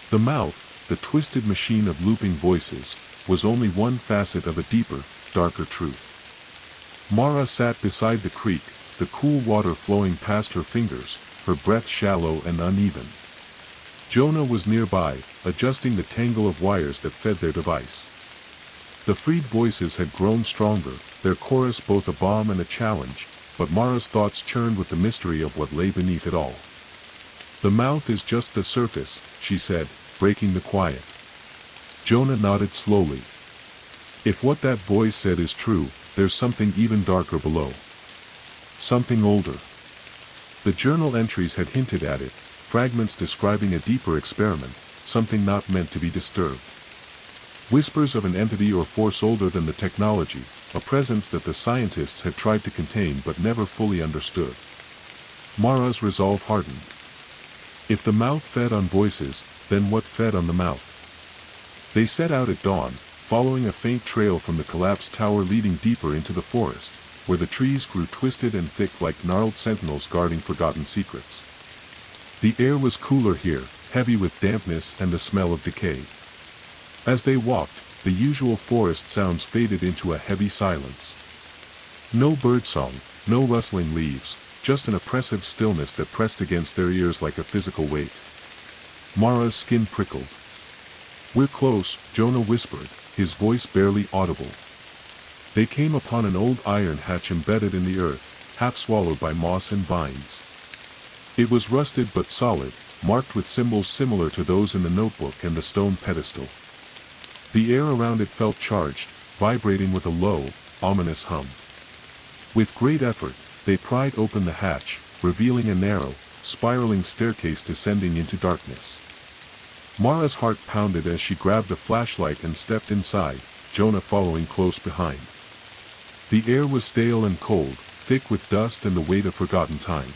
Speaker 1: The mouth, the twisted machine of looping voices, was only one facet of a deeper, darker truth. Mara sat beside the creek, the cool water flowing past her fingers, her breath shallow and uneven. Jonah was nearby, adjusting the tangle of wires that fed their device. The freed voices had grown stronger, their chorus both a balm and a challenge, but Mara's thoughts churned with the mystery of what lay beneath it all. The mouth is just the surface, she said, breaking the quiet. Jonah nodded slowly. If what that voice said is true, there's something even darker below. Something older. The journal entries had hinted at it, fragments describing a deeper experiment, something not meant to be disturbed. Whispers of an entity or force older than the technology, a presence that the scientists had tried to contain but never fully understood. Mara's resolve hardened. If the mouth fed on voices, then what fed on the mouth? They set out at dawn, following a faint trail from the collapsed tower leading deeper into the forest, where the trees grew twisted and thick like gnarled sentinels guarding forgotten secrets. The air was cooler here, heavy with dampness and the smell of decay. As they walked, the usual forest sounds faded into a heavy silence. No birdsong, no rustling leaves, just an oppressive stillness that pressed against their ears like a physical weight. Mara's skin prickled. "We're close," Jonah whispered, his voice barely audible. They came upon an old iron hatch embedded in the earth, half swallowed by moss and vines. It was rusted but solid, marked with symbols similar to those in the notebook and the stone pedestal. The air around it felt charged, vibrating with a low, ominous hum. With great effort, they pried open the hatch, revealing a narrow, spiraling staircase descending into darkness. Mara's heart pounded as she grabbed a flashlight and stepped inside, Jonah following close behind. The air was stale and cold, thick with dust and the weight of forgotten time.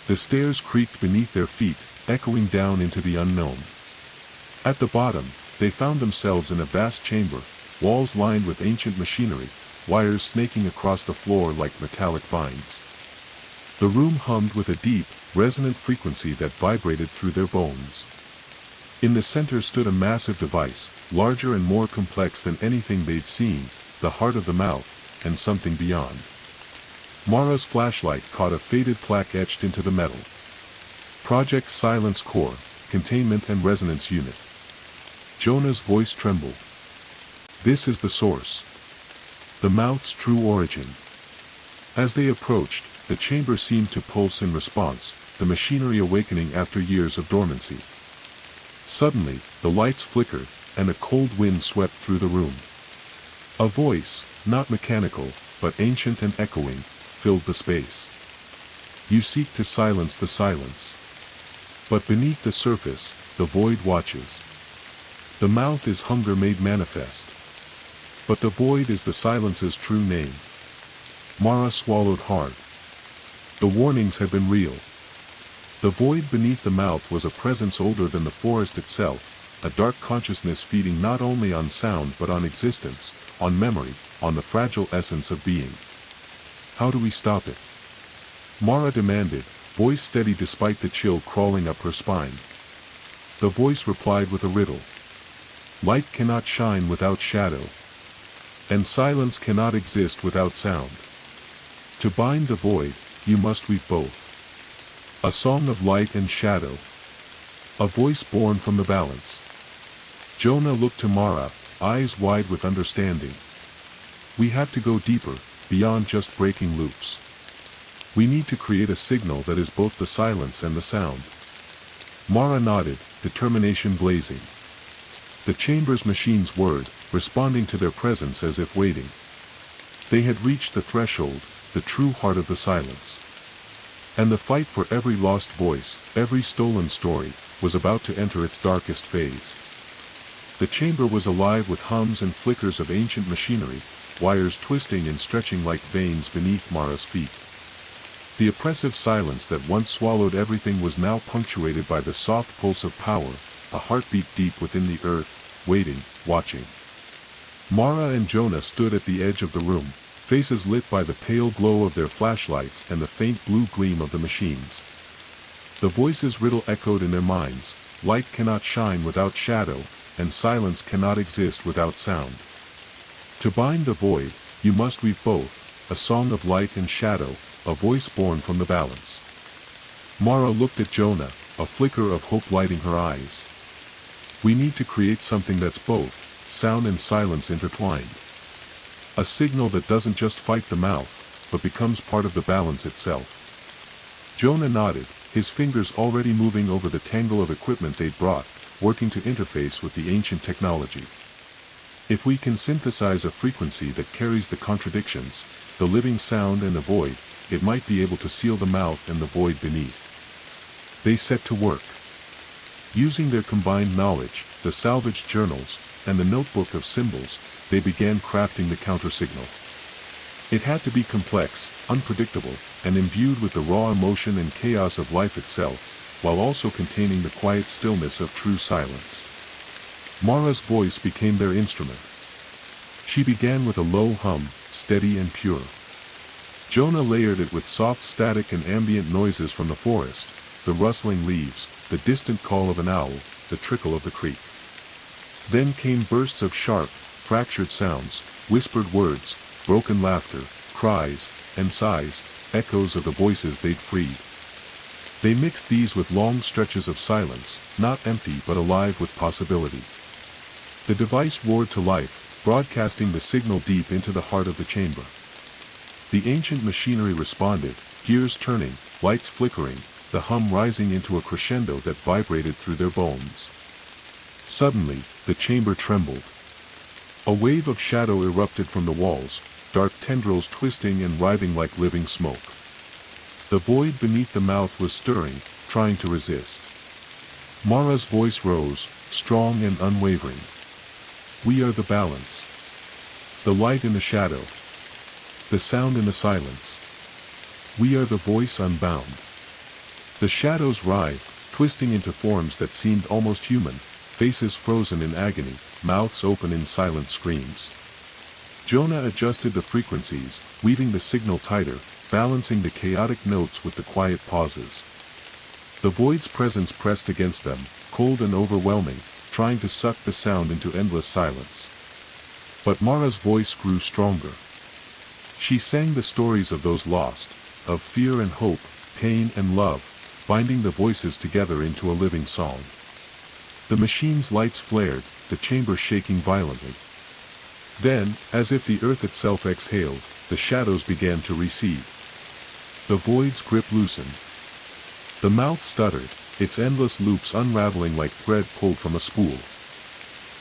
Speaker 1: The stairs creaked beneath their feet, echoing down into the unknown. At the bottom, they found themselves in a vast chamber, walls lined with ancient machinery, wires snaking across the floor like metallic vines. The room hummed with a deep, resonant frequency that vibrated through their bones. In the center stood a massive device, larger and more complex than anything they'd seen, the heart of the mouth, and something beyond. Mara's flashlight caught a faded plaque etched into the metal. Project Silence Core, Containment and Resonance Unit. Jonah's voice trembled. This is the source. The mouth's true origin. As they approached, the chamber seemed to pulse in response, the machinery awakening after years of dormancy. Suddenly, the lights flickered, and a cold wind swept through the room. A voice, not mechanical, but ancient and echoing, filled the space. You seek to silence the silence. But beneath the surface, the void watches. The mouth is hunger made manifest. But the void is the silence's true name. Mara swallowed hard. The warnings had been real. The void beneath the mouth was a presence older than the forest itself, a dark consciousness feeding not only on sound but on existence, on memory, on the fragile essence of being. How do we stop it? Mara demanded, voice steady despite the chill crawling up her spine. The voice replied with a riddle. Light cannot shine without shadow. And silence cannot exist without sound. To bind the void, you must weave both. A song of light and shadow. A voice born from the balance. Jonah looked to Mara, eyes wide with understanding. We have to go deeper, beyond just breaking loops. We need to create a signal that is both the silence and the sound. Mara nodded, determination blazing. The chamber's machines whirred, responding to their presence as if waiting. They had reached the threshold, the true heart of the silence. And the fight for every lost voice, every stolen story, was about to enter its darkest phase. The chamber was alive with hums and flickers of ancient machinery, wires twisting and stretching like veins beneath Mara's feet. The oppressive silence that once swallowed everything was now punctuated by the soft pulse of power, a heartbeat deep within the earth, waiting, watching. Mara and Jonah stood at the edge of the room, faces lit by the pale glow of their flashlights and the faint blue gleam of the machines. The voices' riddle echoed in their minds: light cannot shine without shadow, and silence cannot exist without sound. To bind the void, you must weave both, a song of light and shadow, a voice born from the balance. Mara looked at Jonah, a flicker of hope lighting her eyes. We need to create something that's both, sound and silence intertwined. A signal that doesn't just fight the mouth, but becomes part of the balance itself. Jonah nodded, his fingers already moving over the tangle of equipment they'd brought, working to interface with the ancient technology. If we can synthesize a frequency that carries the contradictions, the living sound and the void, it might be able to seal the mouth and the void beneath. They set to work. Using their combined knowledge, the salvaged journals, and the notebook of symbols, they began crafting the countersignal. It had to be complex, unpredictable, and imbued with the raw emotion and chaos of life itself, while also containing the quiet stillness of true silence. Mara's voice became their instrument. She began with a low hum, steady and pure. Jonah layered it with soft static and ambient noises from the forest, the rustling leaves, the distant call of an owl, the trickle of the creek. Then came bursts of sharp, fractured sounds, whispered words, broken laughter, cries, and sighs, echoes of the voices they'd freed. They mixed these with long stretches of silence, not empty but alive with possibility. The device roared to life, broadcasting the signal deep into the heart of the chamber. The ancient machinery responded, gears turning, lights flickering, the hum rising into a crescendo that vibrated through their bones. Suddenly, the chamber trembled. A wave of shadow erupted from the walls, dark tendrils twisting and writhing like living smoke. The void beneath the mouth was stirring, trying to resist. Mara's voice rose, strong and unwavering. We are the balance. The light in the shadow. The sound in the silence. We are the voice unbound. The shadows writhed, twisting into forms that seemed almost human, faces frozen in agony, mouths open in silent screams. Jonah adjusted the frequencies, weaving the signal tighter, balancing the chaotic notes with the quiet pauses. The void's presence pressed against them, cold and overwhelming, trying to suck the sound into endless silence. But Mara's voice grew stronger. She sang the stories of those lost, of fear and hope, pain and love, binding the voices together into a living song. The machine's lights flared, the chamber shaking violently. Then, as if the earth itself exhaled, the shadows began to recede. The void's grip loosened. The mouth stuttered, its endless loops unraveling like thread pulled from a spool.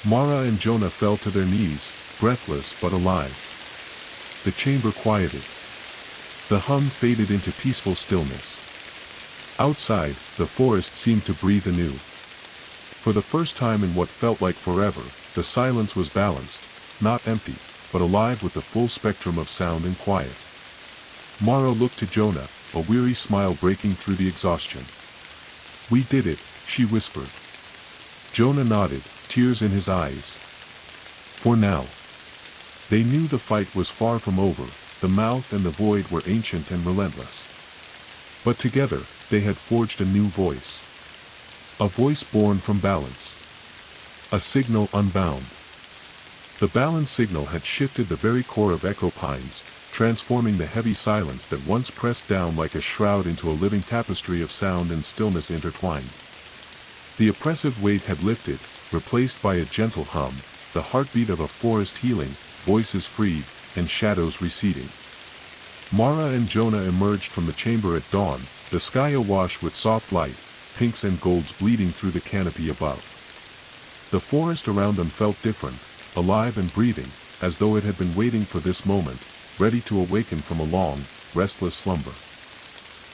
Speaker 1: Mara and Jonah fell to their knees, breathless but alive. The chamber quieted. The hum faded into peaceful stillness. Outside, the forest seemed to breathe anew. For the first time in what felt like forever, the silence was balanced, not empty, but alive with the full spectrum of sound and quiet. Mara looked to Jonah, a weary smile breaking through the exhaustion. We did it, she whispered. Jonah nodded, tears in his eyes. For now. They knew the fight was far from over, the mouth and the void were ancient and relentless. But together, they had forged a new voice. A voice born from balance. A signal unbound. The balance signal had shifted the very core of Echo Pines, transforming the heavy silence that once pressed down like a shroud into a living tapestry of sound and stillness intertwined. The oppressive weight had lifted, replaced by a gentle hum, the heartbeat of a forest healing, voices freed, and shadows receding. Mara and Jonah emerged from the chamber at dawn, the sky awash with soft light, pinks and golds bleeding through the canopy above. The forest around them felt different, alive and breathing, as though it had been waiting for this moment, ready to awaken from a long, restless slumber.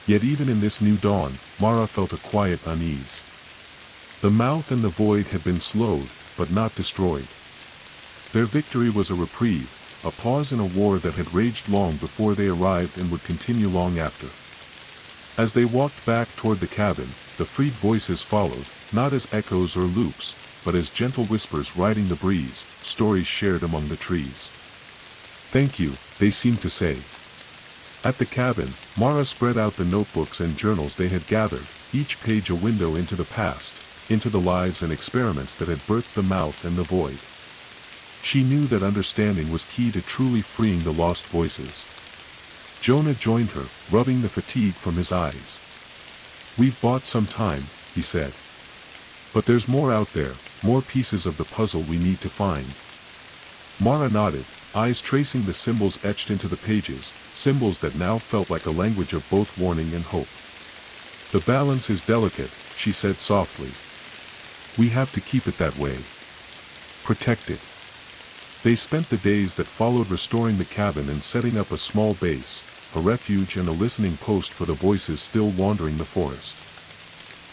Speaker 1: Yet even in this new dawn, Mara felt a quiet unease. The mouth and the void had been slowed, but not destroyed. Their victory was a reprieve, a pause in a war that had raged long before they arrived and would continue long after. As they walked back toward the cabin, the freed voices followed, not as echoes or loops, but as gentle whispers riding the breeze, stories shared among the trees. "Thank you," they seemed to say. At the cabin, Mara spread out the notebooks and journals they had gathered, each page a window into the past, into the lives and experiments that had birthed the mouth and the void. She knew that understanding was key to truly freeing the lost voices. Jonah joined her, rubbing the fatigue from his eyes. "We've bought some time," he said. "But there's more out there, more pieces of the puzzle we need to find." Mara nodded, eyes tracing the symbols etched into the pages, symbols that now felt like a language of both warning and hope. "The balance is delicate," she said softly. "We have to keep it that way. Protect it." They spent the days that followed restoring the cabin and setting up a small base, a refuge and a listening post for the voices still wandering the forest.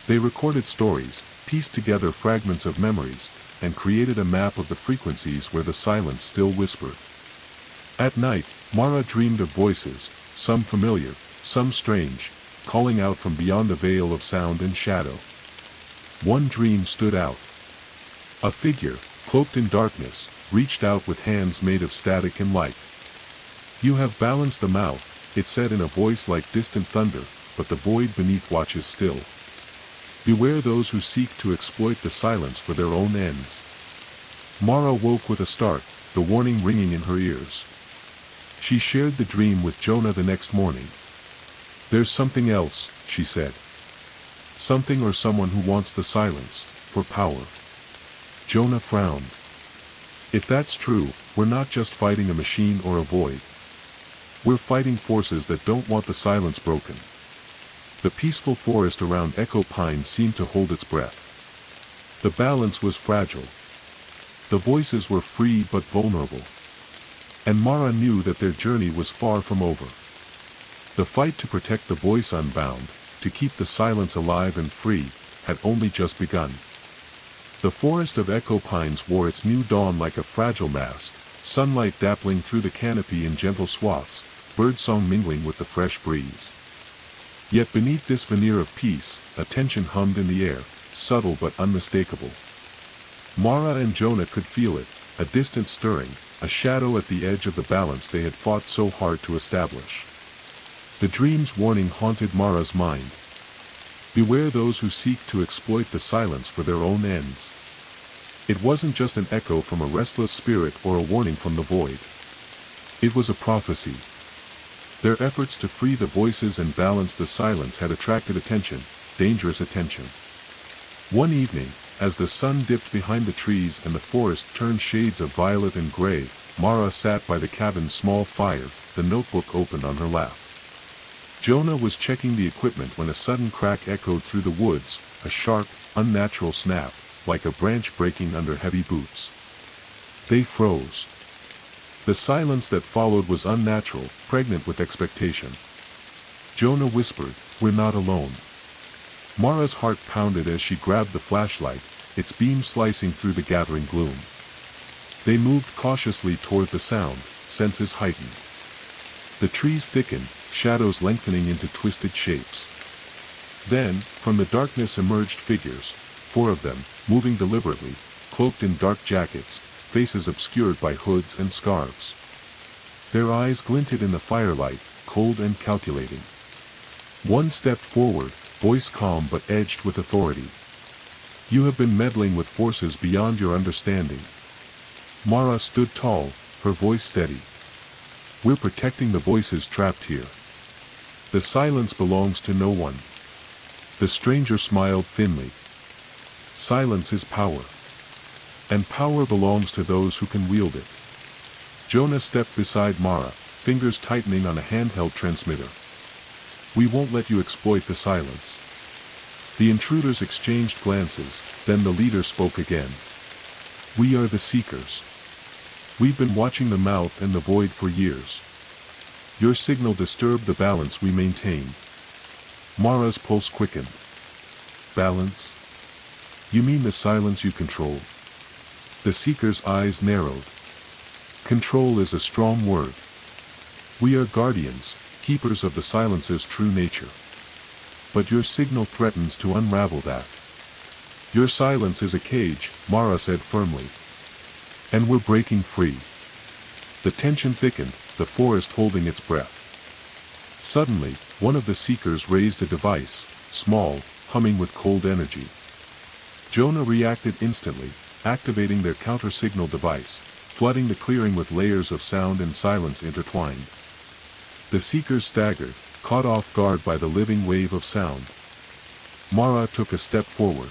Speaker 1: They recorded stories, pieced together fragments of memories, and created a map of the frequencies where the silence still whispered. At night, Mara dreamed of voices, some familiar, some strange, calling out from beyond the veil of sound and shadow. One dream stood out. A figure, cloaked in darkness, reached out with hands made of static and light. "You have balanced the mouth," it said in a voice like distant thunder, but the void beneath watches still. "Beware those who seek to exploit the silence for their own ends." Mara woke with a start, the warning ringing in her ears. She shared the dream with Jonah the next morning. "There's something else," she said. "Something or someone who wants the silence, for power." Jonah frowned. "If that's true, we're not just fighting a machine or a void. We're fighting forces that don't want the silence broken." The peaceful forest around Echo Pine seemed to hold its breath. The balance was fragile. The voices were free but vulnerable. And Mara knew that their journey was far from over. The fight to protect the voice unbound, to keep the silence alive and free, had only just begun. The forest of Echo Pines wore its new dawn like a fragile mask, sunlight dappling through the canopy in gentle swaths, birdsong mingling with the fresh breeze. Yet beneath this veneer of peace, a tension hummed in the air, subtle but unmistakable. Mara and Jonah could feel it, a distant stirring, a shadow at the edge of the balance they had fought so hard to establish. The dream's warning haunted Mara's mind. "Beware those who seek to exploit the silence for their own ends." It wasn't just an echo from a restless spirit or a warning from the void. It was a prophecy. Their efforts to free the voices and balance the silence had attracted attention, dangerous attention. One evening, as the sun dipped behind the trees and the forest turned shades of violet and gray, Mara sat by the cabin's small fire, the notebook opened on her lap. Jonah was checking the equipment when a sudden crack echoed through the woods, a sharp, unnatural snap, like a branch breaking under heavy boots. They froze. The silence that followed was unnatural, pregnant with expectation. Jonah whispered, "We're not alone." Mara's heart pounded as she grabbed the flashlight, its beam slicing through the gathering gloom. They moved cautiously toward the sound, senses heightened. The trees thickened, shadows lengthening into twisted shapes. Then, from the darkness emerged figures, 4 of them, moving deliberately, cloaked in dark jackets, faces obscured by hoods and scarves. Their eyes glinted in the firelight, cold and calculating. One stepped forward, voice calm but edged with authority. "You have been meddling with forces beyond your understanding." Mara stood tall, her voice steady. "We're protecting the voices trapped here. The silence belongs to no one." The stranger smiled thinly. "Silence is power. And power belongs to those who can wield it." Jonah stepped beside Mara, fingers tightening on a handheld transmitter. "We won't let you exploit the silence." The intruders exchanged glances, then the leader spoke again. "We are the seekers. We've been watching the mouth and the void for years. Your signal disturbed the balance we maintain. Mara's pulse quickened. Balance? You mean the silence you control? The seeker's eyes narrowed. Control is a strong word. We are guardians, keepers of the silence's true nature. But your signal threatens to unravel that. Your silence is a cage, Mara said firmly. And we're breaking free. The tension thickened, the forest holding its breath. Suddenly, one of the seekers raised a device, small, humming with cold energy. Jonah reacted instantly, activating their counter-signal device, flooding the clearing with layers of sound and silence intertwined. The seekers staggered, caught off guard by the living wave of sound. Mara took a step forward.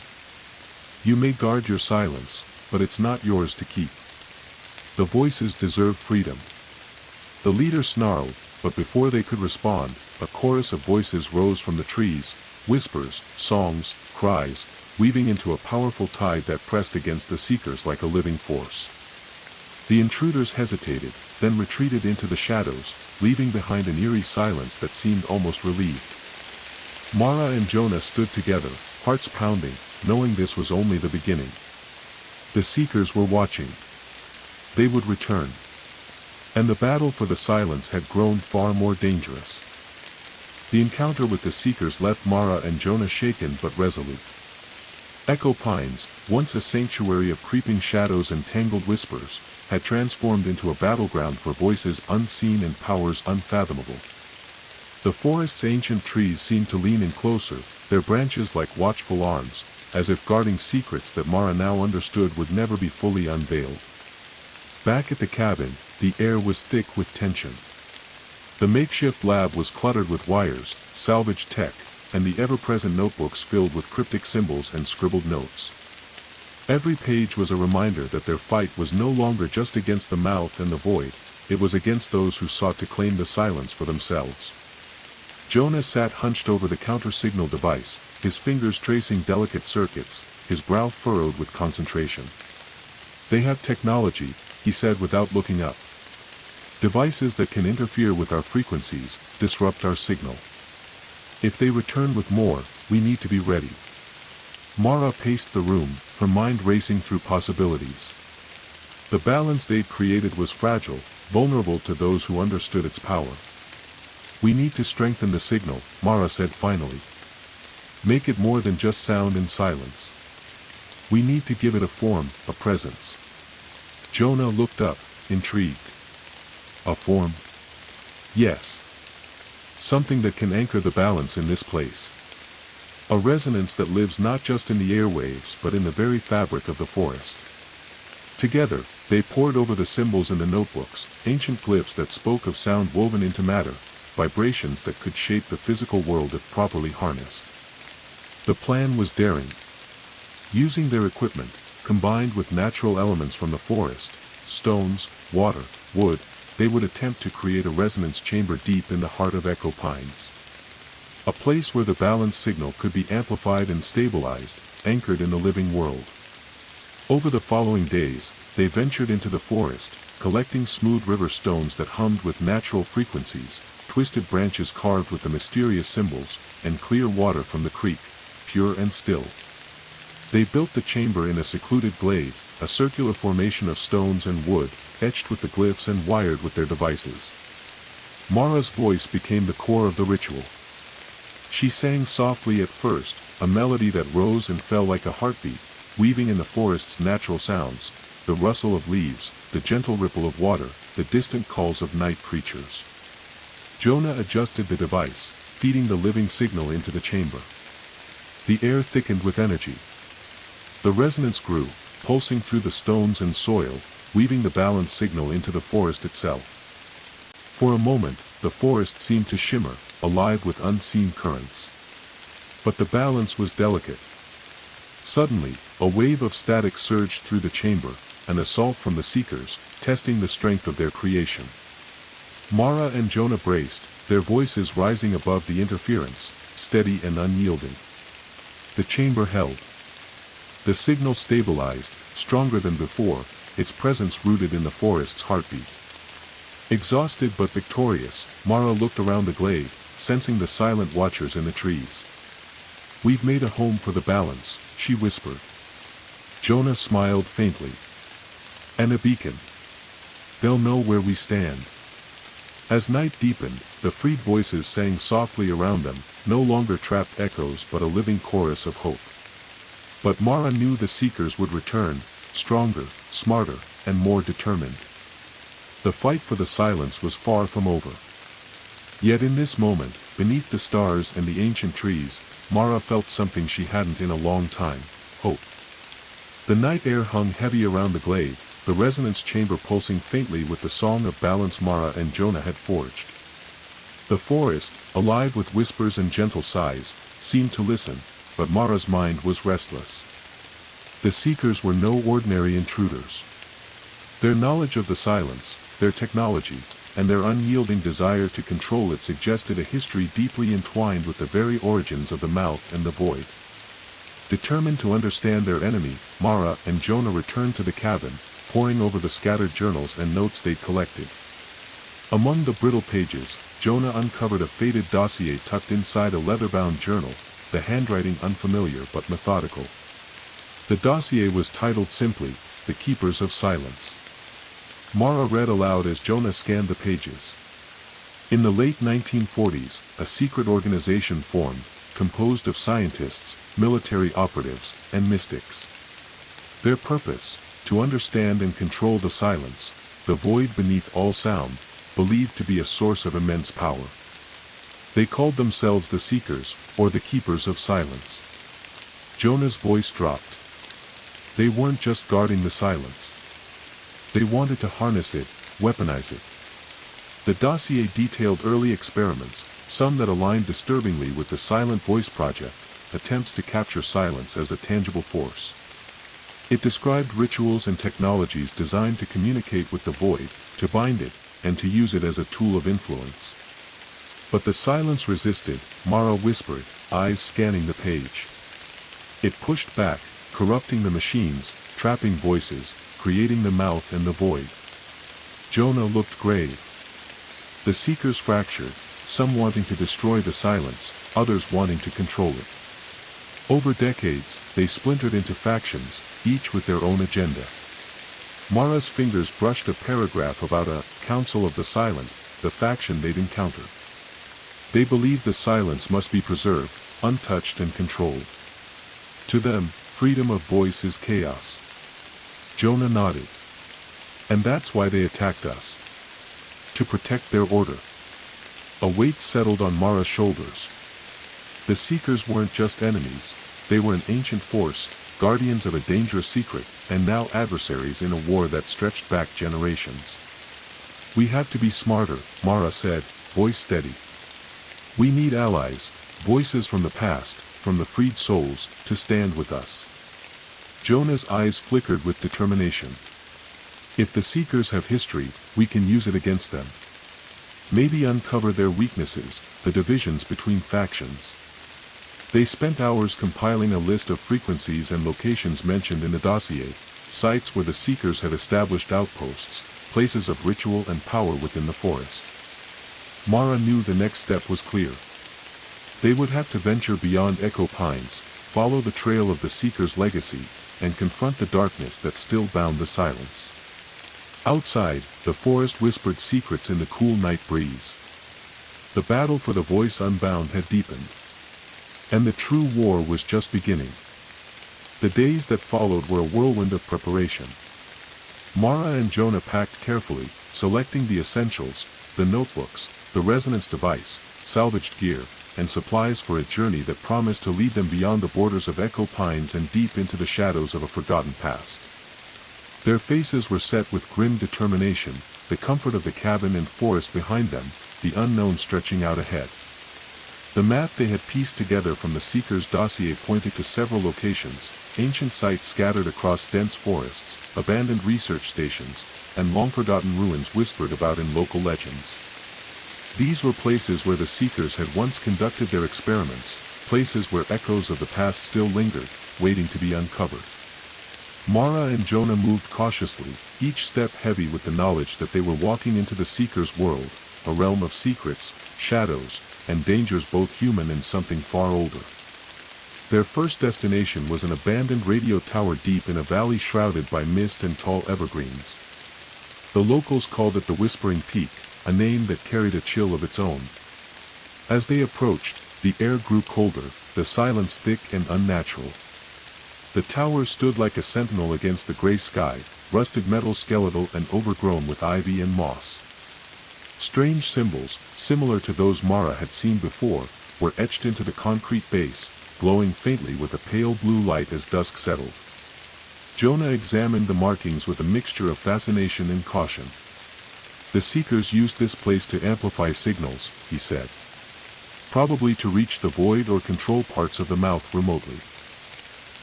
Speaker 1: You may guard your silence, but it's not yours to keep. The voices deserve freedom. The leader snarled, but before they could respond, a chorus of voices rose from the trees, whispers, songs, cries, weaving into a powerful tide that pressed against the seekers like a living force. The intruders hesitated, then retreated into the shadows, leaving behind an eerie silence that seemed almost relieved. Mara and Jonah stood together, hearts pounding, knowing this was only the beginning. The seekers were watching. They would return. And the battle for the silence had grown far more dangerous. The encounter with the seekers left Mara and Jonah shaken but resolute. Echo Pines, once a sanctuary of creeping shadows and tangled whispers, had transformed into a battleground for voices unseen and powers unfathomable. The forest's ancient trees seemed to lean in closer, their branches like watchful arms, as if guarding secrets that Mara now understood would never be fully unveiled. Back at the cabin, the air was thick with tension. The makeshift lab was cluttered with wires, salvaged tech, and the ever-present notebooks filled with cryptic symbols and scribbled notes. Every page was a reminder that their fight was no longer just against the mouth and the void, it was against those who sought to claim the silence for themselves. Jonah sat hunched over the counter-signal device, his fingers tracing delicate circuits, his brow furrowed with concentration. They have technology, he said without looking up. Devices that can interfere with our frequencies, disrupt our signal. If they return with more, we need to be ready. Mara paced the room, her mind racing through possibilities. The balance they'd created was fragile, vulnerable to those who understood its power. We need to strengthen the signal, Mara said finally. Make it more than just sound and silence. We need to give it a form, a presence. Jonah looked up, intrigued. A form? Yes. Something that can anchor the balance in this place. A resonance that lives not just in the airwaves but in the very fabric of the forest. Together, they pored over the symbols in the notebooks, ancient glyphs that spoke of sound woven into matter, vibrations that could shape the physical world if properly harnessed. The plan was daring. Using their equipment, combined with natural elements from the forest, stones, water, wood, they would attempt to create a resonance chamber deep in the heart of Echo Pines. A place where the balance signal could be amplified and stabilized, anchored in the living world. Over the following days, they ventured into the forest, collecting smooth river stones that hummed with natural frequencies, twisted branches carved with the mysterious symbols, and clear water from the creek, pure and still. They built the chamber in a secluded glade, a circular formation of stones and wood, etched with the glyphs and wired with their devices. Mara's voice became the core of the ritual. She sang softly at first, a melody that rose and fell like a heartbeat, weaving in the forest's natural sounds, the rustle of leaves, the gentle ripple of water, the distant calls of night creatures. Jonah adjusted the device, feeding the living signal into the chamber. The air thickened with energy. The resonance grew, pulsing through the stones and soil, weaving the balance signal into the forest itself. For a moment, the forest seemed to shimmer, alive with unseen currents. But the balance was delicate. Suddenly, a wave of static surged through the chamber, an assault from the seekers, testing the strength of their creation. Mara and Jonah braced, their voices rising above the interference, steady and unyielding. The chamber held. The signal stabilized, stronger than before, its presence rooted in the forest's heartbeat. Exhausted but victorious, Mara looked around the glade, sensing the silent watchers in the trees. "We've made a home for the balance," she whispered. Jonah smiled faintly. "And a beacon. They'll know where we stand." As night deepened, the freed voices sang softly around them, no longer trapped echoes but a living chorus of hope. But Mara knew the seekers would return, stronger, smarter, and more determined. The fight for the silence was far from over. Yet in this moment, beneath the stars and the ancient trees, Mara felt something she hadn't in a long time: hope. The night air hung heavy around the glade, the resonance chamber pulsing faintly with the song of balance Mara and Jonah had forged. The forest, alive with whispers and gentle sighs, seemed to listen, but Mara's mind was restless. The seekers were no ordinary intruders. Their knowledge of the silence, their technology, and their unyielding desire to control it suggested a history deeply entwined with the very origins of the mouth and the void. Determined to understand their enemy, Mara and Jonah returned to the cabin, poring over the scattered journals and notes they'd collected. Among the brittle pages, Jonah uncovered a faded dossier tucked inside a leather-bound journal, the handwriting unfamiliar but methodical. The dossier was titled simply, "The Keepers of Silence." Mara read aloud as Jonah scanned the pages. In the late 1940s, a secret organization formed, composed of scientists, military operatives, and mystics. Their purpose: to understand and control the silence, the void beneath all sound, believed to be a source of immense power. They called themselves the Seekers, or the Keepers of Silence. Jonah's voice dropped. They weren't just guarding the silence. They wanted to harness it, weaponize it. The dossier detailed early experiments, some that aligned disturbingly with the Silent Voice Project, attempts to capture silence as a tangible force. It described rituals and technologies designed to communicate with the void, to bind it, and to use it as a tool of influence. But the silence resisted, Mara whispered, eyes scanning the page. It pushed back, corrupting the machines, trapping voices, creating the mouth and the void. Jonah looked grave. The seekers fractured, some wanting to destroy the silence, others wanting to control it. Over decades, they splintered into factions, each with their own agenda. Mara's fingers brushed a paragraph about a Council of the Silent, the faction they'd encountered. They believed the silence must be preserved, untouched and controlled. To them, freedom of voice is chaos. Jonah nodded. And that's why they attacked us. To protect their order. A weight settled on Mara's shoulders. The Seekers weren't just enemies, they were an ancient force, guardians of a dangerous secret, and now adversaries in a war that stretched back generations. "We have to be smarter," Mara said, voice steady. "We need allies, voices from the past, from the freed souls, to stand with us." Jonah's eyes flickered with determination. "If the Seekers have history, we can use it against them. Maybe uncover their weaknesses, the divisions between factions." They spent hours compiling a list of frequencies and locations mentioned in the dossier, sites where the Seekers had established outposts, places of ritual and power within the forest. Mara knew the next step was clear. They would have to venture beyond Echo Pines, follow the trail of the Seekers' legacy, and confront the darkness that still bound the silence. Outside, the forest whispered secrets in the cool night breeze. The battle for the voice unbound had deepened. And the true war was just beginning. The days that followed were a whirlwind of preparation. Mara and Jonah packed carefully, selecting the essentials, the notebooks, the resonance device, salvaged gear, and supplies for a journey that promised to lead them beyond the borders of Echo Pines and deep into the shadows of a forgotten past. Their faces were set with grim determination, the comfort of the cabin and forest behind them, the unknown stretching out ahead. The map they had pieced together from the Seekers' dossier pointed to several locations, ancient sites scattered across dense forests, abandoned research stations, and long-forgotten ruins whispered about in local legends. These were places where the Seekers had once conducted their experiments, places where echoes of the past still lingered, waiting to be uncovered. Mara and Jonah moved cautiously, each step heavy with the knowledge that they were walking into the Seeker's world, a realm of secrets, shadows, and dangers both human and something far older. Their first destination was an abandoned radio tower deep in a valley shrouded by mist and tall evergreens. The locals called it the Whispering Peak, a name that carried a chill of its own. As they approached, the air grew colder, the silence thick and unnatural. The tower stood like a sentinel against the gray sky, rusted metal skeletal and overgrown with ivy and moss. Strange symbols, similar to those Mara had seen before, were etched into the concrete base, glowing faintly with a pale blue light as dusk settled. Jonah examined the markings with a mixture of fascination and caution. The Seekers used this place to amplify signals, he said. Probably to reach the void or control parts of the mouth remotely.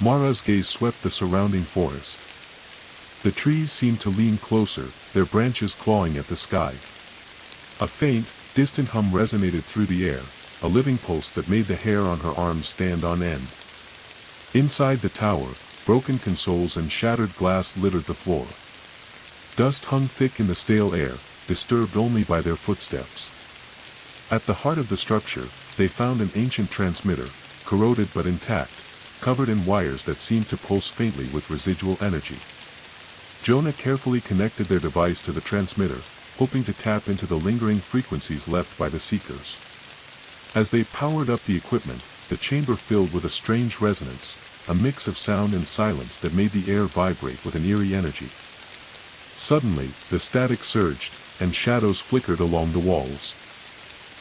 Speaker 1: Mara's gaze swept the surrounding forest. The trees seemed to lean closer, their branches clawing at the sky. A faint, distant hum resonated through the air, a living pulse that made the hair on her arms stand on end. Inside the tower, broken consoles and shattered glass littered the floor. Dust hung thick in the stale air, disturbed only by their footsteps. At the heart of the structure, they found an ancient transmitter, corroded but intact, covered in wires that seemed to pulse faintly with residual energy. Jonah carefully connected their device to the transmitter, hoping to tap into the lingering frequencies left by the Seekers. As they powered up the equipment, the chamber filled with a strange resonance, a mix of sound and silence that made the air vibrate with an eerie energy. Suddenly, the static surged, and shadows flickered along the walls.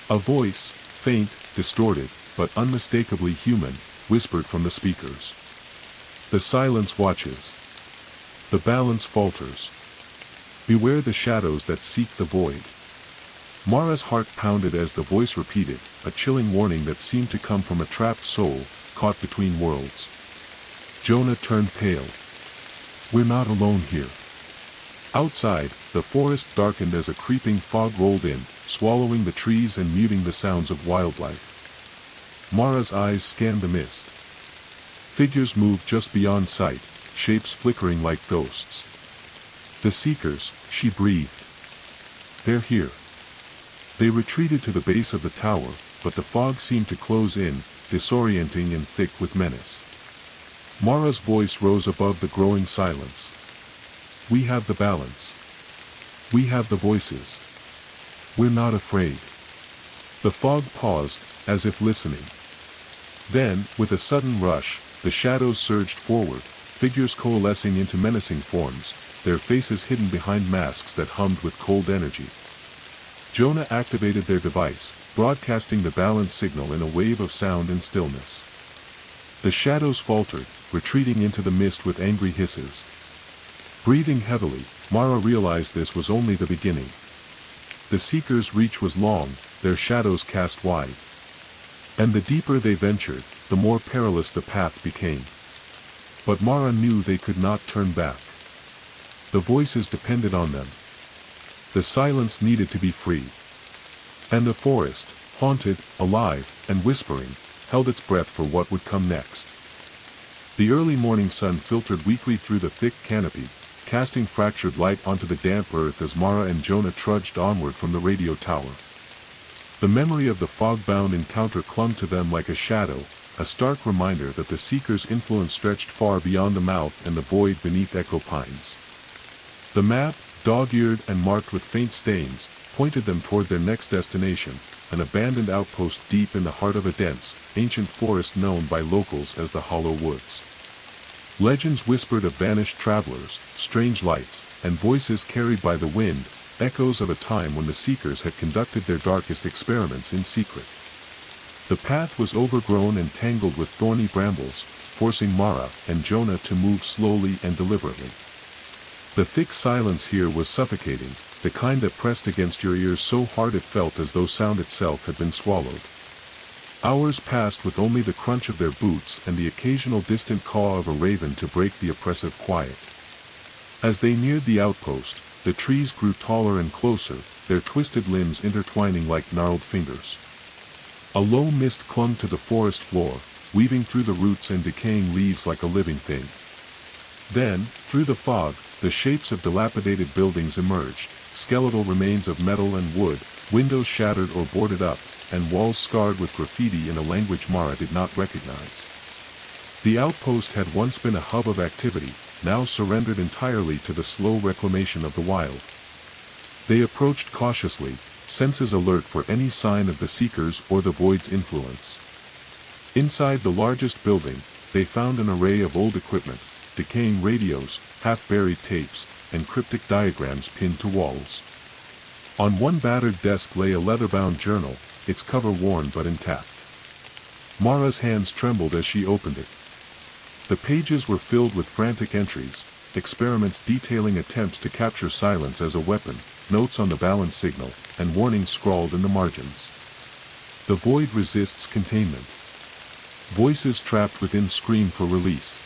Speaker 1: A voice, faint, distorted, but unmistakably human, whispered from the speakers. The silence watches. The balance falters. Beware the shadows that seek the void. Mara's heart pounded as the voice repeated, a chilling warning that seemed to come from a trapped soul, caught between worlds. Jonah turned pale. We're not alone here. Outside, the forest darkened as a creeping fog rolled in, swallowing the trees and muting the sounds of wildlife. Mara's eyes scanned the mist. Figures moved just beyond sight, shapes flickering like ghosts. The Seekers, she breathed. They're here. They retreated to the base of the tower, but the fog seemed to close in, disorienting and thick with menace. Mara's voice rose above the growing silence. We have the balance. We have the voices. We're not afraid. The fog paused, as if listening. Then, with a sudden rush, the shadows surged forward, figures coalescing into menacing forms, their faces hidden behind masks that hummed with cold energy. Jonah activated their device, broadcasting the balance signal in a wave of sound and stillness. The shadows faltered, retreating into the mist with angry hisses. Breathing heavily, Mara realized this was only the beginning. The Seekers' reach was long, their shadows cast wide. And the deeper they ventured, the more perilous the path became. But Mara knew they could not turn back. The voices depended on them. The silence needed to be free. And the forest, haunted, alive, and whispering, held its breath for what would come next. The early morning sun filtered weakly through the thick canopy, casting fractured light onto the damp earth as Mara and Jonah trudged onward from the radio tower. The memory of the fog-bound encounter clung to them like a shadow, a stark reminder that the Seekers' influence stretched far beyond the mouth and the void beneath echo pines. The map, dog-eared and marked with faint stains, pointed them toward their next destination, an abandoned outpost deep in the heart of a dense, ancient forest known by locals as the Hollow Woods. Legends whispered of vanished travelers, strange lights, and voices carried by the wind, echoes of a time when the Seekers had conducted their darkest experiments in secret. The path was overgrown and tangled with thorny brambles, forcing Mara and Jonah to move slowly and deliberately. The thick silence here was suffocating, the kind that pressed against your ears so hard it felt as though sound itself had been swallowed. Hours passed with only the crunch of their boots and the occasional distant caw of a raven to break the oppressive quiet. As they neared the outpost, the trees grew taller and closer, their twisted limbs intertwining like gnarled fingers. A low mist clung to the forest floor, weaving through the roots and decaying leaves like a living thing. Then, through the fog, the shapes of dilapidated buildings emerged, skeletal remains of metal and wood, windows shattered or boarded up, and walls scarred with graffiti in a language Mara did not recognize. The outpost had once been a hub of activity, now surrendered entirely to the slow reclamation of the wild. They approached cautiously, senses alert for any sign of the Seekers or the Void's influence. Inside the largest building, they found an array of old equipment, decaying radios, half-buried tapes, and cryptic diagrams pinned to walls. On one battered desk lay a leather-bound journal, its cover worn but intact. Mara's hands trembled as she opened it. The pages were filled with frantic entries, experiments detailing attempts to capture silence as a weapon, notes on the balance signal, and warnings scrawled in the margins. The Void resists containment. Voices trapped within scream for release.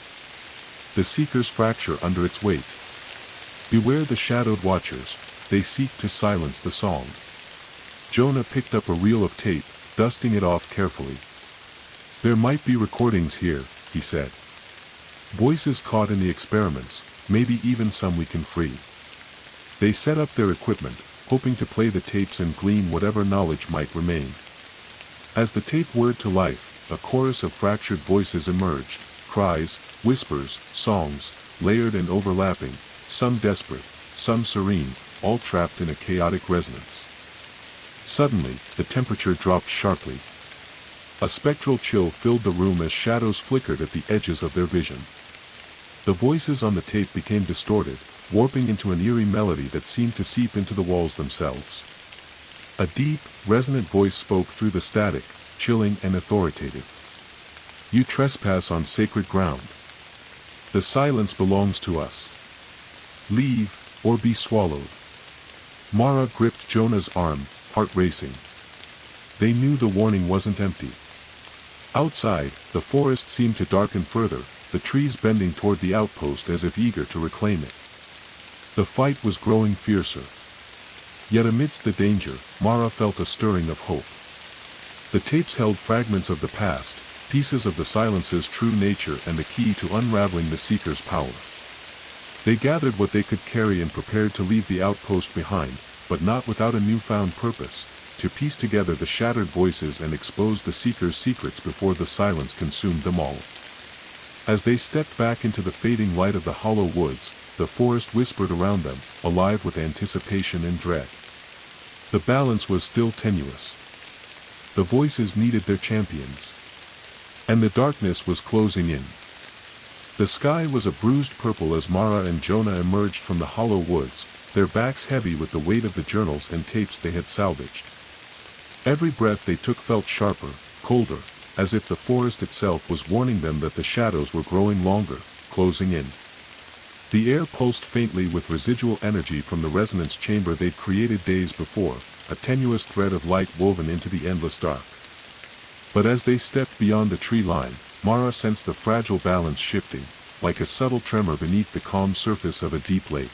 Speaker 1: The Seekers fracture under its weight. Beware the shadowed watchers, they seek to silence the song. Jonah picked up a reel of tape, dusting it off carefully. There might be recordings here, he said. Voices caught in the experiments, maybe even some we can free. They set up their equipment, hoping to play the tapes and glean whatever knowledge might remain. As the tape whirred to life, a chorus of fractured voices emerged, cries, whispers, songs, layered and overlapping, some desperate, some serene, all trapped in a chaotic resonance. Suddenly, the temperature dropped sharply. A spectral chill filled the room as shadows flickered at the edges of their vision. The voices on the tape became distorted, warping into an eerie melody that seemed to seep into the walls themselves. A deep, resonant voice spoke through the static, chilling and authoritative. You trespass on sacred ground. The silence belongs to us. Leave, or be swallowed. Mara gripped Jonah's arm, heart racing. They knew the warning wasn't empty. Outside, the forest seemed to darken further, the trees bending toward the outpost as if eager to reclaim it. The fight was growing fiercer. Yet amidst the danger, Mara felt a stirring of hope. The tapes held fragments of the past, pieces of the silence's true nature and the key to unraveling the Seeker's power. They gathered what they could carry and prepared to leave the outpost behind, but not without a newfound purpose, to piece together the shattered voices and expose the Seeker's secrets before the silence consumed them all. As they stepped back into the fading light of the hollow woods, the forest whispered around them, alive with anticipation and dread. The balance was still tenuous. The voices needed their champions. And the darkness was closing in. The sky was a bruised purple as Mara and Jonah emerged from the hollow woods, their backs heavy with the weight of the journals and tapes they had salvaged. Every breath they took felt sharper, colder, as if the forest itself was warning them that the shadows were growing longer, closing in. The air pulsed faintly with residual energy from the resonance chamber they'd created days before, a tenuous thread of light woven into the endless dark. But as they stepped beyond the tree line, Mara sensed the fragile balance shifting, like a subtle tremor beneath the calm surface of a deep lake.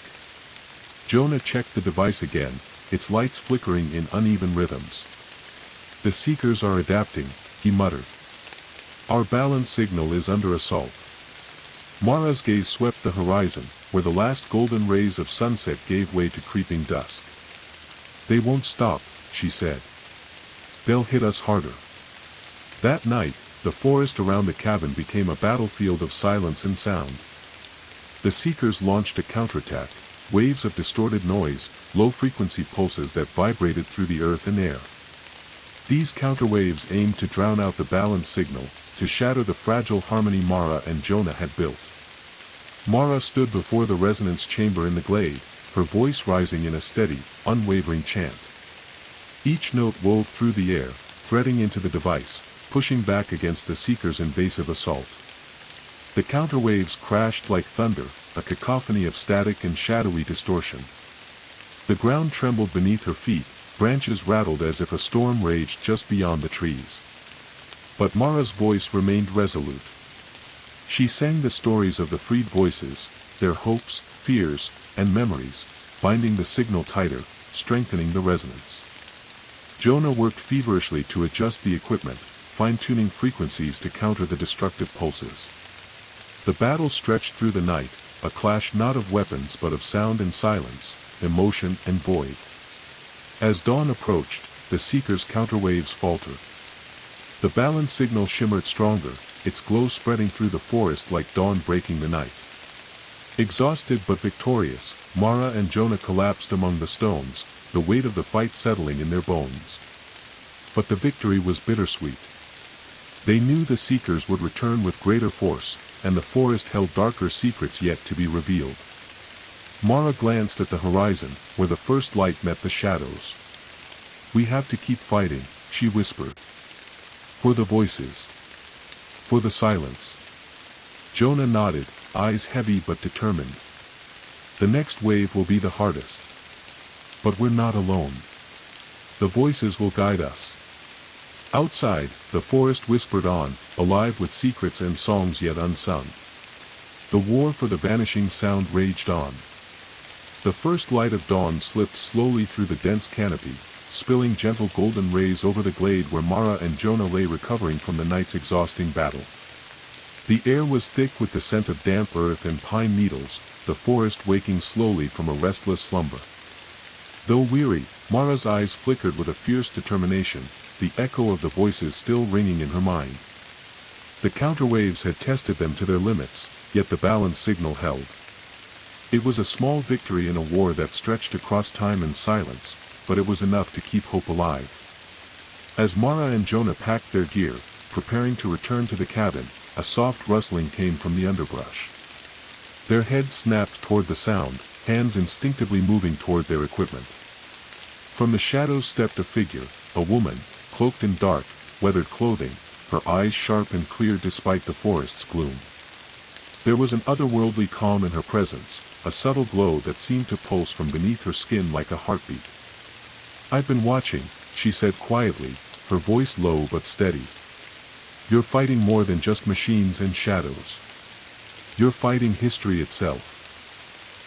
Speaker 1: Jonah checked the device again, its lights flickering in uneven rhythms. The Seekers are adapting, he muttered. Our balance signal is under assault. Mara's gaze swept the horizon, where the last golden rays of sunset gave way to creeping dusk. They won't stop, she said. They'll hit us harder. That night, the forest around the cabin became a battlefield of silence and sound. The Seekers launched a counterattack, waves of distorted noise, low-frequency pulses that vibrated through the earth and air. These counterwaves aimed to drown out the balance signal, to shatter the fragile harmony Mara and Jonah had built. Mara stood before the resonance chamber in the glade, her voice rising in a steady, unwavering chant. Each note wove through the air, threading into the device, pushing back against the Seekers' invasive assault. The counterwaves crashed like thunder, a cacophony of static and shadowy distortion. The ground trembled beneath her feet, branches rattled as if a storm raged just beyond the trees. But Mara's voice remained resolute. She sang the stories of the freed voices, their hopes, fears, and memories, binding the signal tighter, strengthening the resonance. Jonah worked feverishly to adjust the equipment, fine-tuning frequencies to counter the destructive pulses. The battle stretched through the night, a clash not of weapons but of sound and silence, emotion and void. As dawn approached, the seekers' counterwaves faltered. The balance signal shimmered stronger, its glow spreading through the forest like dawn breaking the night. Exhausted but victorious, Mara and Jonah collapsed among the stones, the weight of the fight settling in their bones. But the victory was bittersweet. They knew the seekers would return with greater force, and the forest held darker secrets yet to be revealed. Mara glanced at the horizon, where the first light met the shadows. "We have to keep fighting," she whispered. "For the voices. For the silence." Jonah nodded, eyes heavy but determined. "The next wave will be the hardest. But we're not alone. The voices will guide us." Outside, the forest whispered on, alive with secrets and songs yet unsung. The war for the vanishing sound raged on. The first light of dawn slipped slowly through the dense canopy, spilling gentle golden rays over the glade where Mara and Jonah lay recovering from the night's exhausting battle. The air was thick with the scent of damp earth and pine needles, the forest waking slowly from a restless slumber. Though weary, Mara's eyes flickered with a fierce determination, the echo of the voices still ringing in her mind. The counterwaves had tested them to their limits, yet the balance signal held. It was a small victory in a war that stretched across time and silence, but it was enough to keep hope alive. As Mara and Jonah packed their gear, preparing to return to the cabin, a soft rustling came from the underbrush. Their heads snapped toward the sound, hands instinctively moving toward their equipment. From the shadows stepped a figure, a woman, cloaked in dark, weathered clothing, her eyes sharp and clear despite the forest's gloom. There was an otherworldly calm in her presence, a subtle glow that seemed to pulse from beneath her skin like a heartbeat. "I've been watching," she said quietly, her voice low but steady. "You're fighting more than just machines and shadows. You're fighting history itself."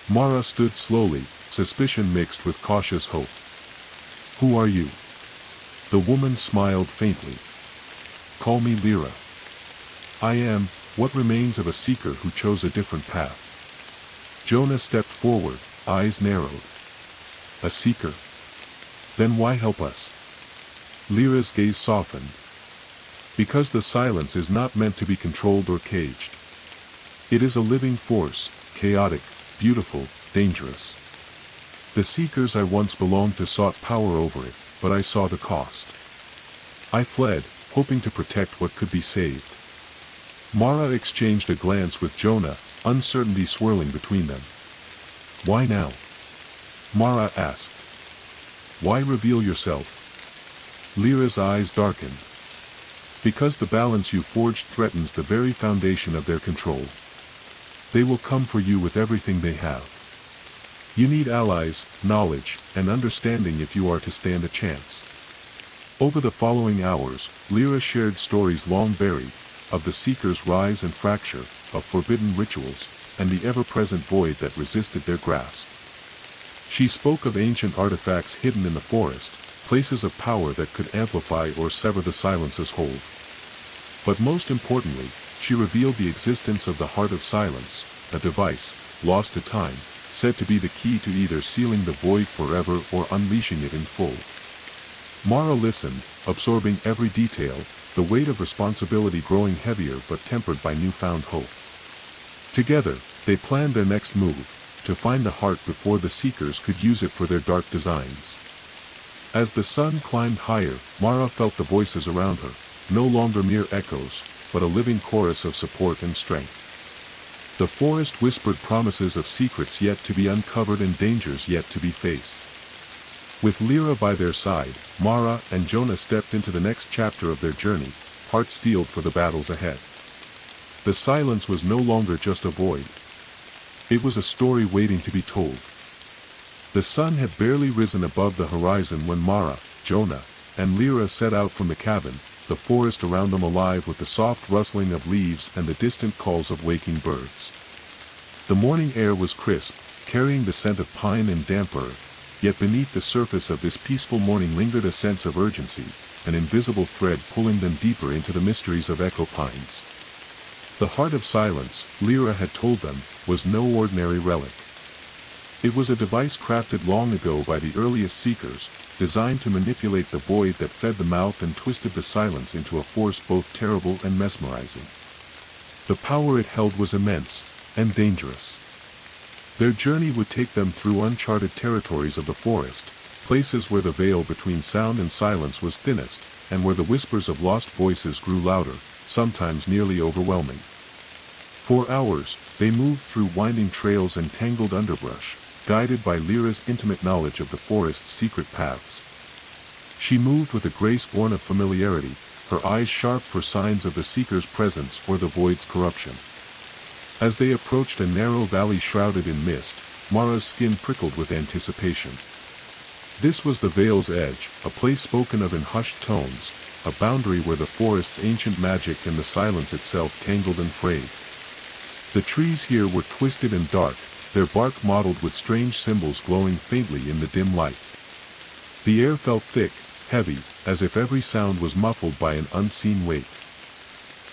Speaker 1: Mara stood slowly, suspicion mixed with cautious hope. "Who are you?" The woman smiled faintly. "Call me Lyra. I am what remains of a seeker who chose a different path." Jonah stepped forward, eyes narrowed. "A seeker? Then why help us?" Lyra's gaze softened. "Because the silence is not meant to be controlled or caged. It is a living force, chaotic, beautiful, dangerous. The seekers I once belonged to sought power over it, but I saw the cost. I fled, hoping to protect what could be saved." Mara exchanged a glance with Jonah, uncertainty swirling between them. "Why now?" Mara asked. "Why reveal yourself?" Lyra's eyes darkened. "Because the balance you forged threatens the very foundation of their control. They will come for you with everything they have. You need allies, knowledge, and understanding if you are to stand a chance." Over the following hours, Lyra shared stories long buried, of the seekers' rise and fracture, of forbidden rituals, and the ever-present void that resisted their grasp. She spoke of ancient artifacts hidden in the forest, places of power that could amplify or sever the silence's hold. But most importantly, she revealed the existence of the Heart of Silence, a device, lost to time, said to be the key to either sealing the void forever or unleashing it in full. Mara listened, absorbing every detail, the weight of responsibility growing heavier but tempered by newfound hope. Together, they planned their next move, to find the heart before the seekers could use it for their dark designs. As the sun climbed higher, Mara felt the voices around her, no longer mere echoes, but a living chorus of support and strength. The forest whispered promises of secrets yet to be uncovered and dangers yet to be faced. With Lyra by their side, Mara and Jonah stepped into the next chapter of their journey, hearts steeled for the battles ahead. The silence was no longer just a void. It was a story waiting to be told. The sun had barely risen above the horizon when Mara, Jonah, and Lyra set out from the cabin, the forest around them alive with the soft rustling of leaves and the distant calls of waking birds. The morning air was crisp, carrying the scent of pine and damp earth, yet beneath the surface of this peaceful morning lingered a sense of urgency, an invisible thread pulling them deeper into the mysteries of echo pines. The Heart of Silence, Lyra had told them, was no ordinary relic. It was a device crafted long ago by the earliest seekers, designed to manipulate the void that fed the mouth and twisted the silence into a force both terrible and mesmerizing. The power it held was immense, and dangerous. Their journey would take them through uncharted territories of the forest, places where the veil between sound and silence was thinnest, and where the whispers of lost voices grew louder, sometimes nearly overwhelming. For hours, they moved through winding trails and tangled underbrush, guided by Lyra's intimate knowledge of the forest's secret paths. She moved with a grace born of familiarity, her eyes sharp for signs of the seeker's presence or the void's corruption. As they approached a narrow valley shrouded in mist, Mara's skin prickled with anticipation. This was the Vale's Edge, a place spoken of in hushed tones, a boundary where the forest's ancient magic and the silence itself tangled and frayed. The trees here were twisted and dark, their bark mottled with strange symbols glowing faintly in the dim light. The air felt thick, heavy, as if every sound was muffled by an unseen weight.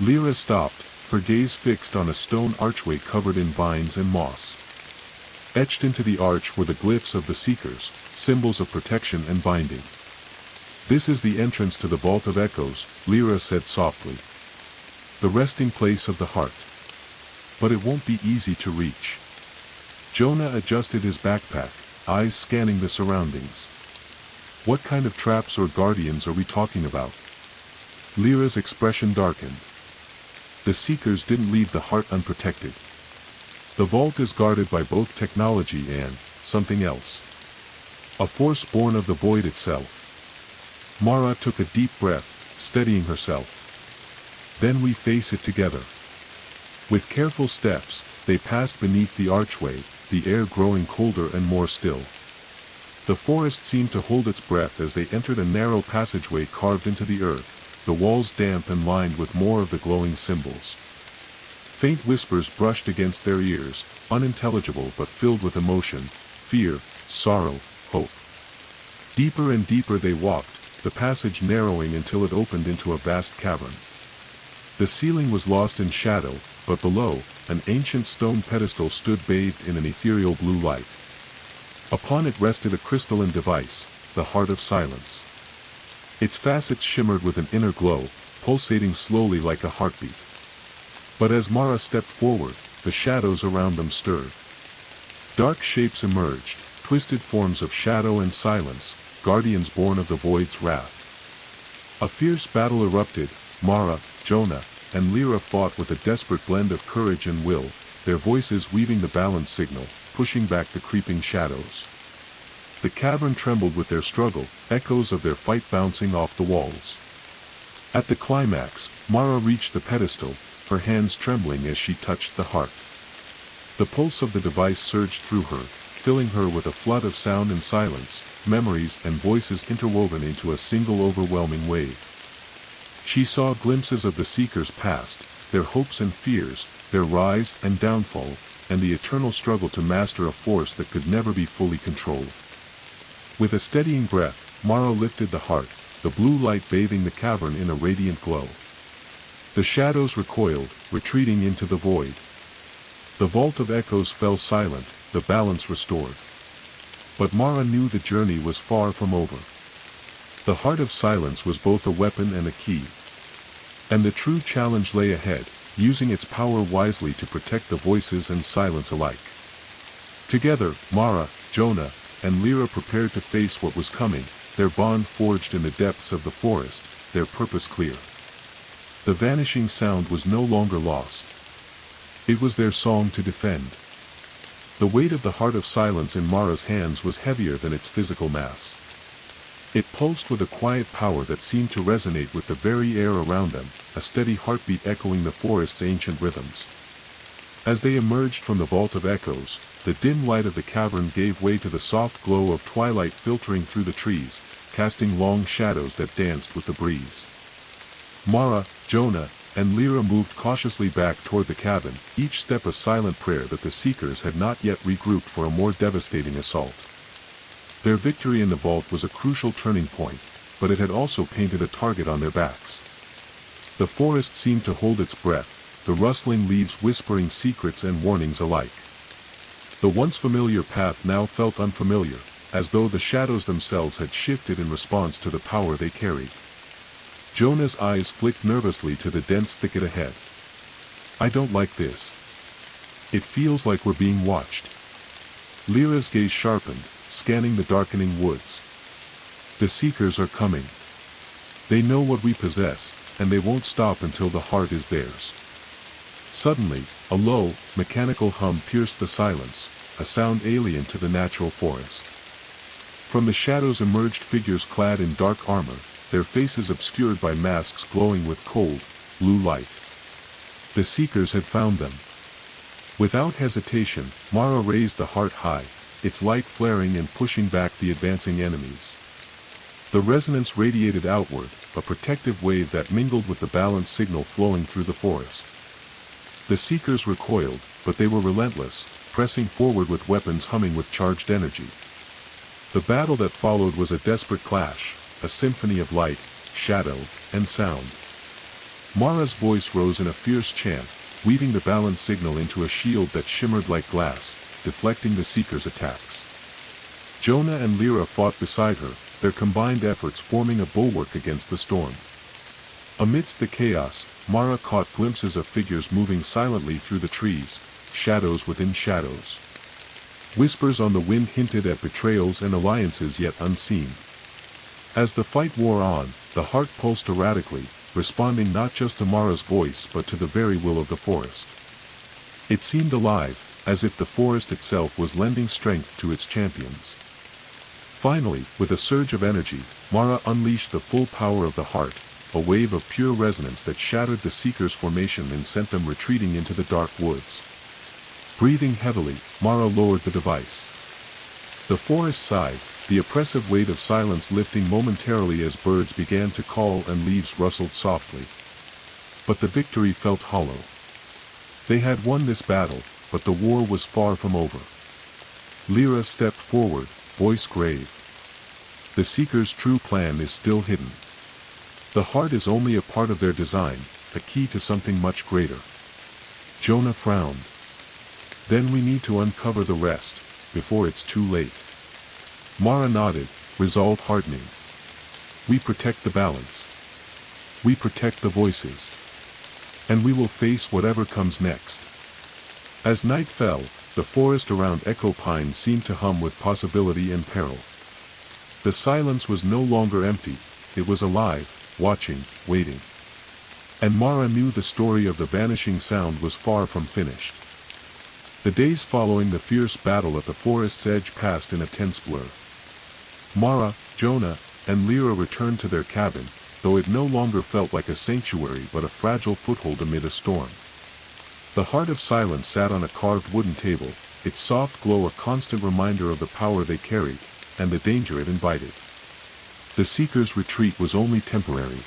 Speaker 1: Lyra stopped, her gaze fixed on a stone archway covered in vines and moss. Etched into the arch were the glyphs of the Seekers, symbols of protection and binding. "This is the entrance to the Vault of Echoes," Lyra said softly. "The resting place of the heart. But it won't be easy to reach." Jonah adjusted his backpack, eyes scanning the surroundings. "What kind of traps or guardians are we talking about?" Lyra's expression darkened. "The Seekers didn't leave the heart unprotected. The vault is guarded by both technology and something else. A force born of the void itself." Mara took a deep breath, steadying herself. "Then we face it together." With careful steps, they passed beneath the archway, the air growing colder and more still. The forest seemed to hold its breath as they entered a narrow passageway carved into the earth, the walls damp and lined with more of the glowing symbols. Faint whispers brushed against their ears, unintelligible but filled with emotion, fear, sorrow, hope. Deeper and deeper they walked, the passage narrowing until it opened into a vast cavern. The ceiling was lost in shadow, but below, an ancient stone pedestal stood bathed in an ethereal blue light. Upon it rested a crystalline device, the Heart of Silence. Its facets shimmered with an inner glow, pulsating slowly like a heartbeat. But as Mara stepped forward, the shadows around them stirred. Dark shapes emerged, twisted forms of shadow and silence, guardians born of the void's wrath. A fierce battle erupted. Mara, Jonah, and Lyra fought with a desperate blend of courage and will, their voices weaving the balance signal, pushing back the creeping shadows. The cavern trembled with their struggle, echoes of their fight bouncing off the walls. At the climax, Mara reached the pedestal, her hands trembling as she touched the heart. The pulse of the device surged through her, filling her with a flood of sound and silence, memories and voices interwoven into a single overwhelming wave. She saw glimpses of the Seekers' past, their hopes and fears, their rise and downfall, and the eternal struggle to master a force that could never be fully controlled. With a steadying breath, Mara lifted the heart, the blue light bathing the cavern in a radiant glow. The shadows recoiled, retreating into the void. The Vault of Echoes fell silent, the balance restored. But Mara knew the journey was far from over. The Heart of Silence was both a weapon and a key. And the true challenge lay ahead, using its power wisely to protect the voices and silence alike. Together, Mara, Jonah, and Lyra prepared to face what was coming, their bond forged in the depths of the forest, their purpose clear. The vanishing sound was no longer lost. It was their song to defend. The weight of the Heart of Silence in Mara's hands was heavier than its physical mass. It pulsed with a quiet power that seemed to resonate with the very air around them, a steady heartbeat echoing the forest's ancient rhythms. As they emerged from the Vault of Echoes, the dim light of the cavern gave way to the soft glow of twilight filtering through the trees, casting long shadows that danced with the breeze. Mara, Jonah, and Lyra moved cautiously back toward the cabin, each step a silent prayer that the Seekers had not yet regrouped for a more devastating assault. Their victory in the vault was a crucial turning point, but it had also painted a target on their backs. The forest seemed to hold its breath, the rustling leaves whispering secrets and warnings alike. The once familiar path now felt unfamiliar, as though the shadows themselves had shifted in response to the power they carried. Jonah's eyes flicked nervously to the dense thicket ahead. "I don't like this. It feels like we're being watched." Lyra's gaze sharpened, scanning the darkening woods. "The Seekers are coming. They know what we possess, and they won't stop until the heart is theirs." Suddenly, a low, mechanical hum pierced the silence, a sound alien to the natural forest. From the shadows emerged figures clad in dark armor, their faces obscured by masks glowing with cold, blue light. The Seekers had found them. Without hesitation, Mara raised the heart high, its light flaring and pushing back the advancing enemies. The resonance radiated outward, a protective wave that mingled with the balance signal flowing through the forest. The Seekers recoiled, but they were relentless, pressing forward with weapons humming with charged energy. The battle that followed was a desperate clash, a symphony of light, shadow, and sound. Mara's voice rose in a fierce chant, weaving the balance signal into a shield that shimmered like glass, deflecting the Seekers' attacks. Jonah and Lyra fought beside her, their combined efforts forming a bulwark against the storm. Amidst the chaos, Mara caught glimpses of figures moving silently through the trees, shadows within shadows. Whispers on the wind hinted at betrayals and alliances yet unseen. As the fight wore on, the heart pulsed erratically, responding not just to Mara's voice but to the very will of the forest. It seemed alive, as if the forest itself was lending strength to its champions. Finally, with a surge of energy, Mara unleashed the full power of the heart, a wave of pure resonance that shattered the Seekers' formation and sent them retreating into the dark woods. Breathing heavily, Mara lowered the device. The forest sighed, the oppressive weight of silence lifting momentarily as birds began to call and leaves rustled softly. But the victory felt hollow. They had won this battle, but the war was far from over. Lyra stepped forward, voice grave. "The Seekers' true plan is still hidden. The heart is only a part of their design, a key to something much greater." Jonah frowned. "Then we need to uncover the rest, before it's too late." Mara nodded, resolve hardening. "We protect the balance. We protect the voices. And we will face whatever comes next." As night fell, the forest around Echo Pine seemed to hum with possibility and peril. The silence was no longer empty, it was alive, watching, waiting. And Mara knew the story of the vanishing sound was far from finished. The days following the fierce battle at the forest's edge passed in a tense blur. Mara, Jonah, and Lyra returned to their cabin, though it no longer felt like a sanctuary but a fragile foothold amid a storm. The heart of silence sat on a carved wooden table, its soft glow a constant reminder of the power they carried, and the danger it invited. The Seekers' retreat was only temporary.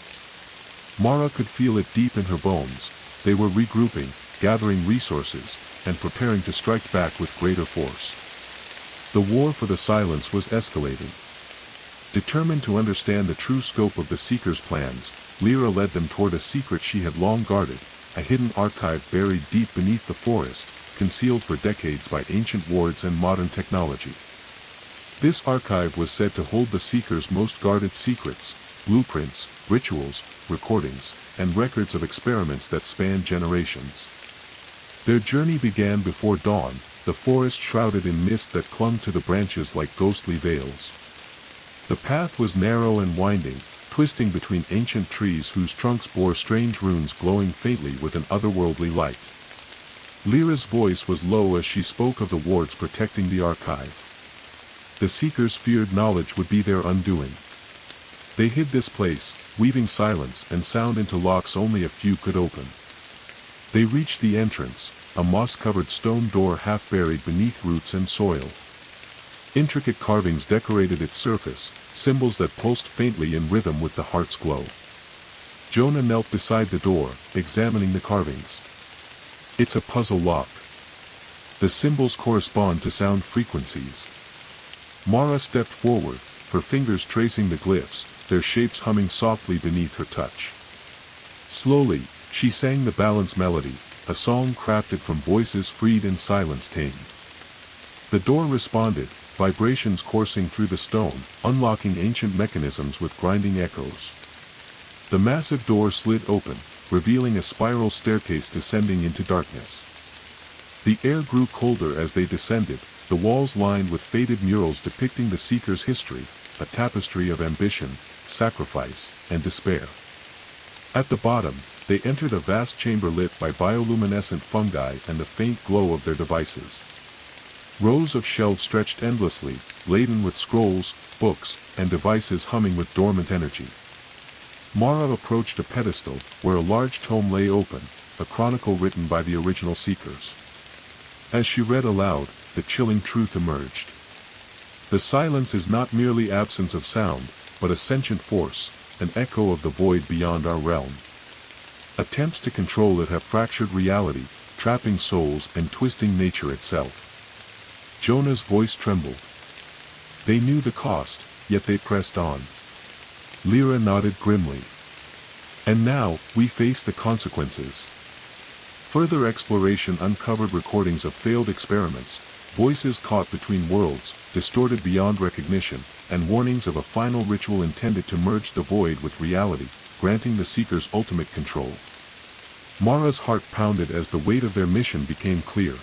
Speaker 1: Mara could feel it deep in her bones. They were regrouping, gathering resources, and preparing to strike back with greater force. The war for the silence was escalating. Determined to understand the true scope of the Seekers' plans, Lyra led them toward a secret she had long guarded, a hidden archive buried deep beneath the forest, concealed for decades by ancient wards and modern technology. This archive was said to hold the Seekers' most guarded secrets, blueprints, rituals, recordings, and records of experiments that spanned generations. Their journey began before dawn, the forest shrouded in mist that clung to the branches like ghostly veils. The path was narrow and winding, twisting between ancient trees whose trunks bore strange runes glowing faintly with an otherworldly light. Lyra's voice was low as she spoke of the wards protecting the archive. The Seekers feared knowledge would be their undoing. They hid this place, weaving silence and sound into locks only a few could open. They reached the entrance, a moss-covered stone door half buried beneath roots and soil. Intricate carvings decorated its surface, symbols that pulsed faintly in rhythm with the heart's glow. Jonah knelt beside the door, examining the carvings. "It's a puzzle lock. The symbols correspond to sound frequencies." Mara stepped forward, her fingers tracing the glyphs, their shapes humming softly beneath her touch. Slowly, she sang the balance melody, a song crafted from voices freed and silence tamed. The door responded, vibrations coursing through the stone, unlocking ancient mechanisms with grinding echoes. The massive door slid open, revealing a spiral staircase descending into darkness. The air grew colder as they descended, the walls lined with faded murals depicting the Seeker's history, a tapestry of ambition, sacrifice, and despair. At the bottom, they entered a vast chamber lit by bioluminescent fungi and the faint glow of their devices. Rows of shelves stretched endlessly, laden with scrolls, books, and devices humming with dormant energy. Mara approached a pedestal, where a large tome lay open, a chronicle written by the original Seekers. As she read aloud, the chilling truth emerged. The silence is not merely absence of sound, but a sentient force, an echo of the void beyond our realm. Attempts to control it have fractured reality, trapping souls and twisting nature itself. Jonah's voice trembled. They knew the cost, yet they pressed on. Lyra nodded grimly. And now, we face the consequences. Further exploration uncovered recordings of failed experiments, voices caught between worlds, distorted beyond recognition, and warnings of a final ritual intended to merge the void with reality, granting the Seekers ultimate control. Mara's heart pounded as the weight of their mission became clear.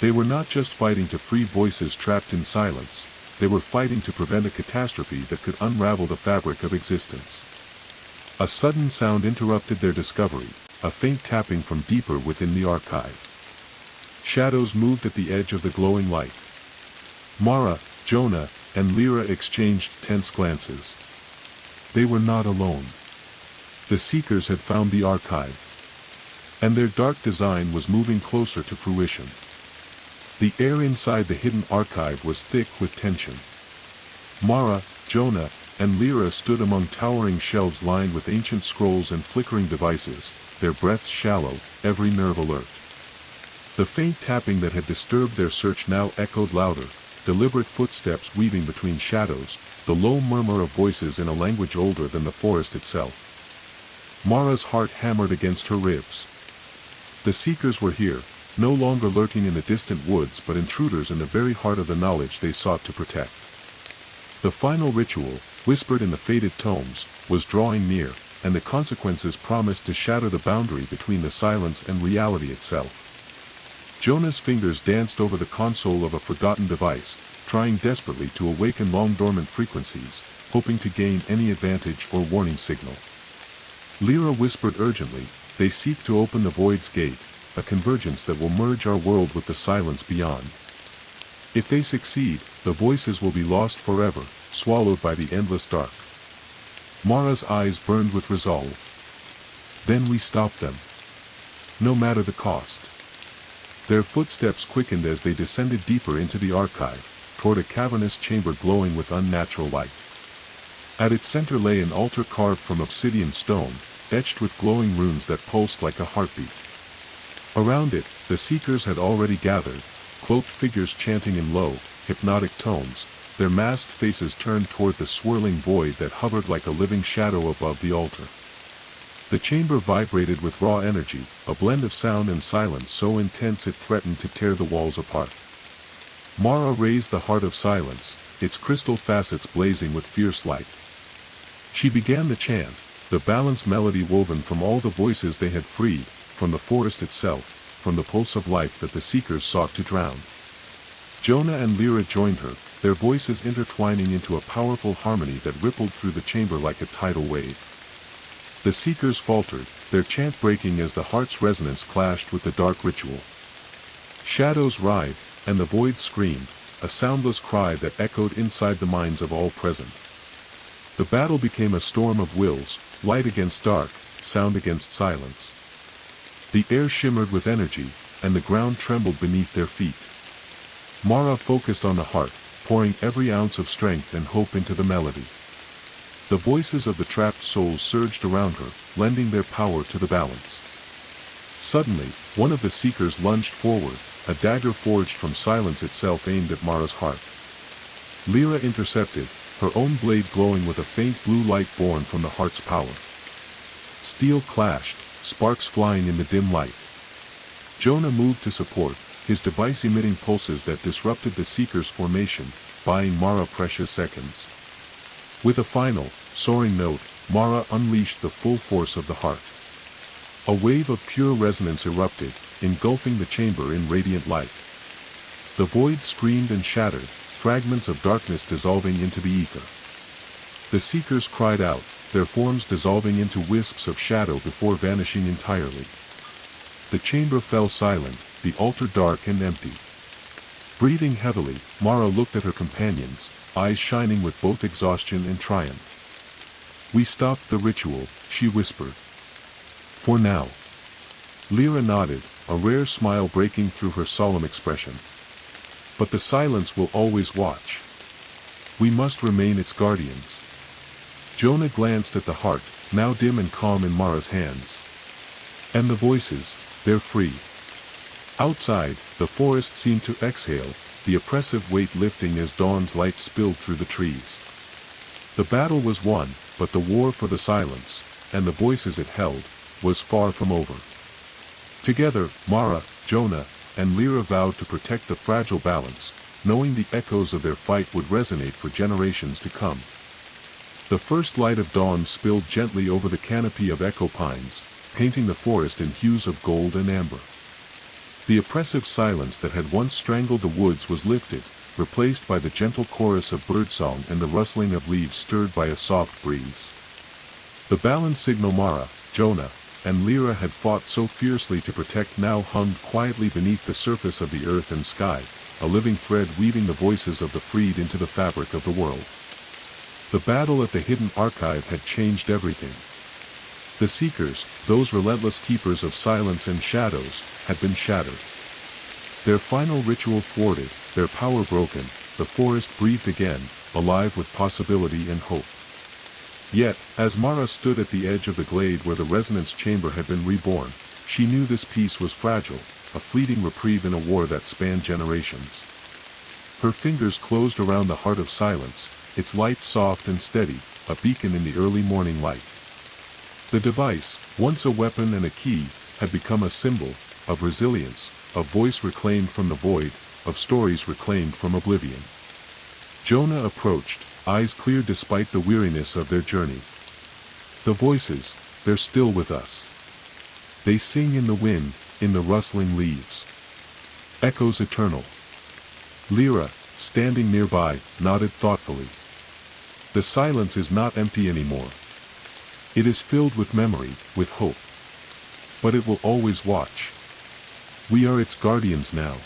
Speaker 1: They were not just fighting to free voices trapped in silence, they were fighting to prevent a catastrophe that could unravel the fabric of existence. A sudden sound interrupted their discovery, a faint tapping from deeper within the archive. Shadows moved at the edge of the glowing light. Mara, Jonah, and Lyra exchanged tense glances. They were not alone. The Seekers had found the archive. And their dark design was moving closer to fruition. The air inside the hidden archive was thick with tension. Mara, Jonah, and Lyra stood among towering shelves lined with ancient scrolls and flickering devices, their breaths shallow, every nerve alert. The faint tapping that had disturbed their search now echoed louder, deliberate footsteps weaving between shadows, the low murmur of voices in a language older than the forest itself. Mara's heart hammered against her ribs. The Seekers were here, no longer lurking in the distant woods but intruders in the very heart of the knowledge they sought to protect. The final ritual, whispered in the faded tomes, was drawing near, and the consequences promised to shatter the boundary between the silence and reality itself. Jonah's fingers danced over the console of a forgotten device, trying desperately to awaken long-dormant frequencies, hoping to gain any advantage or warning signal. Lyra whispered urgently, "They seek to open the void's gate, a convergence that will merge our world with the silence beyond. If they succeed, the voices will be lost forever, swallowed by the endless dark." Mara's eyes burned with resolve. "Then we stop them. No matter the cost." Their footsteps quickened as they descended deeper into the archive, toward a cavernous chamber glowing with unnatural light. At its center lay an altar carved from obsidian stone, etched with glowing runes that pulsed like a heartbeat. Around it, the Seekers had already gathered, cloaked figures chanting in low, hypnotic tones, their masked faces turned toward the swirling void that hovered like a living shadow above the altar. The chamber vibrated with raw energy, a blend of sound and silence so intense it threatened to tear the walls apart. Mara raised the heart of silence, its crystal facets blazing with fierce light. She began the chant, the balanced melody woven from all the voices they had freed, from the forest itself, from the pulse of life that the Seekers sought to drown. Jonah and Lyra joined her, their voices intertwining into a powerful harmony that rippled through the chamber like a tidal wave. The Seekers faltered, their chant breaking as the heart's resonance clashed with the dark ritual. Shadows writhed, and the void screamed, a soundless cry that echoed inside the minds of all present. The battle became a storm of wills, light against dark, sound against silence. The air shimmered with energy, and the ground trembled beneath their feet. Mara focused on the heart, pouring every ounce of strength and hope into the melody. The voices of the trapped souls surged around her, lending their power to the balance. Suddenly, one of the Seekers lunged forward, a dagger forged from silence itself aimed at Mara's heart. Lyra intercepted, her own blade glowing with a faint blue light born from the heart's power. Steel clashed, sparks flying in the dim light. Jonah moved to support, his device emitting pulses that disrupted the Seeker's formation, buying Mara precious seconds. With a final, soaring note, Mara unleashed the full force of the heart. A wave of pure resonance erupted, engulfing the chamber in radiant light. The void screamed and shattered, fragments of darkness dissolving into the ether. The Seekers cried out, their forms dissolving into wisps of shadow before vanishing entirely. The chamber fell silent, the altar dark and empty. Breathing heavily, Mara looked at her companions, eyes shining with both exhaustion and triumph. "We stopped the ritual," she whispered. "For now." Lyra nodded, a rare smile breaking through her solemn expression. "But the silence will always watch. We must remain its guardians." Jonah glanced at the heart, now dim and calm in Mara's hands. "And the voices, they're free." Outside, the forest seemed to exhale, the oppressive weight lifting as dawn's light spilled through the trees. The battle was won, but the war for the silence, and the voices it held, was far from over. Together, Mara, Jonah, and Lyra vowed to protect the fragile balance, knowing the echoes of their fight would resonate for generations to come. The first light of dawn spilled gently over the canopy of echo pines, painting the forest in hues of gold and amber. The oppressive silence that had once strangled the woods was lifted, replaced by the gentle chorus of birdsong and the rustling of leaves stirred by a soft breeze. The balance signal Mara, Jonah, and Lyra had fought so fiercely to protect now hung quietly beneath the surface of the earth and sky, a living thread weaving the voices of the freed into the fabric of the world. The battle at the hidden archive had changed everything. The Seekers, those relentless keepers of silence and shadows, had been shattered. Their final ritual thwarted, their power broken, the forest breathed again, alive with possibility and hope. Yet, as Mara stood at the edge of the glade where the resonance chamber had been reborn, she knew this peace was fragile, a fleeting reprieve in a war that spanned generations. Her fingers closed around the heart of silence, its light soft and steady, a beacon in the early morning light. The device, once a weapon and a key, had become a symbol of resilience, of voice reclaimed from the void, of stories reclaimed from oblivion. Jonah approached, eyes clear despite the weariness of their journey. "The voices, they're still with us. They sing in the wind, in the rustling leaves. Echoes eternal." Lyra, standing nearby, nodded thoughtfully. "The silence is not empty anymore. It is filled with memory, with hope. But it will always watch. We are its guardians now."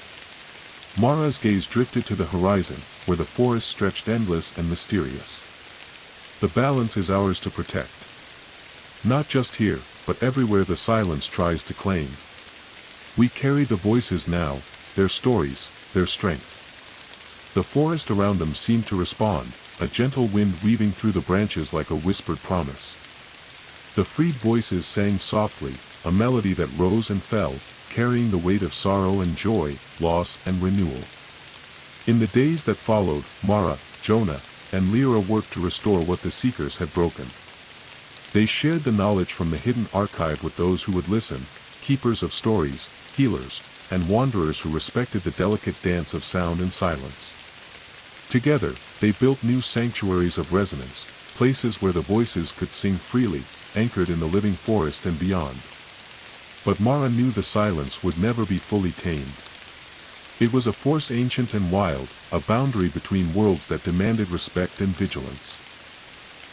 Speaker 1: Mara's gaze drifted to the horizon, where the forest stretched endless and mysterious. "The balance is ours to protect. Not just here, but everywhere the silence tries to claim. We carry the voices now, their stories, their strength." The forest around them seemed to respond, a gentle wind weaving through the branches like a whispered promise. The freed voices sang softly, a melody that rose and fell, carrying the weight of sorrow and joy, loss and renewal. In the days that followed, Mara, Jonah, and Lyra worked to restore what the Seekers had broken. They shared the knowledge from the hidden archive with those who would listen, keepers of stories, healers, and wanderers who respected the delicate dance of sound and silence. Together, they built new sanctuaries of resonance, places where the voices could sing freely, anchored in the living forest and beyond. But Mara knew the silence would never be fully tamed. It was a force ancient and wild, a boundary between worlds that demanded respect and vigilance.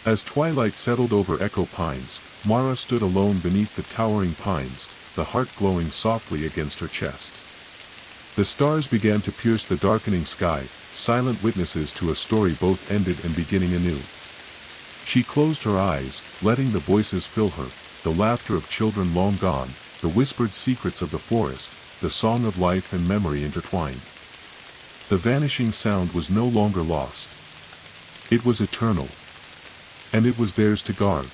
Speaker 1: As twilight settled over Echo Pines, Mara stood alone beneath the towering pines, the heart glowing softly against her chest. The stars began to pierce the darkening sky, silent witnesses to a story both ended and beginning anew. She closed her eyes, letting the voices fill her, the laughter of children long gone, the whispered secrets of the forest, the song of life and memory intertwined. The vanishing sound was no longer lost. It was eternal. And it was theirs to guard.